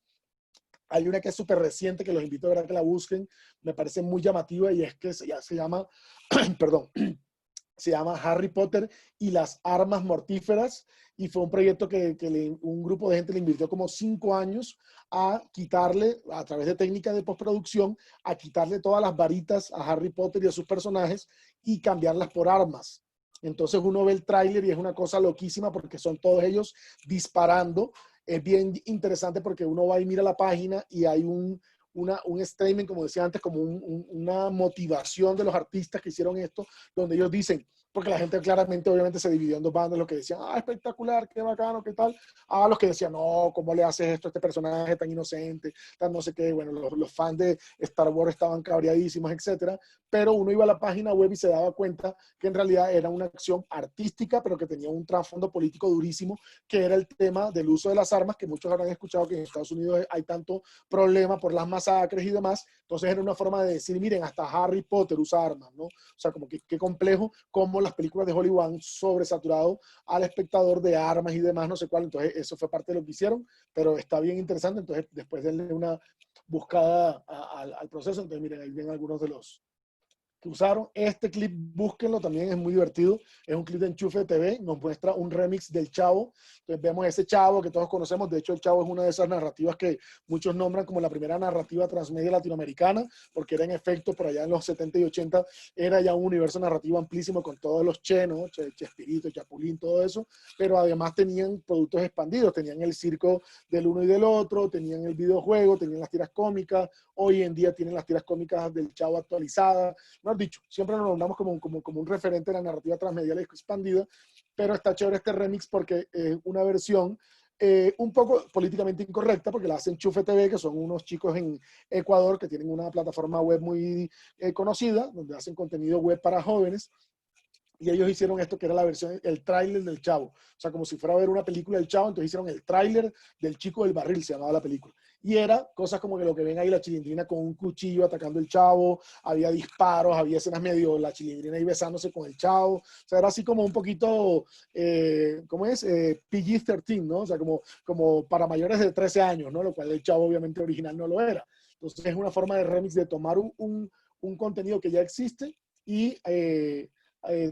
Hay una que es súper reciente, que los invito a ver que la busquen, me parece muy llamativa, y es que se llama, perdón, se llama Harry Potter y las armas mortíferas, y fue un proyecto que un grupo de gente le invirtió como 5 años a quitarle, a través de técnicas de postproducción, a quitarle todas las varitas a Harry Potter y a sus personajes y cambiarlas por armas. Entonces uno ve el tráiler y es una cosa loquísima porque son todos ellos disparando. Es bien interesante porque uno va y mira la página y hay un statement, como decía antes, como una motivación de los artistas que hicieron esto, donde ellos dicen, porque la gente claramente obviamente se dividió en dos bandas, los que decían, espectacular, qué bacano, qué tal, los que decían, no, ¿cómo le haces esto a este personaje tan inocente, tan no sé qué? Bueno, los fans de Star Wars estaban cabreadísimos, etcétera, pero uno iba a la página web y se daba cuenta que en realidad era una acción artística, pero que tenía un trasfondo político durísimo, que era el tema del uso de las armas, que muchos habrán escuchado que en Estados Unidos hay tanto problema por las masacres y demás. Entonces era una forma de decir, miren, hasta Harry Potter usa armas, ¿no? O sea, como que qué complejo, cómo las películas de Hollywood han sobresaturado al espectador de armas y demás, no sé cuál. Entonces eso fue parte de lo que hicieron, pero está bien interesante. Entonces después denle una buscada al proceso. Entonces miren, ahí ven algunos de los que usaron. Este clip, búsquenlo, también es muy divertido. Es un clip de Enchufe TV, nos muestra un remix del Chavo. Entonces vemos ese Chavo que todos conocemos. De hecho, el Chavo es una de esas narrativas que muchos nombran como la primera narrativa transmedia latinoamericana, porque era en efecto por allá en los 70 y 80, era ya un universo narrativo amplísimo con todos los chenos, Chespirito, Chapulín, todo eso, pero además tenían productos expandidos, tenían el circo del uno y del otro, tenían el videojuego, tenían las tiras cómicas, hoy en día tienen las tiras cómicas del Chavo actualizadas. No dicho, siempre nos nombramos como un referente de la narrativa transmedial expandida, pero está chévere este remix porque es una versión un poco políticamente incorrecta, porque la hacen Chufe TV, que son unos chicos en Ecuador que tienen una plataforma web muy conocida, donde hacen contenido web para jóvenes, y ellos hicieron esto que era la versión, el tráiler del Chavo. O sea, como si fuera a ver una película del Chavo, entonces hicieron el tráiler del Chico del Barril, se llamaba la película. Y era cosas como que lo que ven ahí, la Chilindrina con un cuchillo atacando el Chavo, había disparos, había escenas medio, la Chilindrina ahí besándose con el Chavo. O sea, era así como un poquito, ¿cómo es? PG-13, ¿no? O sea, como para mayores de 13 años, ¿no? Lo cual el Chavo obviamente original no lo era. Entonces es una forma de remix de tomar un contenido que ya existe y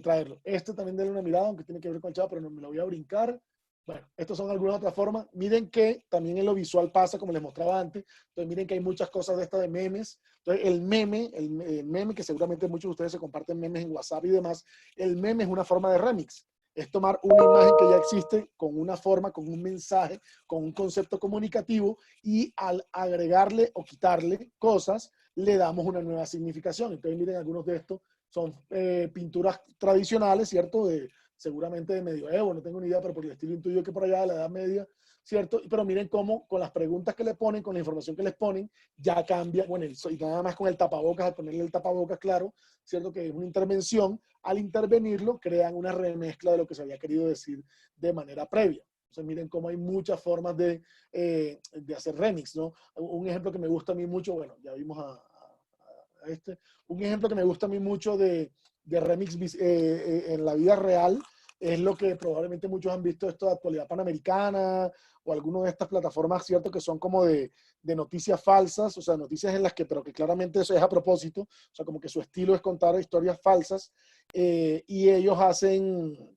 traerlo. Este también denle una mirada, aunque tiene que ver con el chat, pero no me lo voy a brincar. Bueno, estas son algunas otras formas. Miren que también en lo visual pasa, como les mostraba antes. Entonces miren que hay muchas cosas de estas de memes. Entonces el meme, que seguramente muchos de ustedes se comparten memes en WhatsApp y demás, el meme es una forma de remix. Es tomar una imagen que ya existe con una forma, con un mensaje, con un concepto comunicativo, y al agregarle o quitarle cosas, le damos una nueva significación. Entonces miren, algunos de estos son pinturas tradicionales, ¿cierto? Seguramente de medioevo, no tengo ni idea, pero por el estilo intuyo que por allá de la Edad Media, ¿cierto? Pero miren cómo con las preguntas que le ponen, con la información que les ponen, ya cambia, bueno, y nada más con el tapabocas, al ponerle el tapabocas, claro, ¿cierto? Que es una intervención, al intervenirlo crean una remezcla de lo que se había querido decir de manera previa. Entonces miren cómo hay muchas formas de hacer remix, ¿no? Un ejemplo que me gusta a mí mucho, bueno, ya vimos a este, un ejemplo que me gusta a mí mucho de remix en la vida real, es lo que probablemente muchos han visto, esto de Actualidad Panamericana o alguna de estas plataformas, ¿cierto? Que son como de noticias falsas, o sea, noticias en las que, pero que claramente eso es a propósito, o sea, como que su estilo es contar historias falsas, y ellos hacen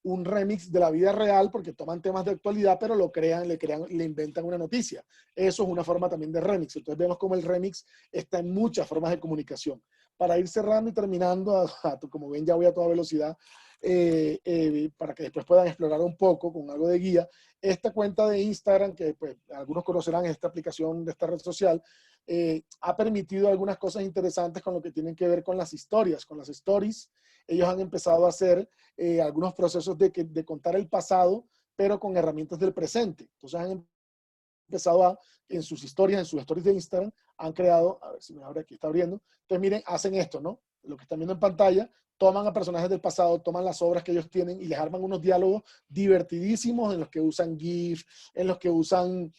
un remix de la vida real porque toman temas de actualidad, pero lo crean, le inventan una noticia. Eso es una forma también de remix. Entonces vemos cómo el remix está en muchas formas de comunicación. Para ir cerrando y terminando, como ven ya voy a toda velocidad, para que después puedan explorar un poco con algo de guía, esta cuenta de Instagram, que pues, algunos conocerán esta aplicación de esta red social, ha permitido algunas cosas interesantes con lo que tienen que ver con las historias, con las stories. Ellos han empezado a hacer algunos procesos de contar el pasado, pero con herramientas del presente. Entonces han empezado en sus stories de Instagram, han creado, a ver si me abre aquí, está abriendo. Entonces miren, hacen esto, ¿no? Lo que están viendo en pantalla, toman a personajes del pasado, toman las obras que ellos tienen y les arman unos diálogos divertidísimos en los que usan GIF, en los que usan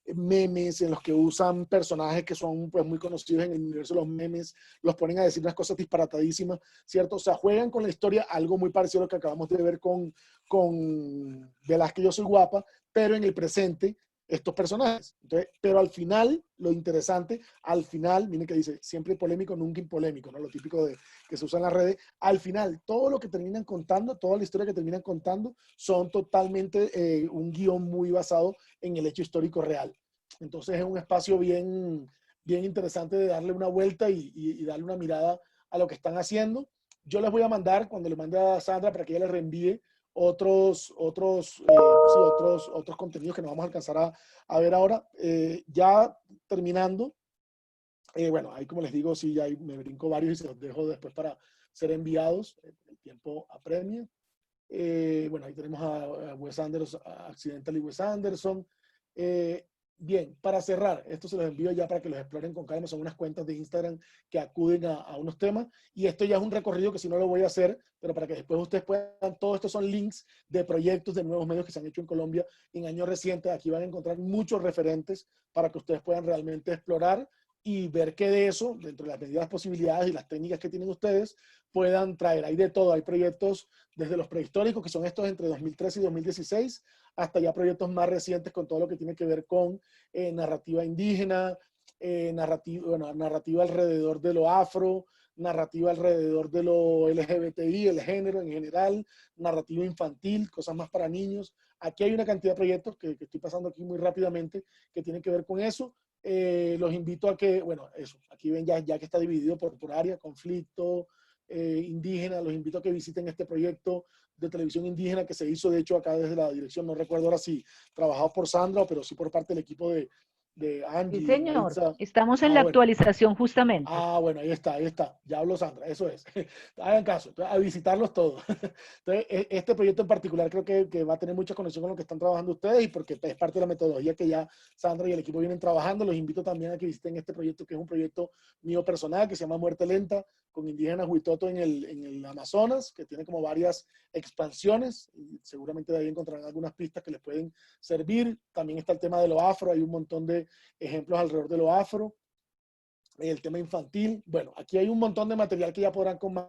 memes, en los que usan personajes que son pues, muy conocidos en el universo de los memes, los ponen a decir unas cosas disparatadísimas, ¿cierto? O sea, juegan con la historia, algo muy parecido a lo que acabamos de ver con Velázquez Yo Soy Guapa, pero en el presente, estos personajes. Entonces, pero al final, lo interesante, al final, miren que dice, siempre polémico, nunca impolémico, ¿no? Lo típico de que se usa en las redes. Al final, todo lo que terminan contando, toda la historia que terminan contando, son totalmente un guión muy basado en el hecho histórico real. Entonces, es un espacio bien interesante de darle una vuelta y darle una mirada a lo que están haciendo. Yo les voy a mandar, cuando le mande a Sandra, para que ella les reenvíe otros contenidos que no vamos a alcanzar a ver ahora. Ya terminando, bueno, ahí como les digo, sí, ya me brinco varios y se los dejo después para ser enviados. El tiempo apremia. Bueno, ahí tenemos a Wes Anderson, a Accidentally Wes Anderson. Bien, para cerrar, esto se los envío ya para que los exploren con calma. Son unas cuentas de Instagram que acuden a unos temas. Y esto ya es un recorrido que si no lo voy a hacer, pero para que después ustedes puedan, todo esto son links de proyectos de nuevos medios que se han hecho en Colombia en años recientes. Aquí van a encontrar muchos referentes para que ustedes puedan realmente explorar y ver que de eso, dentro de las medidas, posibilidades y las técnicas que tienen ustedes, puedan traer. Hay de todo. Hay proyectos desde los prehistóricos, que son estos entre 2013 y 2016, hasta ya proyectos más recientes con todo lo que tiene que ver con narrativa indígena, narrativa alrededor de lo afro, narrativa alrededor de lo LGBTI, el género en general, narrativa infantil, cosas más para niños. Aquí hay una cantidad de proyectos que estoy pasando aquí muy rápidamente que tienen que ver con eso. Los invito a que, bueno, eso, aquí ven ya que está dividido por área, conflicto, indígena, los invito a que visiten este proyecto de televisión indígena que se hizo, de hecho, acá desde la dirección, no recuerdo ahora si trabajado por Sandra, pero sí por parte del equipo de Angie. Sí, señor. Maritza. Estamos en la actualización justamente. Bueno, ahí está. Ya habló Sandra, eso es. Hagan caso, a visitarlos todos. Entonces, este proyecto en particular creo que va a tener mucha conexión con lo que están trabajando ustedes y porque es parte de la metodología que ya Sandra y el equipo vienen trabajando. Los invito también a que visiten este proyecto, que es un proyecto mío personal, que se llama Muerte Lenta, con indígenas Huitoto en el Amazonas, que tiene como varias expansiones y seguramente de ahí encontrarán algunas pistas que les pueden servir. También está el tema de lo afro, hay un montón de ejemplos alrededor de lo afro, el tema infantil. Bueno, aquí hay un montón de material que ya podrán con más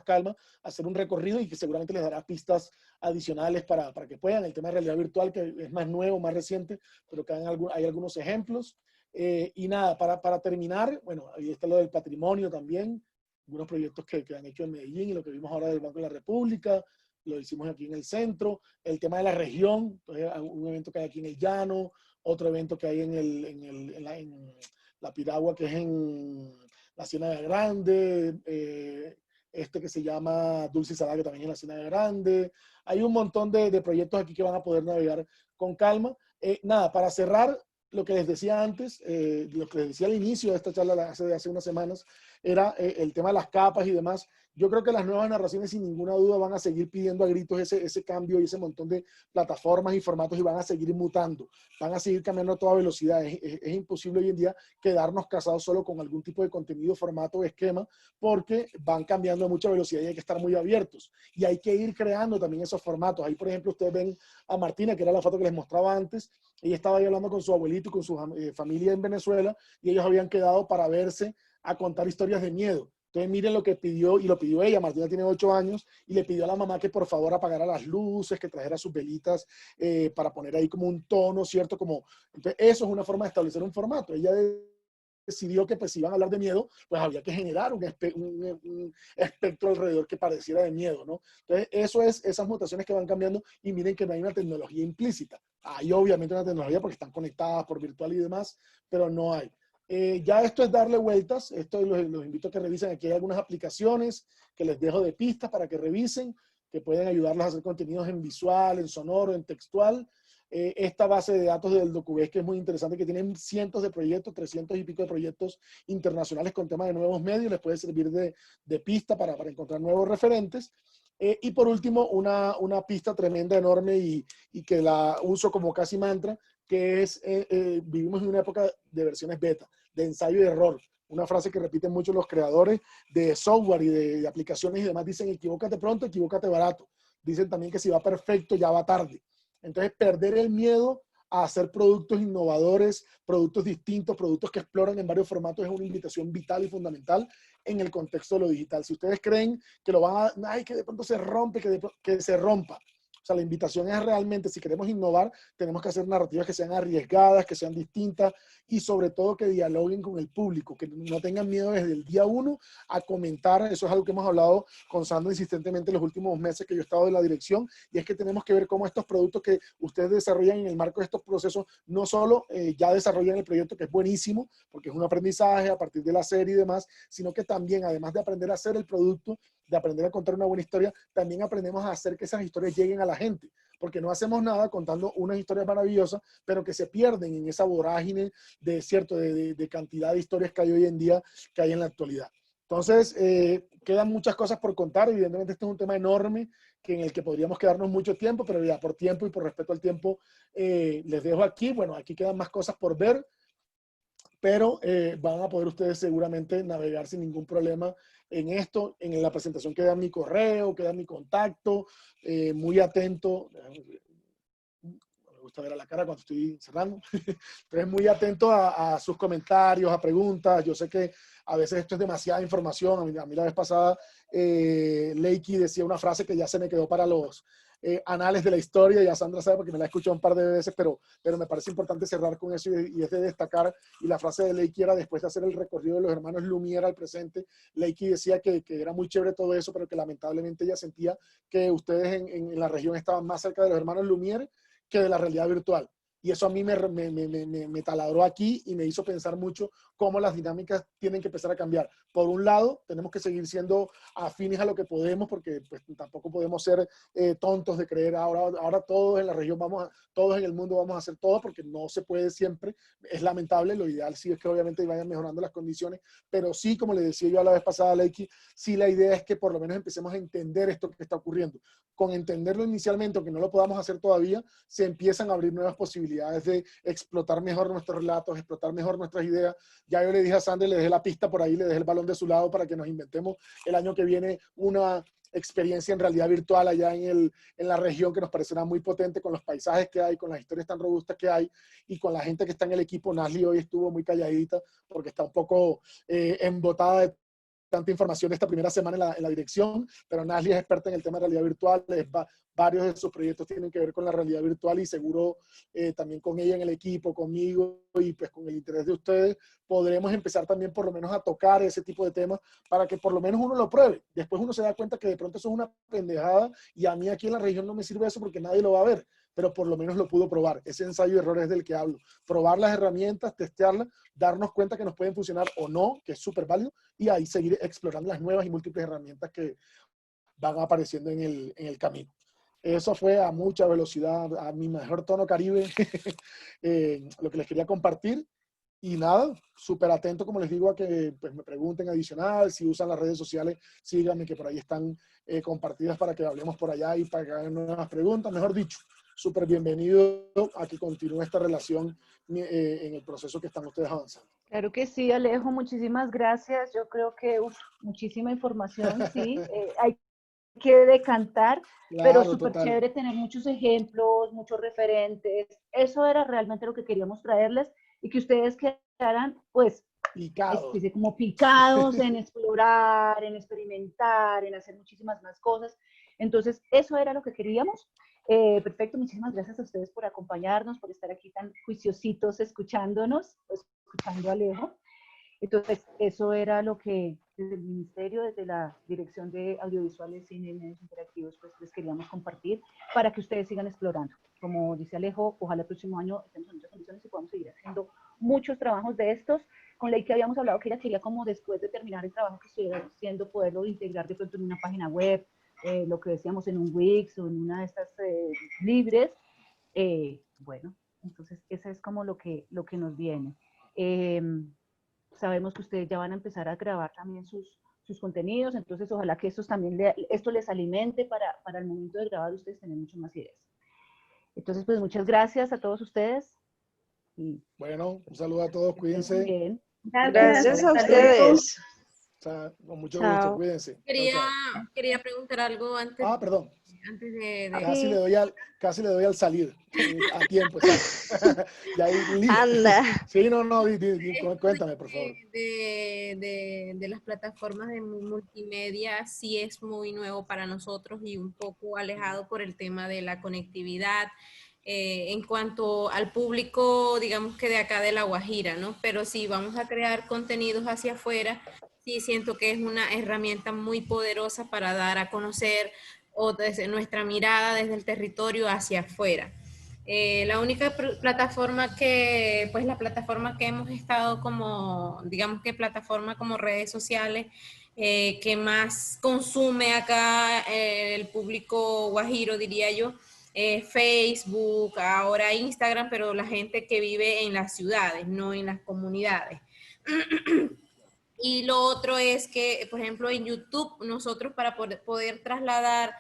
calma hacer un recorrido y que seguramente les dará pistas adicionales para que puedan. El tema de realidad virtual, que es más nuevo, más reciente, pero que hay algunos ejemplos. Y nada, para terminar, bueno, ahí está lo del patrimonio también. algunos proyectos que han hecho en Medellín y lo que vimos ahora del Banco de la República, lo hicimos aquí en el centro, el tema de la región, entonces, un evento que hay aquí en el Llano, otro evento que hay en la Piragua, que es en la Ciénaga Grande, este que se llama Dulce y Salada, que también es en la Ciénaga Grande. Hay un montón de proyectos aquí que van a poder navegar con calma. Nada, para cerrar, lo que les decía antes, lo que les decía al inicio de esta charla hace unas semanas, era el tema de las capas y demás. Yo creo que las nuevas narraciones sin ninguna duda van a seguir pidiendo a gritos ese cambio y ese montón de plataformas y formatos y van a seguir mutando, van a seguir cambiando a toda velocidad. Es imposible hoy en día quedarnos casados solo con algún tipo de contenido, formato o esquema, porque van cambiando a mucha velocidad y hay que estar muy abiertos. Y hay que ir creando también esos formatos. Ahí, por ejemplo, ustedes ven a Martina, que era la foto que les mostraba antes. Ella estaba ahí hablando con su abuelito y con su familia en Venezuela y ellos habían quedado para verse a contar historias de miedo. Entonces miren lo que pidió, y lo pidió ella. Martina tiene 8 años y le pidió a la mamá que por favor apagara las luces, que trajera sus velitas para poner ahí como un tono, ¿cierto? Entonces eso es una forma de establecer un formato. Ella decidió que pues si iban a hablar de miedo, pues había que generar un espectro alrededor que pareciera de miedo, ¿no? Entonces eso es esas mutaciones que van cambiando y miren que no hay una tecnología implícita. Hay obviamente una tecnología porque están conectadas por virtual y demás, pero no hay. Ya esto es darle vueltas, esto los invito a que revisen. Aquí hay algunas aplicaciones que les dejo de pistas para que revisen, que pueden ayudarlos a hacer contenidos en visual, en sonoro, en textual. Esta base de datos del DocuBase, que es muy interesante, que tienen cientos de proyectos, 300 y pico de proyectos internacionales con temas de nuevos medios, les puede servir de pista para encontrar nuevos referentes. Y por último, una pista tremenda, enorme y que la uso como casi mantra, que es, vivimos en una época de versiones beta, de ensayo y error. Una frase que repiten mucho los creadores de software y de aplicaciones y demás, dicen equivócate pronto, equivócate barato. Dicen también que si va perfecto, ya va tarde. Entonces, perder el miedo a hacer productos innovadores, productos distintos, productos que exploran en varios formatos es una invitación vital y fundamental en el contexto de lo digital. Si ustedes creen que lo van a, ay, que de pronto se rompe, que se rompa. O sea, la invitación es realmente, si queremos innovar, tenemos que hacer narrativas que sean arriesgadas, que sean distintas y sobre todo que dialoguen con el público, que no tengan miedo desde el día 1 a comentar. Eso es algo que hemos hablado con Sandra insistentemente en los últimos meses que yo he estado en la dirección, y es que tenemos que ver cómo estos productos que ustedes desarrollan en el marco de estos procesos, no solo ya desarrollan el proyecto, que es buenísimo, porque es un aprendizaje a partir de la serie y demás, sino que también, además de aprender a hacer el producto, de aprender a contar una buena historia, también aprendemos a hacer que esas historias lleguen a la gente, porque no hacemos nada contando unas historias maravillosas, pero que se pierden en esa vorágine de cantidad de historias que hay hoy en día, que hay en la actualidad. Entonces, quedan muchas cosas por contar. Evidentemente este es un tema enorme en el que podríamos quedarnos mucho tiempo, pero ya por tiempo y por respeto al tiempo les dejo aquí. Bueno, aquí quedan más cosas por ver, pero van a poder ustedes seguramente navegar sin ningún problema en esto. En la presentación queda mi correo, queda mi contacto, muy atento. Me gusta ver a la cara cuando estoy cerrando. Entonces, muy atento a sus comentarios, a preguntas. Yo sé que a veces esto es demasiada información. A mí la vez pasada, Leiki decía una frase que ya se me quedó para los anales de la historia, ya Sandra sabe porque me la he escuchado un par de veces, pero me parece importante cerrar con eso y es de destacar. Y la frase de Leiki era, después de hacer el recorrido de los hermanos Lumière al presente, Leiki decía que era muy chévere todo eso, pero que lamentablemente ella sentía que ustedes en la región estaban más cerca de los hermanos Lumière que de la realidad virtual. Y eso a mí me taladró aquí y me hizo pensar mucho cómo las dinámicas tienen que empezar a cambiar. Por un lado, tenemos que seguir siendo afines a lo que podemos, porque pues, tampoco podemos ser tontos de creer ahora todos en la región todos en el mundo vamos a hacer todo, porque no se puede siempre. Es lamentable. Lo ideal sí es que obviamente vayan mejorando las condiciones, pero sí, como le decía yo a la vez pasada, Leiki, sí la idea es que por lo menos empecemos a entender esto que está ocurriendo. Con entenderlo inicialmente, aunque no lo podamos hacer todavía, se empiezan a abrir nuevas posibilidades de explotar mejor nuestros relatos, explotar mejor nuestras ideas. Ya yo le dije a Sandra, le dejé la pista por ahí, le dejé el balón de su lado para que nos inventemos el año que viene una experiencia en realidad virtual allá en la región que nos parecerá muy potente, con los paisajes que hay, con las historias tan robustas que hay y con la gente que está en el equipo. Nasli hoy estuvo muy calladita porque está un poco embotada de tanta información esta primera semana en la dirección, pero Nasli es experta en el tema de realidad virtual, varios de sus proyectos tienen que ver con la realidad virtual y seguro también con ella en el equipo, conmigo y pues con el interés de ustedes, podremos empezar también por lo menos a tocar ese tipo de temas para que por lo menos uno lo pruebe. Después uno se da cuenta que de pronto eso es una pendejada y a mí aquí en la región no me sirve eso porque nadie lo va a ver, pero por lo menos lo pudo probar. Ese ensayo de errores es del que hablo. Probar las herramientas, testearlas, darnos cuenta que nos pueden funcionar o no, que es súper válido, y ahí seguir explorando las nuevas y múltiples herramientas que van apareciendo en el camino. Eso fue a mucha velocidad, a mi mejor tono caribe, lo que les quería compartir. Y nada, súper atento, como les digo, a que pues, me pregunten adicional. Si usan las redes sociales, síganme, que por ahí están compartidas para que hablemos por allá y para que hagan nuevas preguntas. Mejor dicho, súper bienvenido a que continúe esta relación en el proceso que están ustedes avanzando. Claro que sí, Alejo, muchísimas gracias. Yo creo que muchísima información, sí. Hay que decantar, Claro, pero súper total. chévere tener muchos ejemplos, muchos referentes. Eso era realmente lo que queríamos traerles y que ustedes quedaran, pues, picados, como picados en explorar, en experimentar, en hacer muchísimas más cosas. Entonces, eso era lo que queríamos. Perfecto, muchísimas gracias a ustedes por acompañarnos, por estar aquí tan juiciositos escuchándonos, escuchando a Alejo. Entonces, eso era lo que desde el Ministerio, desde la Dirección de Audiovisuales, Cine y Medios Interactivos, pues les queríamos compartir para que ustedes sigan explorando. Como dice Alejo, ojalá el próximo año estemos en muchas condiciones y podamos seguir haciendo muchos trabajos de estos. Con Ley que habíamos hablado que ella quería como después de terminar el trabajo que estuviera haciendo, poderlo integrar de pronto en una página web, lo que decíamos en un Wix o en una de estas libres. Bueno, entonces eso es como lo que nos viene. Sabemos que ustedes ya van a empezar a grabar también sus contenidos, entonces ojalá que esto les alimente para el momento de grabar ustedes tener mucho más ideas. Entonces, pues muchas gracias a todos ustedes. Y bueno, un saludo a todos, cuídense. Bien. Gracias a ustedes. O sea, con mucho gusto, cuídense. Quería preguntar algo antes. Perdón. Antes de... Casi le doy al salir a tiempo. Ya Anda. Sí, cuéntame, por favor. De las plataformas de multimedia sí es muy nuevo para nosotros y un poco alejado por el tema de la conectividad. En cuanto al público, digamos que de acá de La Guajira, ¿no? Pero si vamos a crear contenidos hacia afuera, sí siento que es una herramienta muy poderosa para dar a conocer o desde nuestra mirada desde el territorio hacia afuera. La única plataforma la plataforma que hemos estado como, digamos que plataforma como redes sociales, que más consume acá el público guajiro, diría yo, Facebook, ahora Instagram, pero la gente que vive en las ciudades, no en las comunidades. Y lo otro es que, por ejemplo, en YouTube, nosotros para poder trasladar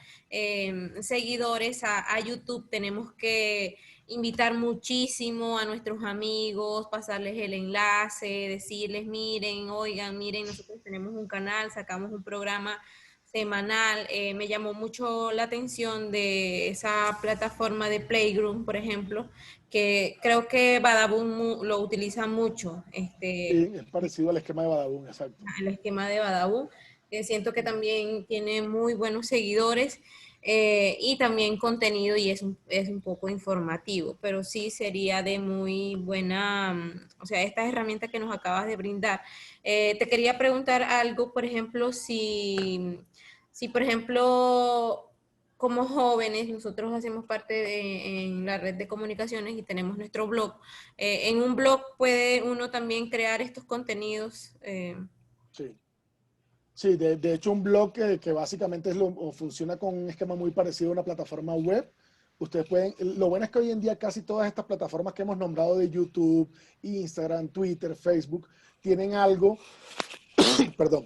seguidores a YouTube tenemos que invitar muchísimo a nuestros amigos, pasarles el enlace, decirles, miren, oigan, miren, nosotros tenemos un canal, sacamos un programa semanal. Me llamó mucho la atención de esa plataforma de Playground, por ejemplo, que creo que Badabun lo utiliza mucho. Sí, es parecido al esquema de Badabun, exacto. El esquema de Badabun. Siento que también tiene muy buenos seguidores y también contenido y es un poco informativo, pero sí sería de muy buena, o sea, estas herramientas que nos acabas de brindar. Te quería preguntar algo, por ejemplo, si por ejemplo, como jóvenes, nosotros hacemos parte en la red de comunicaciones y tenemos nuestro blog. En un blog puede uno también crear estos contenidos. Sí, de hecho un blog que básicamente funciona con un esquema muy parecido a una plataforma web. Ustedes pueden, lo bueno es que hoy en día casi todas estas plataformas que hemos nombrado de YouTube, Instagram, Twitter, Facebook, tienen algo, perdón,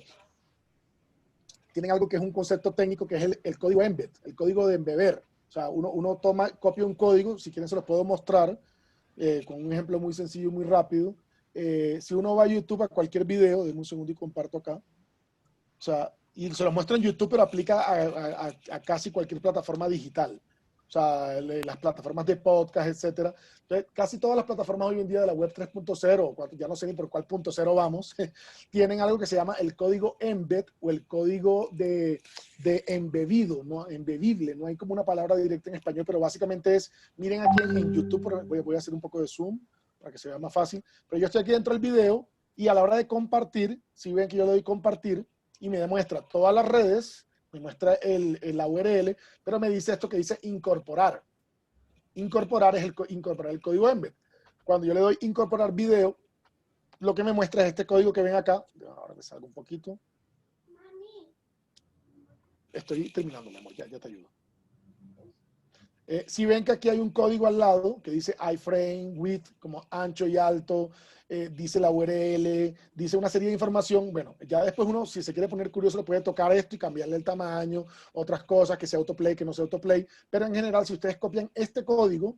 tienen algo que es un concepto técnico que es el código embed, el código de embeber. O sea, uno copia un código, si quieren se los puedo mostrar con un ejemplo muy sencillo y muy rápido. Si uno va a YouTube a cualquier video, denme un segundo y comparto acá. O sea, y se los muestro en YouTube, pero aplica a casi cualquier plataforma digital. o sea, las plataformas de podcast, etcétera. Entonces, casi todas las plataformas hoy en día de la web 3.0, ya no sé ni por cuál punto cero vamos, tienen algo que se llama el código embed o el código de embebido, ¿no? Embebible. No hay como una palabra directa en español, pero básicamente es, miren aquí en YouTube, voy a hacer un poco de zoom para que se vea más fácil, pero yo estoy aquí dentro del video y a la hora de compartir, si ven que yo le doy compartir y me demuestra todas las redes, me muestra la URL, pero me dice esto que dice incorporar. Incorporar es incorporar el código embed. Cuando yo le doy incorporar video, lo que me muestra es este código que ven acá. Ahora me salgo un poquito. Estoy terminando, mi amor, ya te ayudo. Si ven que aquí hay un código al lado que dice iframe, width, como ancho y alto, dice la URL, dice una serie de información. Bueno, ya después uno, si se quiere poner curioso, le puede tocar esto y cambiarle el tamaño, otras cosas, que sea autoplay, que no sea autoplay. Pero en general, si ustedes copian este código,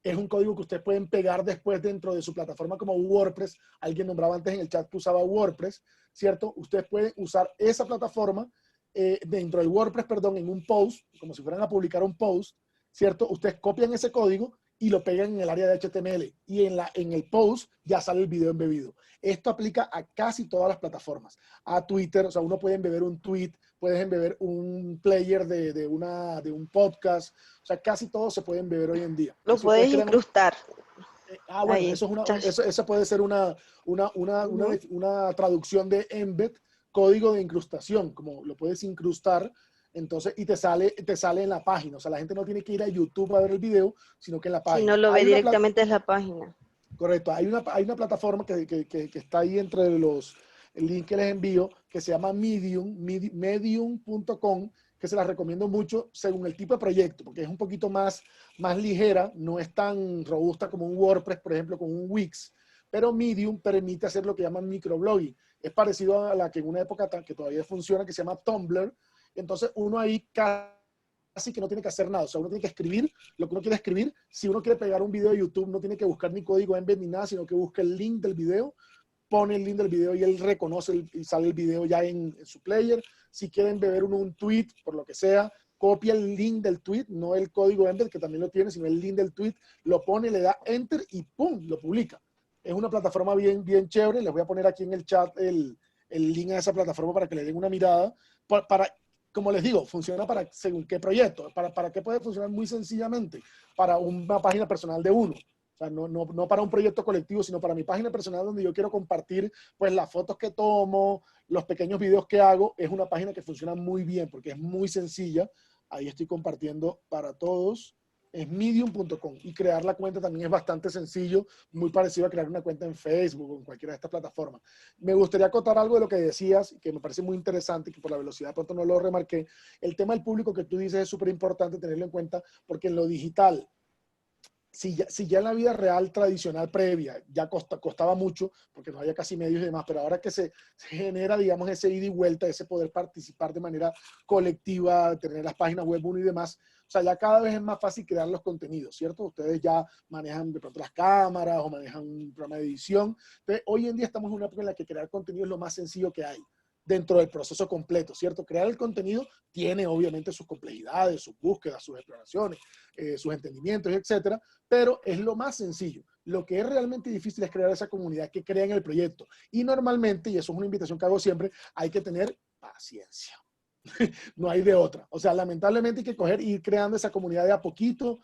es un código que ustedes pueden pegar después dentro de su plataforma como WordPress. Alguien nombraba antes en el chat que usaba WordPress, ¿cierto? Ustedes pueden usar esa plataforma dentro del WordPress, perdón, en un post, como si fueran a publicar un post, ¿cierto? Ustedes copian ese código y lo pegan en el área de HTML y en el post ya sale el video embebido. Esto aplica a casi todas las plataformas. A Twitter, o sea, uno puede embeber un tweet, puedes embeber un player de un podcast, o sea, casi todo se puede embeber hoy en día. Lo puedes incrustar. Bueno, ahí. Eso puede ser una traducción de embed, código de incrustación, como lo puedes incrustar. Entonces, y te sale en la página. O sea, la gente no tiene que ir a YouTube a ver el video, sino que en la página. Si no lo ve directamente en la página. Correcto. Hay una plataforma que está ahí entre el link que les envío, que se llama medium.com, que se las recomiendo mucho según el tipo de proyecto, porque es un poquito más ligera, no es tan robusta como un WordPress, por ejemplo, con un Wix. Pero Medium permite hacer lo que llaman microblogging. Es parecido a la que en una época que todavía funciona, que se llama Tumblr. Entonces uno ahí casi que no tiene que hacer nada. O sea, uno tiene que escribir lo que uno quiere escribir. Si uno quiere pegar un video de YouTube, no tiene que buscar ni código embed ni nada, sino que busca el link del video, pone el link del video y él reconoce y sale el video ya en su player. Si quieren beber un tweet, por lo que sea, copia el link del tweet, no el código embed, que también lo tiene, sino el link del tweet, lo pone, le da enter y ¡pum!, lo publica. Es una plataforma bien chévere. Les voy a poner aquí en el chat el link a esa plataforma para que le den una mirada. Como les digo, funciona para según qué proyecto. ¿Para qué puede funcionar? Muy sencillamente, para una página personal de uno. O sea, no para un proyecto colectivo, sino para mi página personal donde yo quiero compartir pues las fotos que tomo, los pequeños videos que hago. Es una página que funciona muy bien porque es muy sencilla. Ahí estoy compartiendo para todos. Es medium.com y crear la cuenta también es bastante sencillo, muy parecido a crear una cuenta en Facebook o en cualquiera de estas plataformas. Me gustaría acotar algo de lo que decías, que me parece muy interesante y que por la velocidad de pronto no lo remarqué. El tema del público que tú dices es súper importante tenerlo en cuenta porque en lo digital, si ya en la vida real tradicional previa ya costaba mucho porque no había casi medios y demás, pero ahora que se genera, digamos, ese ida y vuelta, ese poder participar de manera colectiva, tener las páginas web uno y demás, o sea, ya cada vez es más fácil crear los contenidos, ¿cierto? Ustedes ya manejan de pronto las cámaras o manejan un programa de edición. Entonces, hoy en día estamos en una época en la que crear contenido es lo más sencillo que hay dentro del proceso completo, ¿cierto? Crear el contenido tiene obviamente sus complejidades, sus búsquedas, sus exploraciones, sus entendimientos, etcétera, pero es lo más sencillo. Lo que es realmente difícil es crear esa comunidad que crea en el proyecto. Y normalmente, y eso es una invitación que hago siempre, hay que tener paciencia. No hay de otra. O sea, lamentablemente hay que coger y ir creando esa comunidad de a poquito,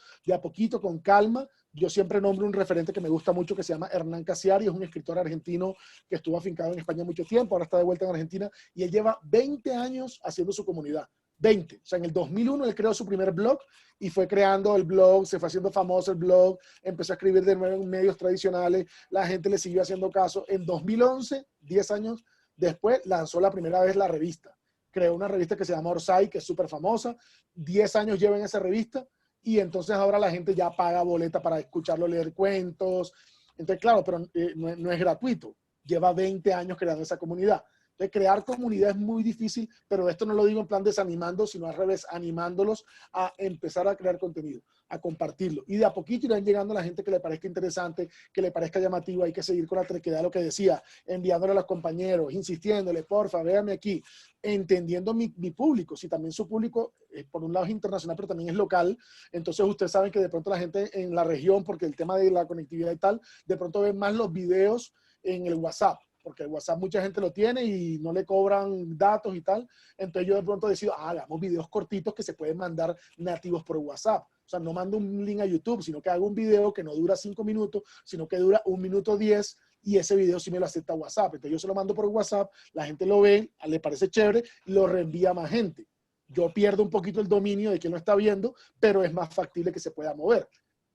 con calma. Yo siempre nombro un referente que me gusta mucho que se llama Hernán Casiari, es un escritor argentino que estuvo afincado en España mucho tiempo, ahora está de vuelta en Argentina y él lleva 20 años haciendo su comunidad. 20. O sea, en el 2001 él creó su primer blog y fue creando el blog, se fue haciendo famoso el blog, empezó a escribir de nuevo en medios tradicionales, la gente le siguió haciendo caso. En 2011, 10 años después, lanzó la primera vez la revista. Creó una revista que se llama Orsay, que es súper famosa. 10 años lleva en esa revista y entonces ahora la gente ya paga boleta para escucharlo leer cuentos. Entonces, claro, pero no es gratuito. Lleva 20 años creando esa comunidad. Entonces, crear comunidad es muy difícil, pero esto no lo digo en plan desanimando, sino al revés, animándolos a empezar a crear contenido. a compartirlo. Y de a poquito irán llegando a la gente que le parezca interesante, que le parezca llamativo. Hay que seguir con la terquedad, lo que decía, enviándole a los compañeros, insistiéndole, porfa, véanme aquí, entendiendo mi público. Si también su público, por un lado es internacional, pero también es local, entonces ustedes saben que de pronto la gente en la región, porque el tema de la conectividad y tal, de pronto ven más los videos en el WhatsApp, porque el WhatsApp mucha gente lo tiene y no le cobran datos y tal. Entonces yo de pronto decido, hagamos videos cortitos que se pueden mandar nativos por WhatsApp. O sea, no mando un link a YouTube, sino que hago un video que no dura 5 minutos, sino que dura 1 minuto 10, y ese video sí me lo acepta WhatsApp. Entonces yo se lo mando por WhatsApp, la gente lo ve, le parece chévere, lo reenvía a más gente. Yo pierdo un poquito el dominio de quien lo está viendo, pero es más factible que se pueda mover.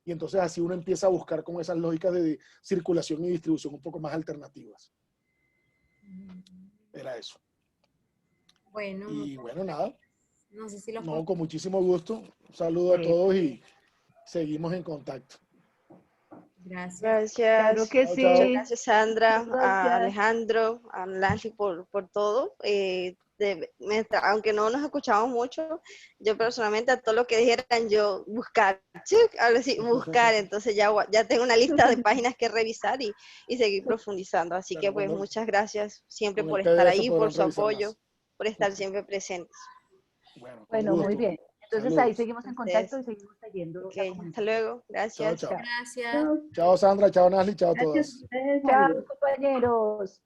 Y entonces así uno empieza a buscar con esas lógicas de circulación y distribución un poco más alternativas. Era eso. Bueno. Y bueno, nada. No sé si lo No, con muchísimo gusto. Un saludo a todos y seguimos en contacto. Gracias. Gracias. Claro que sí. Muchas gracias, Sandra, Gracias. a Alejandro, a Nancy por todo. Aunque no nos escuchamos mucho, yo personalmente a todo lo que dijeran, yo buscar, ahora sí, buscar, entonces ya tengo una lista de páginas que revisar y seguir profundizando. Así que pues muchas gracias siempre por estar ahí, por su apoyo, por estar siempre presentes. Bueno, muy bien. Entonces Saludos. ahí seguimos en contacto y seguimos siguiendo. Hasta luego. Gracias. Chao, chao. Gracias. Chao Sandra, chao Nasli, chao a Gracias todas. a ustedes. Chao, compañeros.